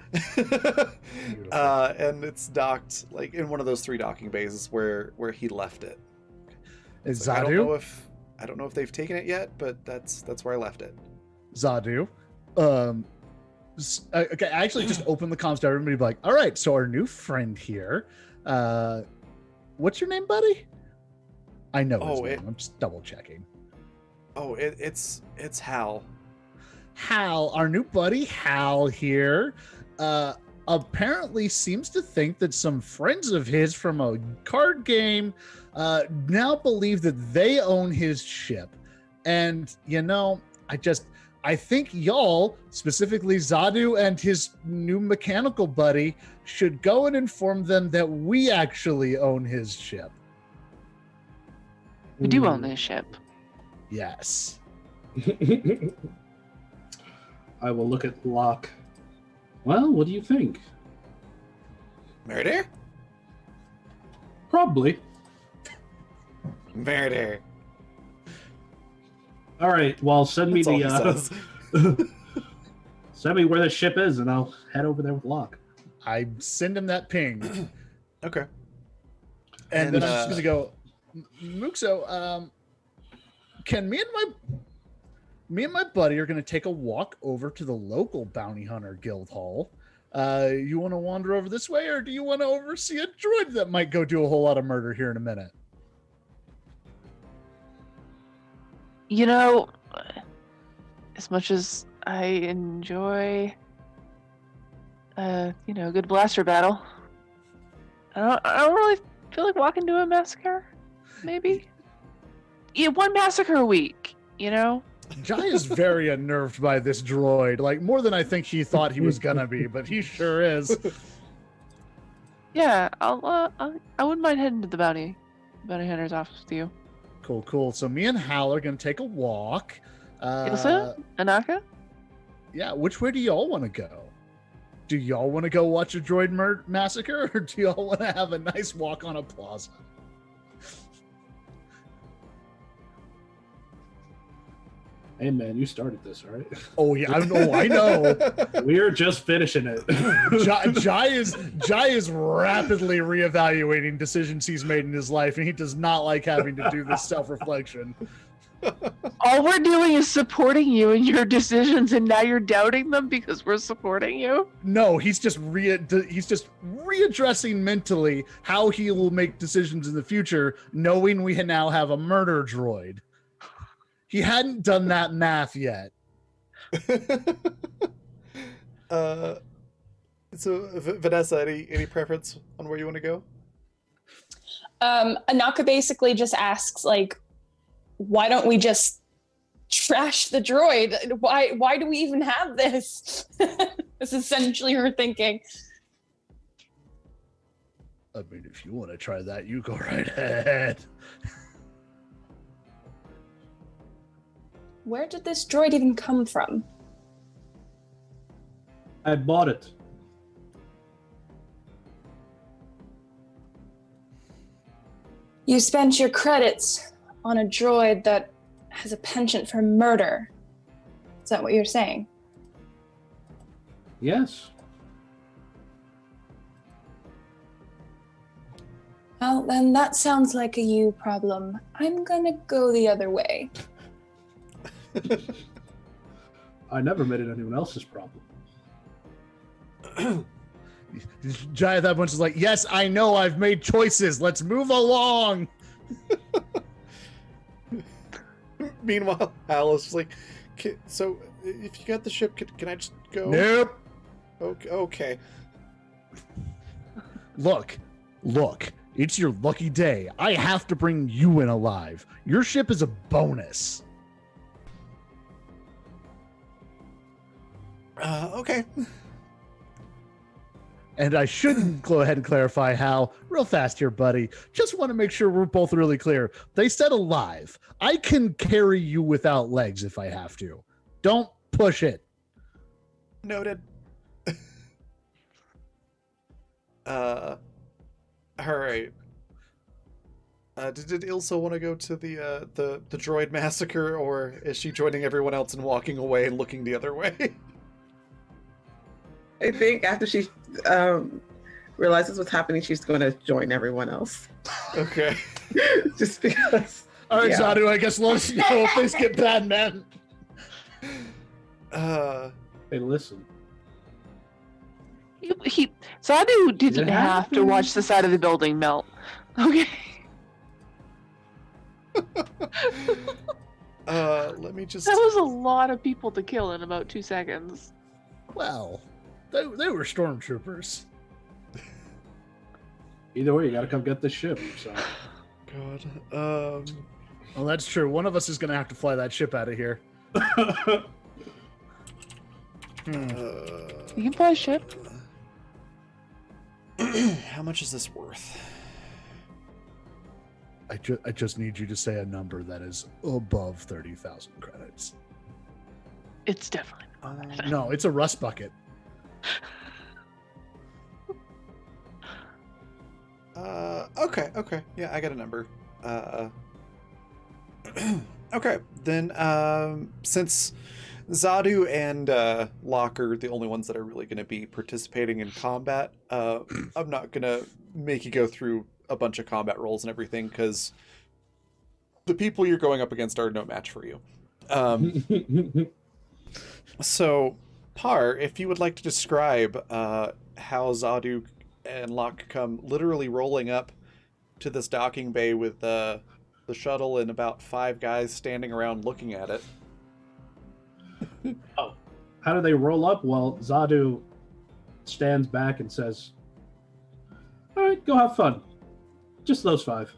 And it's docked like in one of those 3 docking bays where he left it. Is So Zadu? I don't know if they've taken it yet, but that's where I left it. Zadu. Okay, I actually just open the comms to everybody, be like, all right, so our new friend here, what's your name, buddy? I know his name. I'm just double checking. Oh, it's Hal. Hal, our new buddy Hal here, apparently seems to think that some friends of his from a card game now believe that they own his ship. And, I think y'all, specifically Zadu and his new mechanical buddy, should go and inform them that we actually own his ship. We do own this ship. Yes. I will look at Locke. Well, what do you think? Murder? Probably. Murder. All right. Well, send me That's all he says. send me where the ship is, and I'll head over there with Locke. I send him that ping. Okay. And then I'm just gonna go, Muxo, can me and my buddy are gonna take a walk over to the local bounty hunter guild hall. You want to wander over this way, or do you want to oversee a droid that might go do a whole lot of murder here in a minute? You know, as much as I enjoy, a good blaster battle, I don't really feel like walking to a massacre. Maybe, yeah, one massacre a week. Jai is very unnerved by this droid, like more than I think he thought he was gonna be, but he sure is. Yeah, I wouldn't mind heading to the bounty hunter's office with you. Cool. So me and Hal are gonna take a walk. Ilsa? Anaka? Yeah, which way do y'all want to go? Do y'all want to go watch a droid massacre, or do y'all want to have a nice walk on a plaza? Hey, man, you started this, all right? Oh yeah, I know. We're just finishing it. Jai is rapidly reevaluating decisions he's made in his life, and he does not like having to do this self-reflection. All we're doing is supporting you in your decisions, and now you're doubting them because we're supporting you? No, he's just readdressing mentally how he will make decisions in the future, knowing we now have a murder droid. He hadn't done that math yet. So Vanessa, any preference on where you want to go? Anaka basically just asks, like, why don't we just trash the droid? Why do we even have this? That's essentially her thinking. I mean, if you want to try that, you go right ahead. Where did this droid even come from? I bought it. You spent your credits on a droid that has a penchant for murder. Is that what you're saying? Yes. Well, then that sounds like a you problem. I'm gonna go the other way. I never made it anyone else's problem. Jai at that point is like, yes, I know I've made choices. Let's move along. Meanwhile, Hal is just like, so if you got the ship, can I just go? Nope. Okay. Look. It's your lucky day. I have to bring you in alive. Your ship is a bonus. Okay. And I shouldn't go ahead and clarify how, real fast here, buddy. Just want to make sure we're both really clear. They said alive. I can carry you without legs if I have to. Don't push it. Noted. All right. Did Ilsa want to go to the droid massacre, or is she joining everyone else and walking away and looking the other way? I think after she realizes what's happening, she's going to join everyone else. Okay. Just because. All right, yeah. Zadu, I guess let us know if things get bad, man. Hey, listen. Zadu didn't Yeah. have to watch the side of the building melt. Okay. Let me just. That was a lot of people to kill in about 2 seconds. Well, they were stormtroopers. Either way, you gotta come get this ship. So. God. Well, that's true. One of us is going to have to fly that ship out of here. You can fly a ship. How much is this worth? I just need you to say a number that is above 30,000 credits. It's definitely. No, it's a rust bucket. Okay. Yeah, I got a number. Okay, then since Zadu and Locke are the only ones that are really going to be participating in combat, I'm not going to make you go through a bunch of combat rolls and everything, because the people you're going up against are no match for you. So, Par, if you would like to describe how Zadu and Locke come literally rolling up to this docking bay with the shuttle and about 5 guys standing around looking at it. Oh, how do they roll up? Well, Zadu stands back and says, "All right, go have fun. Just those 5."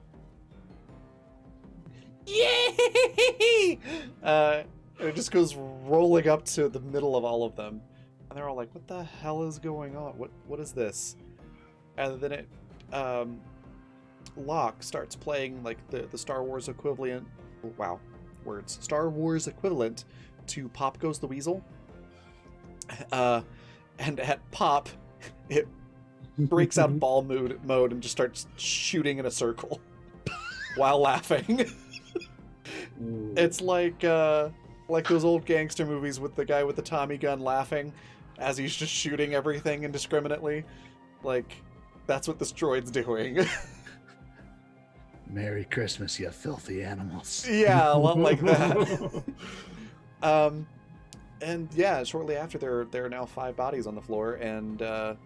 Yay! It just goes rolling up to the middle of all of them, and they're all like, "What the hell is going on? What is this?" And then it, Locke starts playing like the Star Wars equivalent. Wow, words. Star Wars equivalent to Pop Goes the Weasel. And at Pop, it breaks out of ball mode and just starts shooting in a circle while laughing. It's like those old gangster movies with the guy with the Tommy gun laughing as he's just shooting everything indiscriminately. Like, that's what this droid's doing. Merry Christmas, you filthy animals. Yeah, a lot like that. And yeah, shortly after, there are now 5 bodies on the floor, and the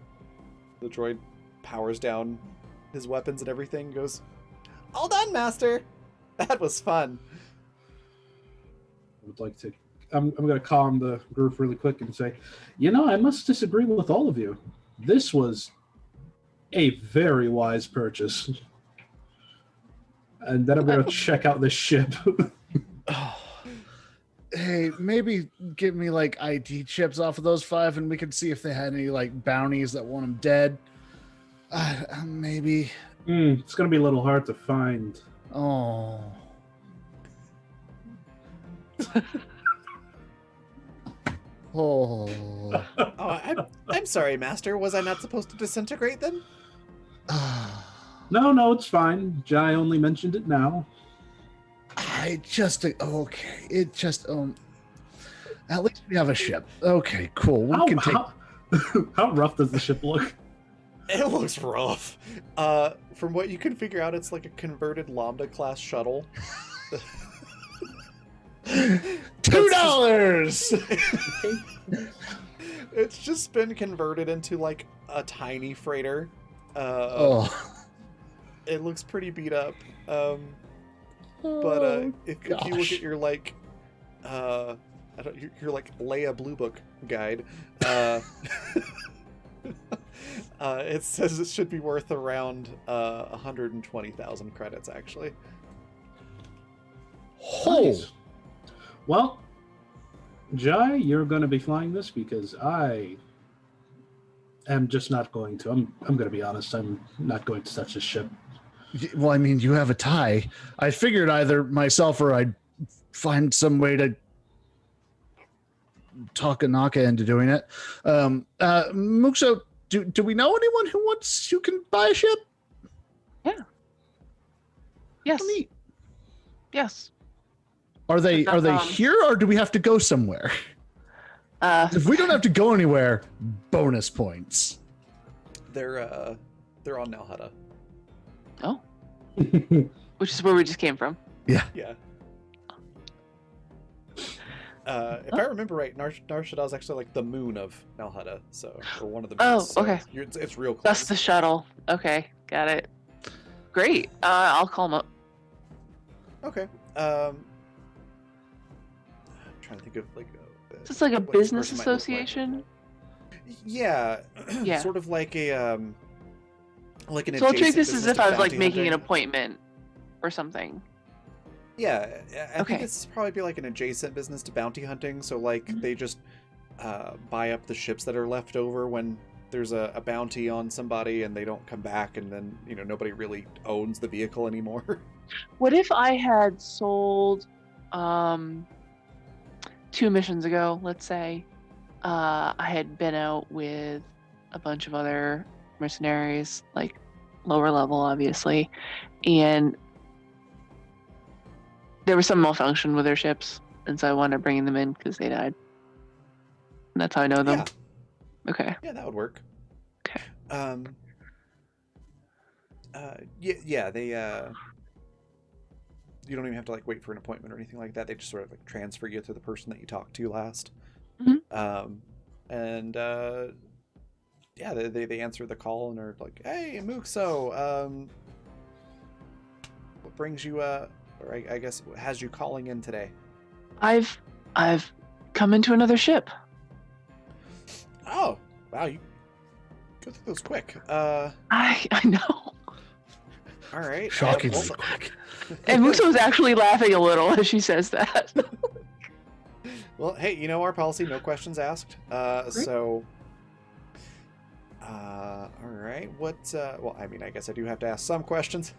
droid powers down his weapons and everything, goes, "All done, Master! That was fun." I would like to. I'm going to calm the group really quick and say, I must disagree with all of you. This was a very wise purchase. And then I'm going to check out this ship. Hey, maybe give me like ID chips off of those 5, and we can see if they had any like bounties that want them dead. Maybe. It's going to be a little hard to find. Oh. Oh. Oh, I'm sorry, Master. Was I not supposed to disintegrate them? No, it's fine. Jai only mentioned it now. Okay. It just at least we have a ship. Okay, cool. We can take. How rough does the ship look? It looks rough. From what you can figure out, it's like a converted Lambda class shuttle. $2. It's just been converted into like a tiny freighter. It looks pretty beat up. But if you look at your like, your like Leia Blue Book guide, it says it should be worth around 120,000 credits actually. Nice. Well, Jai, you're going to be flying this because I am just not going to. I'm going to be honest. I'm not going to touch this ship. Well, I mean, you have a tie. I figured either myself or I'd find some way to talk Anaka into doing it. Muxo, do we know anyone who can buy a ship? Yeah. Yes. Neat. Yes. Are they here, or do we have to go somewhere? If we don't have to go anywhere, bonus points. They're on Nalhada. Oh. Which is where we just came from. Yeah. Yeah. If I remember right, Nar Shaddaa is actually like the moon of Nalhada, or one of the moons. Oh, okay. It's real close. That's the shuttle. Okay, got it. Great. I'll call him up. Okay. I'm trying to think of like. Is this like a what this business person might look like. association? Yeah. Yeah. Sort of like a like an. So I'll treat adjacent this as business if to I was like bounty making an hunting. appointment or something. Yeah, I Okay. think it's probably be like an adjacent business to bounty hunting. So like they just buy up the ships that are left over when there's a bounty on somebody and they don't come back, and then nobody really owns the vehicle anymore. What if I had sold 2 missions ago, let's say, I had been out with a bunch of other mercenaries, like lower level, obviously, and there was some malfunction with their ships, and so I wound up bringing them in because they died. And that's how I know them. Yeah. Okay. Yeah, that would work. Okay. Yeah, they you don't even have to like wait for an appointment or anything like that. They just sort of like transfer you to the person that you talked to last. Mhm. And yeah, they answer the call and are like, "Hey, Muxo, what brings you or I guess what has you calling in today?" I've come into another ship. Oh, wow, you go through those quick. I know. All right. Shockingly quick. And Musa was actually laughing a little as she says that. Well, hey, our policy, no questions asked. So, all right. What? Well, I mean, I guess I do have to ask some questions.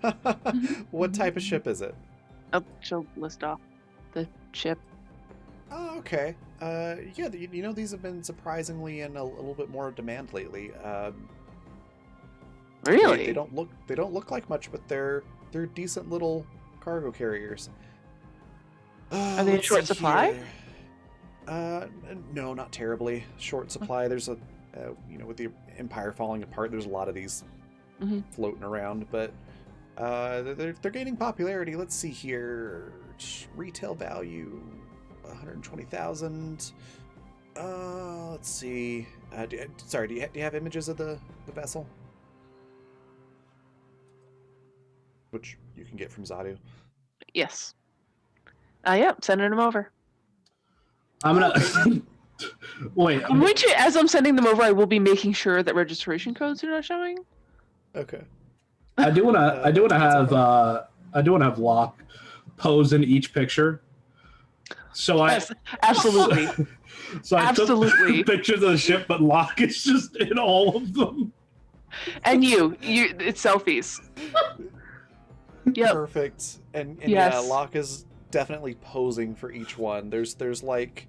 What type of ship is it? Oh, she'll list off the ship. Oh, okay. Yeah, these have been surprisingly in a little bit more demand lately. Really? They don't look like much, but they're decent little cargo carriers. Are they in Let's short see supply? here. No, not terribly. Short supply. There's a, with the Empire falling apart, there's a lot of these Mhm. floating around, but they're gaining popularity. Let's see here. Retail value, 120,000. Let's see. Do you have images of the vessel? Which you can get from Zadu. Yes. Yep, sending them over. I'm gonna wait. I'm going to, as I'm sending them over, I will be making sure that registration codes are not showing. Okay. I do wanna have Locke pose in each picture. So Yes, absolutely. So I Absolutely. took pictures of the ship, but Locke is just in all of them. And it's selfies. Yep. Perfect. And Yes. yeah, Locke is definitely posing for each one. There's like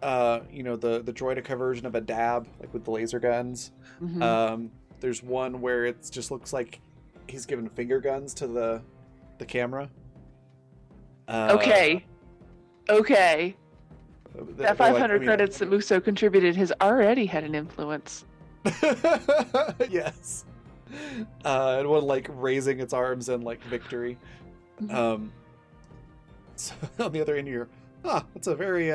the droideka version of a dab, like with the laser guns. Mhm. There's one where it just looks like he's giving finger guns to the camera. Okay. That 500 credits that Muso contributed has already had an influence. Yes. And one like raising its arms in like victory. So on the other end, you're, that's a very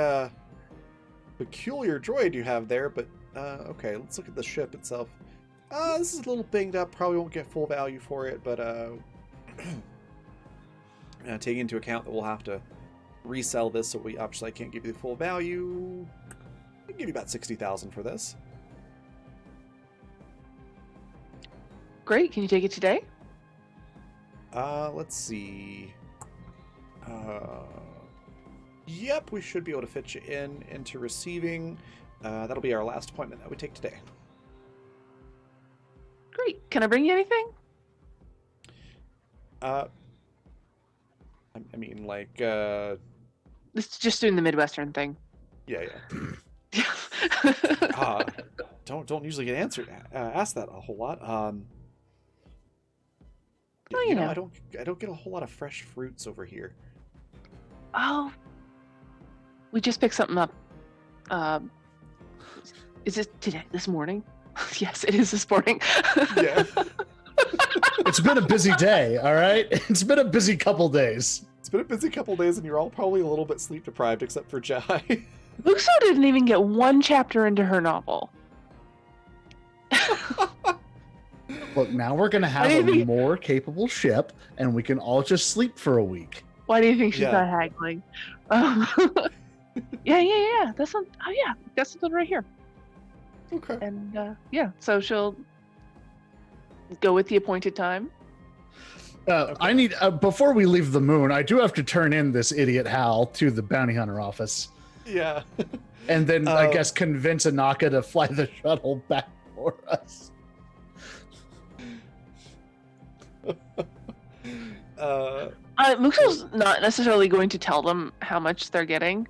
peculiar droid you have there. But okay, let's look at the ship itself. This is a little banged up. Probably won't get full value for it, but taking into account that we'll have to resell this, so we obviously can't give you the full value. I can give you about 60,000 for this. Great. Can you take it today? Let's see. Yep, we should be able to fit you into receiving. That'll be our last appointment that we take today. Great. Can I bring you anything? I mean, like, It's just doing the Midwestern thing. yeah. Yeah. Don't usually get asked that a whole lot. Well, you know, I don't get a whole lot of fresh fruits over here. Oh, we just picked something up. Is it today? This morning? Yes, it is this morning. Yeah. It's been a busy day, all right? It's been a busy couple days. It's been a busy couple days, and you're all probably a little bit sleep deprived, except for Jai. Luxo didn't even get one chapter into her novel. Look, now we're going to have a more capable ship, and we can all just sleep for a week. Why do you think she's Yeah. not haggling? Yeah. That's something. Oh yeah, got something right here. Okay. And yeah, so she'll go with the appointed time. I need, before we leave the moon, I do have to turn in this idiot Hal to the bounty hunter office. Yeah. And then I guess convince Anaka to fly the shuttle back for us. Muxo's not necessarily going to tell them how much they're getting.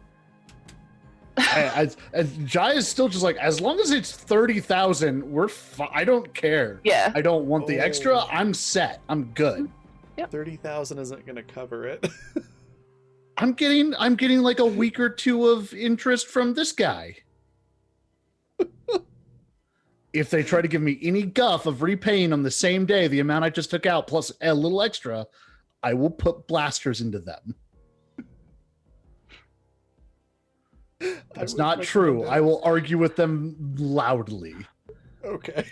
As Jai is still just like, as long as it's 30,000, we're fine. I don't care. Yeah. I don't want the extra. Oh. I'm set. I'm good. 30,000 isn't going to cover it. I'm getting like a week or two of interest from this guy. If they try to give me any guff of repaying on the same day the amount I just took out plus a little extra, I will put blasters into them. That's not true. I will argue with them loudly. Okay.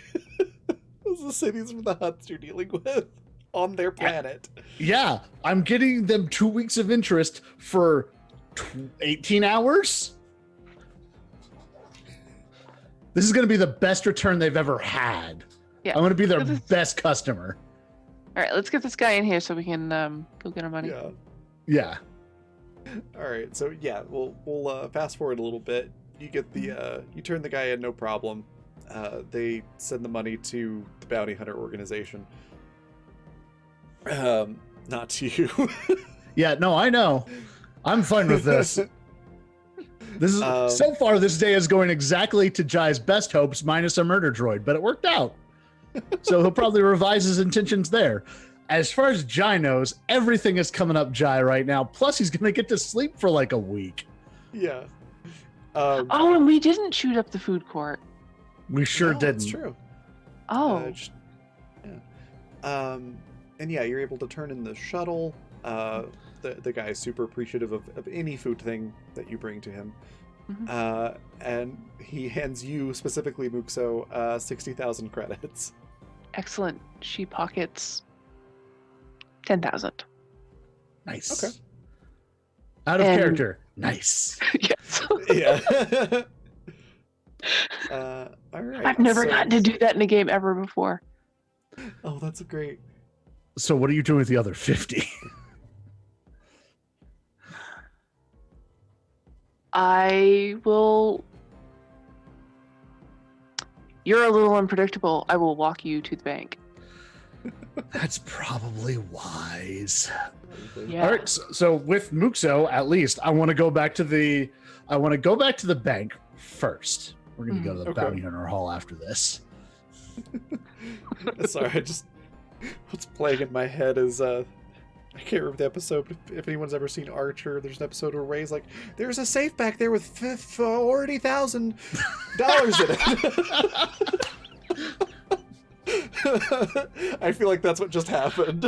Those are the cities from the Huts you're dealing with on their planet. Yeah, I'm getting them 2 weeks of interest for 18 hours. This is going to be the best return they've ever had. Yeah. I'm going to be their best customer. All right, let's get this guy in here so we can go get our money. Yeah. Yeah. All right. So yeah, we'll fast forward a little bit. You get the you turn the guy in, no problem. They send the money to the bounty hunter organization. Not to you. Yeah, no, I know. I'm fine with this. This is so far this day is going exactly to Jai's best hopes minus a murder droid, but it worked out. So he'll probably revise his intentions there. As far as Jai knows, everything is coming up Jai right now. Plus he's going to get to sleep for like a week. Yeah. Oh, and we didn't shoot up the food court. We sure no, didn't. That's true. Oh. Yeah. And yeah, you're able to turn in the shuttle. The guy is super appreciative of any food thing that you bring to him. Mhm. And he hands you, specifically Muxo, 60,000 credits. Excellent. She pockets 10,000. Nice. Okay. Out of And- character. Nice. Yes. Yeah. All right. I've never so- gotten to do that in a game ever before. Oh, that's great. So what are you doing with the other 50? I will. You're a little unpredictable. I will walk you to the bank. That's probably wise. Yeah. All right, so with Muxo, at least, I want to go back to the bank first. We're going to go to the Okay. bounty hunter hall after this. Sorry, what's playing in my head is I can't remember the episode. But if anyone's ever seen Archer, there's an episode where Ray's like, "There's a safe back there with $40,000 in it." I feel like that's what just happened.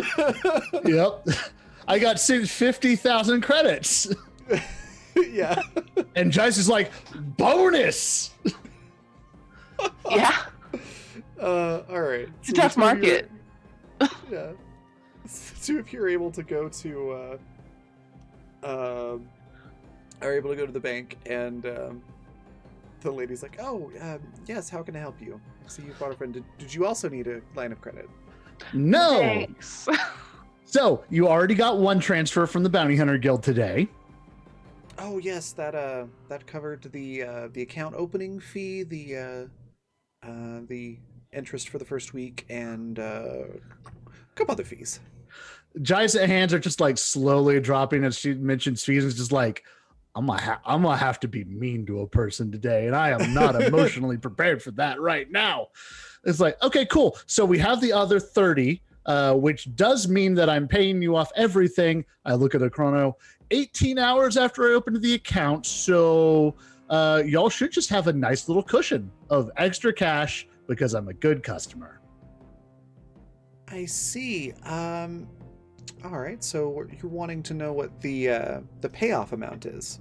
Yep. I got 50,000 credits. Yeah. And Jice is like, bonus. Yeah. All right. It's a tough market. Yeah. So if you're able to go to, are able to go to the bank, and the lady's like, "Oh, yes. How can I help you? See, you brought a friend. Did you also need a line of credit?" No. Thanks. So you already got one transfer from the Bounty Hunter Guild today. Oh yes, that covered the account opening fee, the interest for the first week, and a couple other fees. Jai's hands are just like slowly dropping as she mentions fees. It's just like, I'm gonna have to be mean to a person today, and I am not emotionally prepared for that right now. It's like, okay, cool. So we have the other 30, which does mean that I'm paying you off everything. I look at the chrono, 18 hours after I opened the account. So y'all should just have a nice little cushion of extra cash because I'm a good customer. I see. All right. So you're wanting to know what the payoff amount is?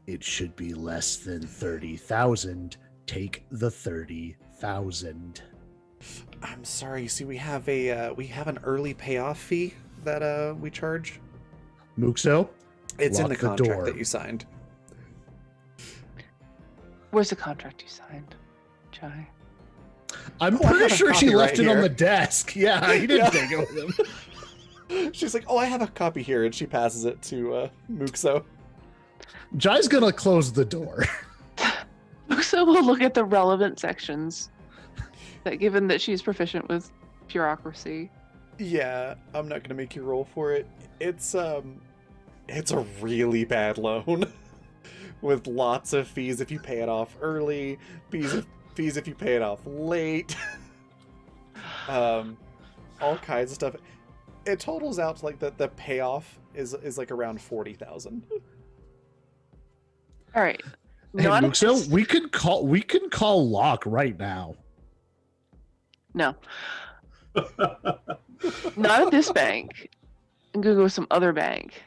It should be less than 30,000. Take the 30,000. I'm sorry. You see, we have an early payoff fee that we charge. Muxo, It's in Lock the the contract door. that you signed. Where's the contract you signed, Jai? I'm Oh, I pretty have a sure she copy left right it on here. the desk. Yeah, he didn't Yeah. take it with him. She's like, "Oh, I have a copy here," and she passes it to Muxo. Jai's gonna close the door. So Musa will look at the relevant sections. That given that she's proficient with bureaucracy. Yeah, I'm not gonna make you roll for it. It's a really bad loan with lots of fees if you pay it off early, fees if you pay it off late, all kinds of stuff. It totals out to like the payoff is like around 40,000. All right. Hey, Not at Muxo, this- we can call Locke right now. No. Not at this bank. I'm gonna go to some other bank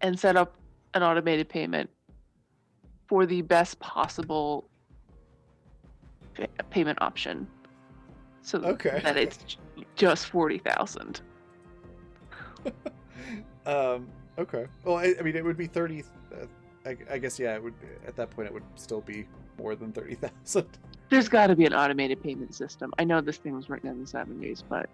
and set up an automated payment for the best possible payment option. So Okay. that it's just 40,000. Okay. Well, I mean, it would be 30. I guess, yeah, it would. At that point, it would still be more than 30,000. There's got to be an automated payment system. I know this thing was written in the 70s, but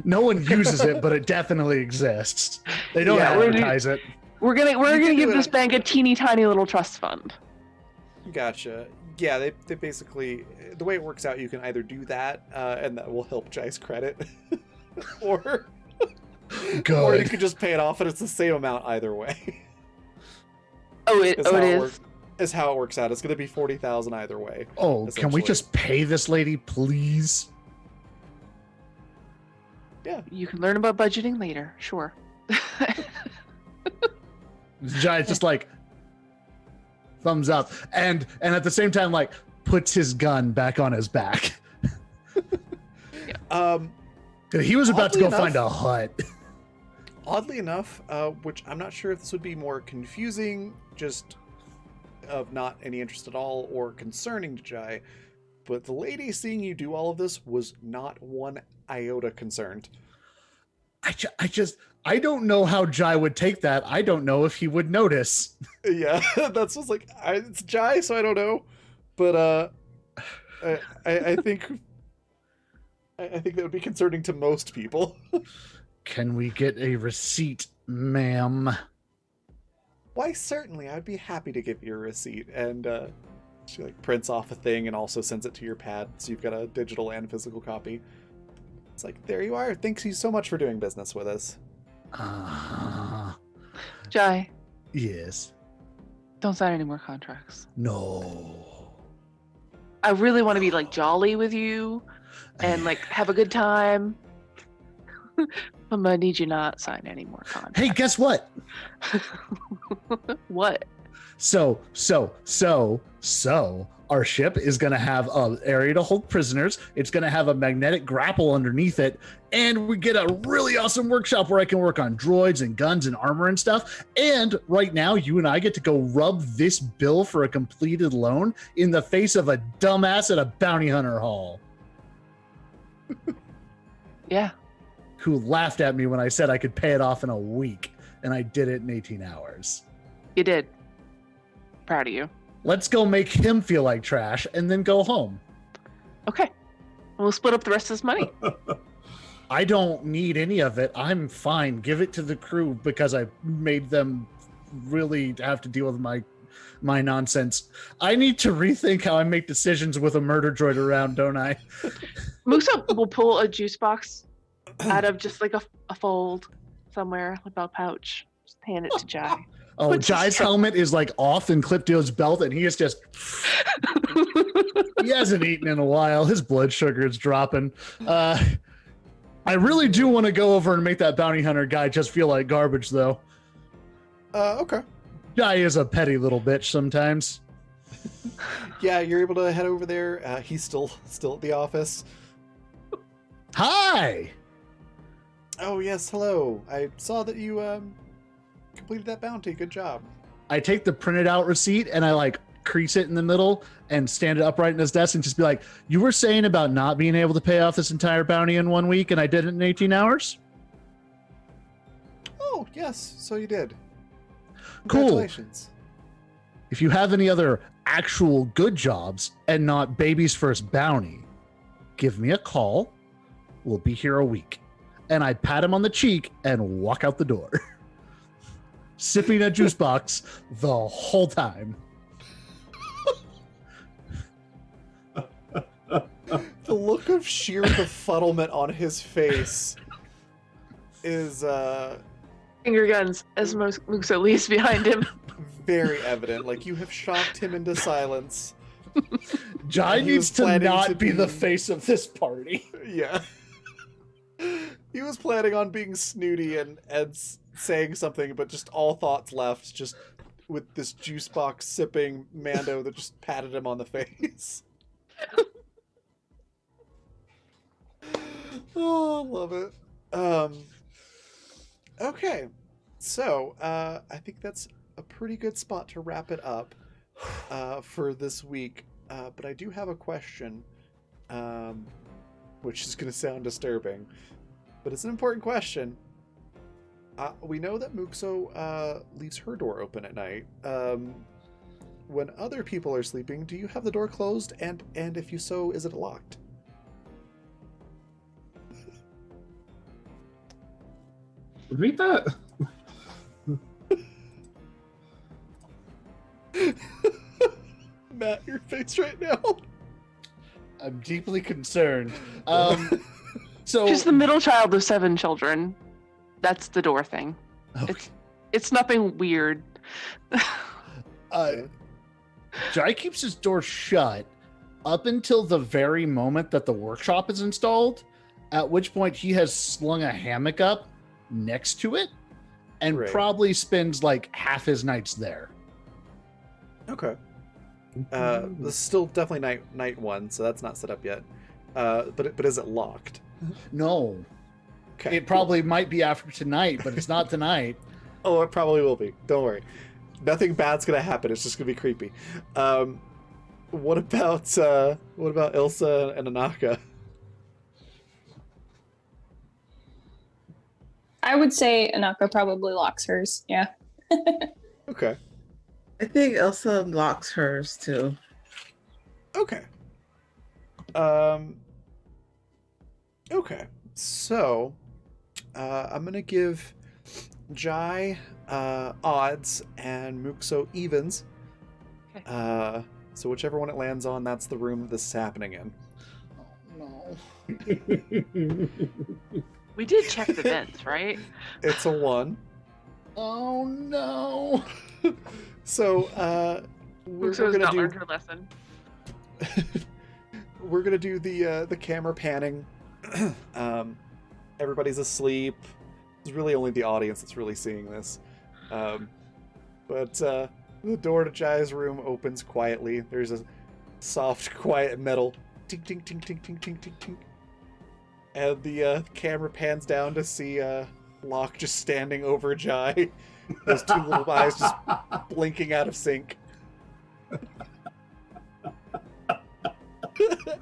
No one uses it, but it definitely exists. They don't Yeah, advertise it. we're gonna can give do this it. bank a teeny tiny little trust fund. Gotcha. Yeah, they basically, the way it works out, you can either do that, and that will help Jai's credit, or you Good. could just pay it off, and it's the same amount either way. Oh, it how is. Is how it works out. It's going to be 40,000 either way. Oh, can we essentially. just pay this lady, please? You can learn about budgeting later. Sure. Jai's just like thumbs up, and at the same time, like puts his gun back on his back. He was about to Oddly go enough- find a hut. Oddly enough, which I'm not sure if this would be more confusing, just of not any interest at all, or concerning to Jai, but the lady seeing you do all of this was not one iota concerned. I don't know how Jai would take that. I don't know if he would notice. Yeah, that's what's like. It's Jai, so I don't know, but I think that would be concerning to most people. Can we get a receipt, ma'am? Why, certainly, I'd be happy to give you a receipt. And she like prints off a thing and also sends it to your pad, so you've got a digital and physical copy. It's like, there you are. Thanks you so much for doing business with us. Jai, Yes. don't sign any more contracts. No. I really want to be like jolly with you and like have a good time. But I need you not sign any more contracts. Hey, guess what? What? So, our ship is going to have an area to hold prisoners. It's going to have a magnetic grapple underneath it. And we get a really awesome workshop where I can work on droids and guns and armor and stuff. And right now, you and I get to go rub this bill for a completed loan in the face of a dumbass at a bounty hunter hall Yeah. who laughed at me when I said I could pay it off in a week. And I did it in 18 hours. You did. Proud of you. Let's go make him feel like trash and then go home. Okay. We'll split up the rest of this money. I don't need any of it. I'm fine. Give it to the crew because I made them really have to deal with my nonsense. I need to rethink how I make decisions with a murder droid around, don't I? Musa will pull a juice box out of just like a fold somewhere, like a pouch. Just hand it to Jai. Oh, What's his Jai's tr- helmet is like off and clipped to his belt, and he is just. He hasn't eaten in a while. His blood sugar is dropping. I really do want to go over and make that bounty hunter guy just feel like garbage, though. Okay. Jai is a petty little bitch sometimes. Yeah, you're able to head over there. He's still at the office. Hi! Oh, yes, hello. I saw that you completed that bounty. Good job. I take the printed out receipt and I like crease it in the middle and stand it upright in his desk and just be like, you were saying about not being able to pay off this entire bounty in 1 week and I did it in 18 hours? Oh, yes, so you did. Cool. Congratulations. If you have any other actual good jobs and not baby's first bounty, give me a call. We'll be here a week. And I pat him on the cheek and walk out the door. Sipping a juice box the whole time. The look of sheer befuddlement on his face is Finger guns as Muxo leaves behind him. very evident. Like, you have shocked him into silence. Jai He was needs to planning not to be the be- face of this party. Yeah. He was planning on being snooty and saying something, but just all thoughts left, just with this juice box sipping Mando that just patted him on the face. Oh, love it. Okay. So, I think that's a pretty good spot to wrap it up for this week. But I do have a question, which is going to sound disturbing, but it's an important question. We know that Muxo leaves her door open at night. When other people are sleeping, do you have the door closed? And if you so, is it locked? Repeat that. Matt, your face right now. I'm deeply concerned. So She's the middle child of 7 children. That's the door thing. Okay. It's nothing weird. Jai keeps his door shut up until the very moment that the workshop is installed, at which point he has slung a hammock up next to it and Right. probably spends like half his nights there. Okay. This is still definitely night one, so that's not set up yet. But is it locked? No, Okay. it probably might be after tonight, but it's not tonight. Oh, it probably will be. Don't worry. Nothing bad's gonna happen. It's just gonna be creepy. What about Ilsa and Anaka? I would say Anaka probably locks hers. Yeah. Okay. I think Elsa locks hers too. Okay. Okay. So, I'm gonna give Jai odds and Muxo evens. Okay. So whichever one it lands on, that's the room this is happening in. Oh, no. We did check the vents, right? It's a 1. Oh no. So, we're Muxo has gonna not do learned her lesson. we're gonna do the camera panning. Everybody's asleep. It's really only the audience that's really seeing this. But the door to Jai's room opens quietly. There's a soft, quiet metal tink tink tink tink tink tink tink tink. And the camera pans down to see Locke just standing over Jai. Those 2 little eyes just blinking out of sync.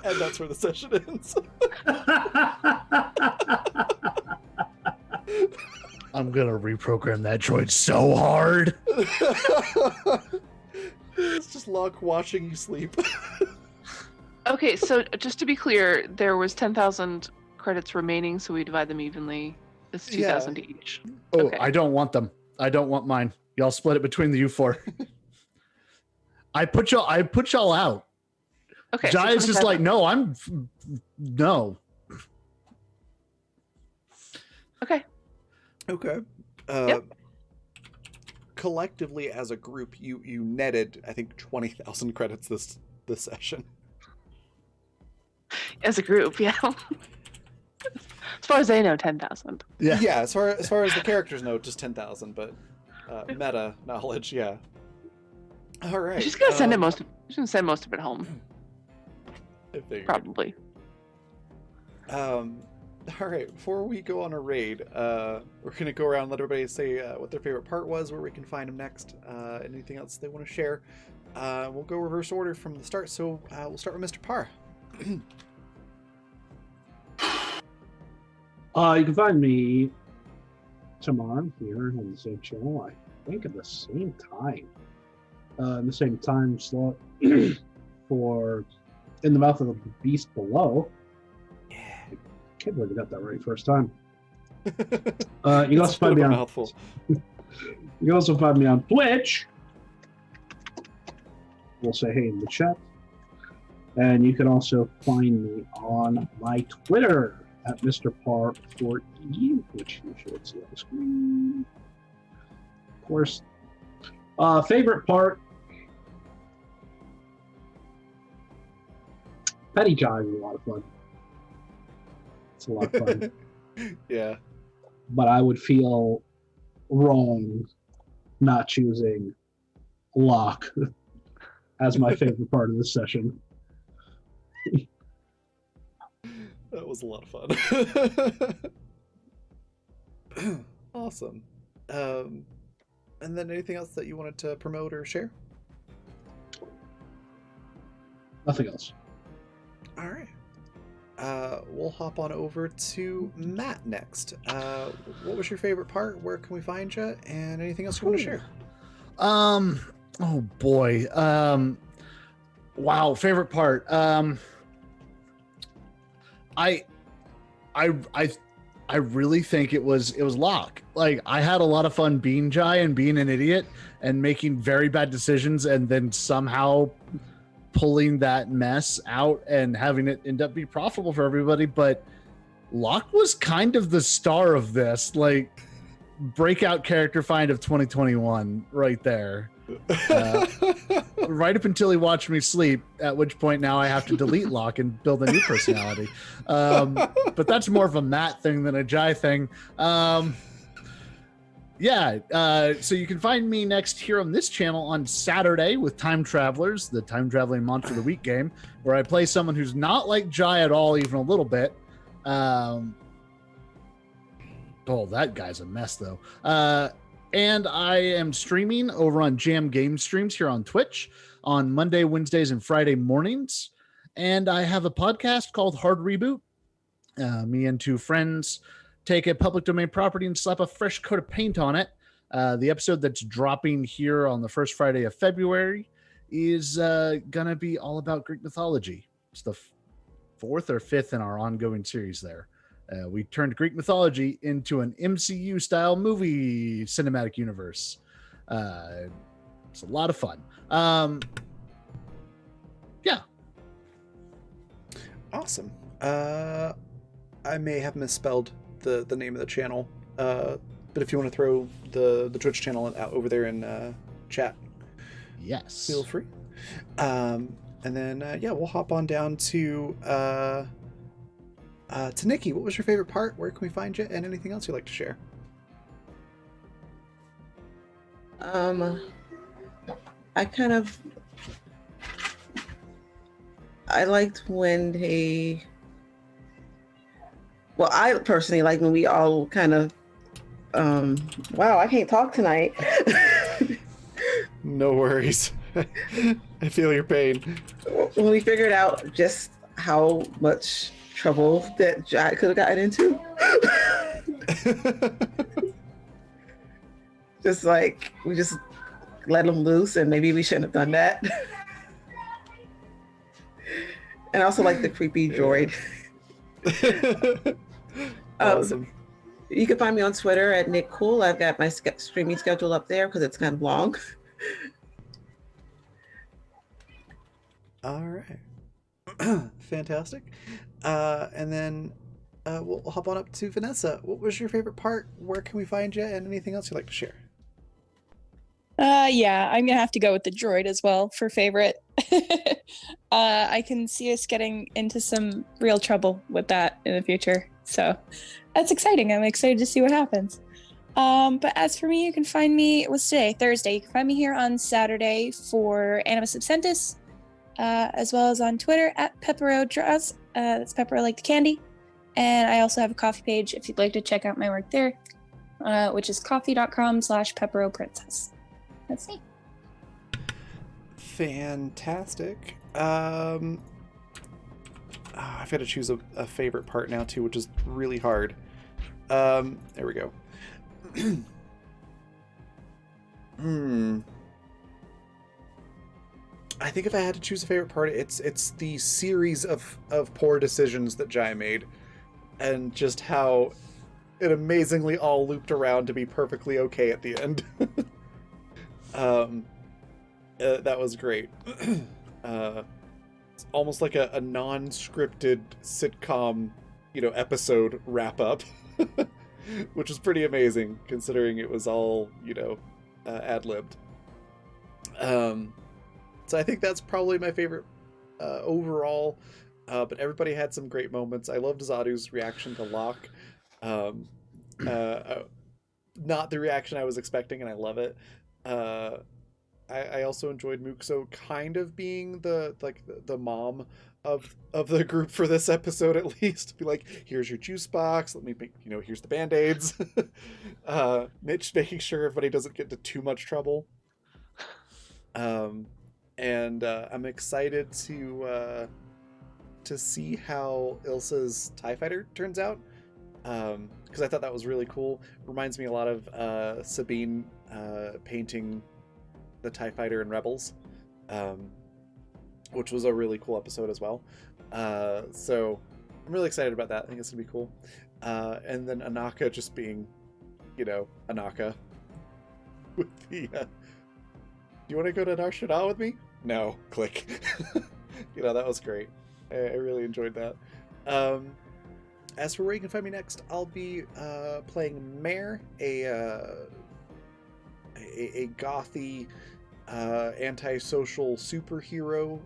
And that's where the session ends. I'm gonna reprogram that droid so hard. It's just Locke watching you sleep. Okay, so just to be clear, there was 10,000 credits remaining, so we divide them evenly. It's 2,000 each. Oh, Okay. I don't want them. I don't want mine. Y'all split it between the you 4. I put y'all out. Okay. so Jai is just 25 like, no. Okay. Okay. Yep. Collectively, as a group, you netted, I think, 20,000 credits this session. As a group, yeah. As far as they know, 10,000. Yeah. Yeah, as far as the characters know, just 10,000, but meta knowledge, yeah. All right. She's gonna send most of it home, I figured. probably. All right. Before we go on a raid, we're gonna go around and let everybody say what their favorite part was, where we can find them next, anything else they want to share. We'll go reverse order from the start. So we'll start with Mr. Parr. You can find me tomorrow here on the same channel. I think at the same time, in the same time slot for In the Mouth of the Beast Below. Yeah. Can't believe I got that right first time. You can also find me on mouthful. You can also find me on Twitch. We'll say hey in the chat. And you can also find me on my Twitter at Mr. Par14, which you should see on the screen. Of course. Favorite part? Petty Jive is a lot of fun. It's a lot of fun. Yeah. But I would feel wrong not choosing Locke as my favorite part of this session. That was a lot of fun. Awesome. And then anything else that you wanted to promote or share? Nothing else. All right. We'll hop on over to Matt next. What was your favorite part? Where can we find you? And anything else you want to share? Oh boy. Wow. Favorite part. I really think it was Locke. Like, I had a lot of fun being Jai and being an idiot and making very bad decisions, and then somehow pulling that mess out and having it end up be profitable for everybody. But Locke was kind of the star of this, like, breakout character find of 2021 right there. Right up until he watched me sleep, at which point now I have to delete Locke and build a new personality. But that's more of a Matt thing than a Jai thing. So you can find me next here on this channel on Saturday with Time Travelers, the Time Traveling Monster of the Week game, where I play someone who's not like Jai at all, even a little bit. Oh, that guy's a mess, though. And I am streaming over on Jam Game Streams here on Twitch on Monday, Wednesdays, and Friday mornings. And I have a podcast called Hard Reboot. Me and two friends take a public domain property and slap a fresh coat of paint on it. The episode that's dropping here on the first Friday of February is going to be all about Greek mythology. It's the fourth or fifth in our ongoing series there. We turned Greek mythology into an MCU-style movie cinematic universe. It's a lot of fun. Yeah. Awesome. I may have misspelled the name of the channel, but if you want to throw the Twitch channel out over there in chat, Yes. feel free. And then we'll hop on down to Nikki. What was your favorite part? Where can we find you? And anything else you'd like to share? I liked when I personally like when we all kind of, wow, I can't talk tonight. No worries. I feel your pain. When we figured out just how much trouble that Jai could have gotten into. Just like, we just let him loose, and maybe we shouldn't have done that. And I also like the creepy droid. Awesome. You can find me on Twitter at Nick Cool. I've got my streaming schedule up there because it's kind of long. All right. Fantastic. And then we'll hop on up to Vanessa. What was your favorite part? Where can we find you? And anything else you'd like to share? I'm gonna have to go with the droid as well for favorite. I can see us getting into some real trouble with that in the future, so that's exciting. I'm excited to see what happens. But as for me, you can find me, what's today? Thursday. You can find me here on Saturday for Animus Absentus, as well as on Twitter at PepperoDraws. That's Pepero like the candy. And I also have a coffee page if you'd like to check out my work there, which is coffee.com/PeperoPrincess. That's me. Fantastic. I've got to choose a favorite part now too, which is really hard. There we go. I think if I had to choose a favorite part, it's the series of poor decisions that Jai made, and just how it amazingly all looped around to be perfectly okay at the end. That was great. It's almost like a non-scripted sitcom, episode wrap up, which is pretty amazing considering it was all, ad-libbed. So I think that's probably my favorite overall. But everybody had some great moments. I loved Zadu's reaction to Locke. Um, Not the reaction I was expecting, and I love it. I also enjoyed Muxo kind of being the mom of the group for this episode, at least. Be like, here's your juice box. Let me make, here's the band-aids. Mitch making sure everybody doesn't get into too much trouble. And I'm excited to see how Ilsa's TIE Fighter turns out. Because I thought that was really cool. Reminds me a lot of Sabine painting the TIE Fighter in Rebels, which was a really cool episode as well. So I'm really excited about that. I think it's gonna be cool. And then Anaka just being, Anaka with the do you want to go to Nar Shaddaa with me? No. Click. That was great. I really enjoyed that. As for where you can find me next, I'll be playing Mare, a gothy, antisocial superhero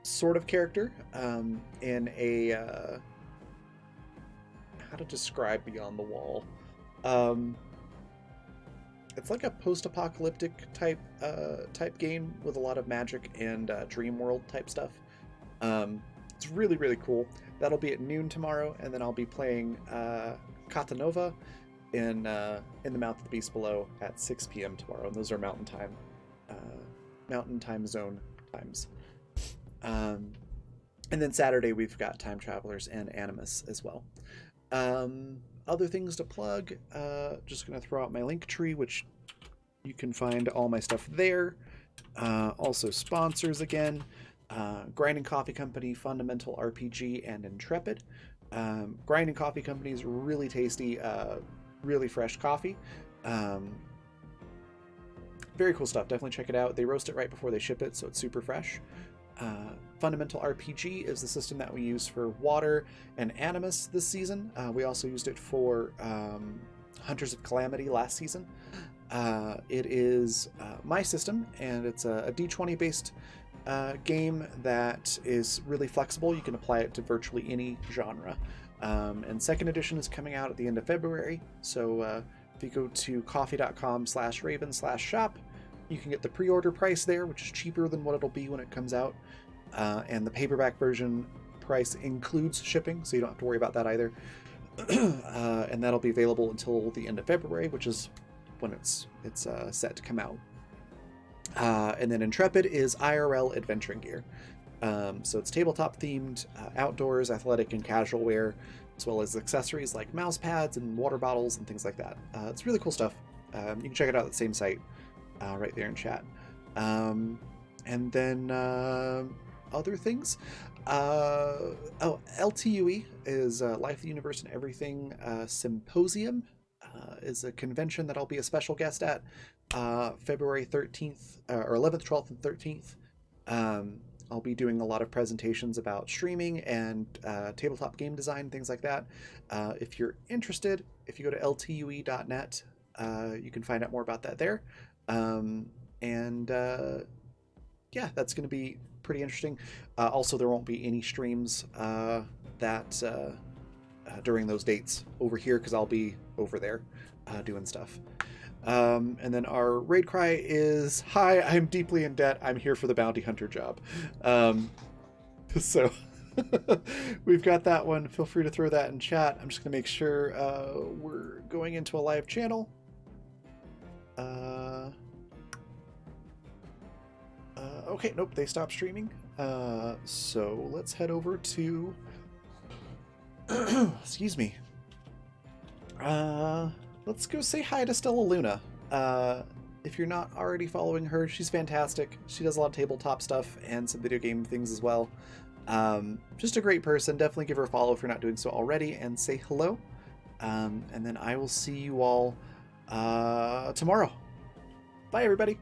sort of character in a how to describe Beyond the Wall. It's like a post-apocalyptic type game with a lot of magic and dream world type stuff. It's really, really cool. That'll be at noon tomorrow, and then I'll be playing Katanova in the Mouth of the Beast Below at 6 p.m. tomorrow, and those are Mountain Time Zone times. And then Saturday we've got Time Travelers and Animus as well. Other things to plug, just going to throw out my link tree, which you can find all my stuff there. Also sponsors again, Grinding Coffee Company, Fundamental RPG, and Intrepid. Grinding Coffee Company is really tasty, really fresh coffee. Very cool stuff. Definitely check it out. They roast it right before they ship it, so it's super fresh. Fundamental RPG is the system that we use for Water and Animus this season. We also used it for Hunters of Calamity last season. It is my system, and it's a D20 based game that is really flexible. You can apply it to virtually any genre. And second edition is coming out at the end of February. So if you go to coffee.com/raven/shop, you can get the pre-order price there, which is cheaper than what it'll be when it comes out. And the paperback version price includes shipping, so you don't have to worry about that either. And that'll be available until the end of February, which is when it's set to come out. And then Intrepid is IRL adventuring gear. So it's tabletop themed, outdoors, athletic, and casual wear, as well as accessories like mouse pads and water bottles and things like that. It's really cool stuff. You can check it out at the same site right there in chat. And then other things. LTUE is Life of the Universe and Everything Symposium. Is a convention that I'll be a special guest at February 13th, or 11th, 12th, and 13th. I'll be doing a lot of presentations about streaming and tabletop game design, things like that. If you're interested, if you go to ltue.net, you can find out more about that there. Yeah, that's going to be pretty interesting. Also, there won't be any streams during those dates over here, because I'll be over there doing stuff. And then our raid cry is, "Hi, I'm deeply in debt. I'm here for the bounty hunter job." So we've got that one. Feel free to throw that in chat. I'm just going to make sure we're going into a live channel. Okay, nope, they stopped streaming. So let's head over to... excuse me. Let's go say hi to Stella Luna. If you're not already following her, she's fantastic. She does a lot of tabletop stuff and some video game things as well. Just a great person. Definitely give her a follow if you're not doing so already, and say hello. And then I will see you all tomorrow. Bye, everybody.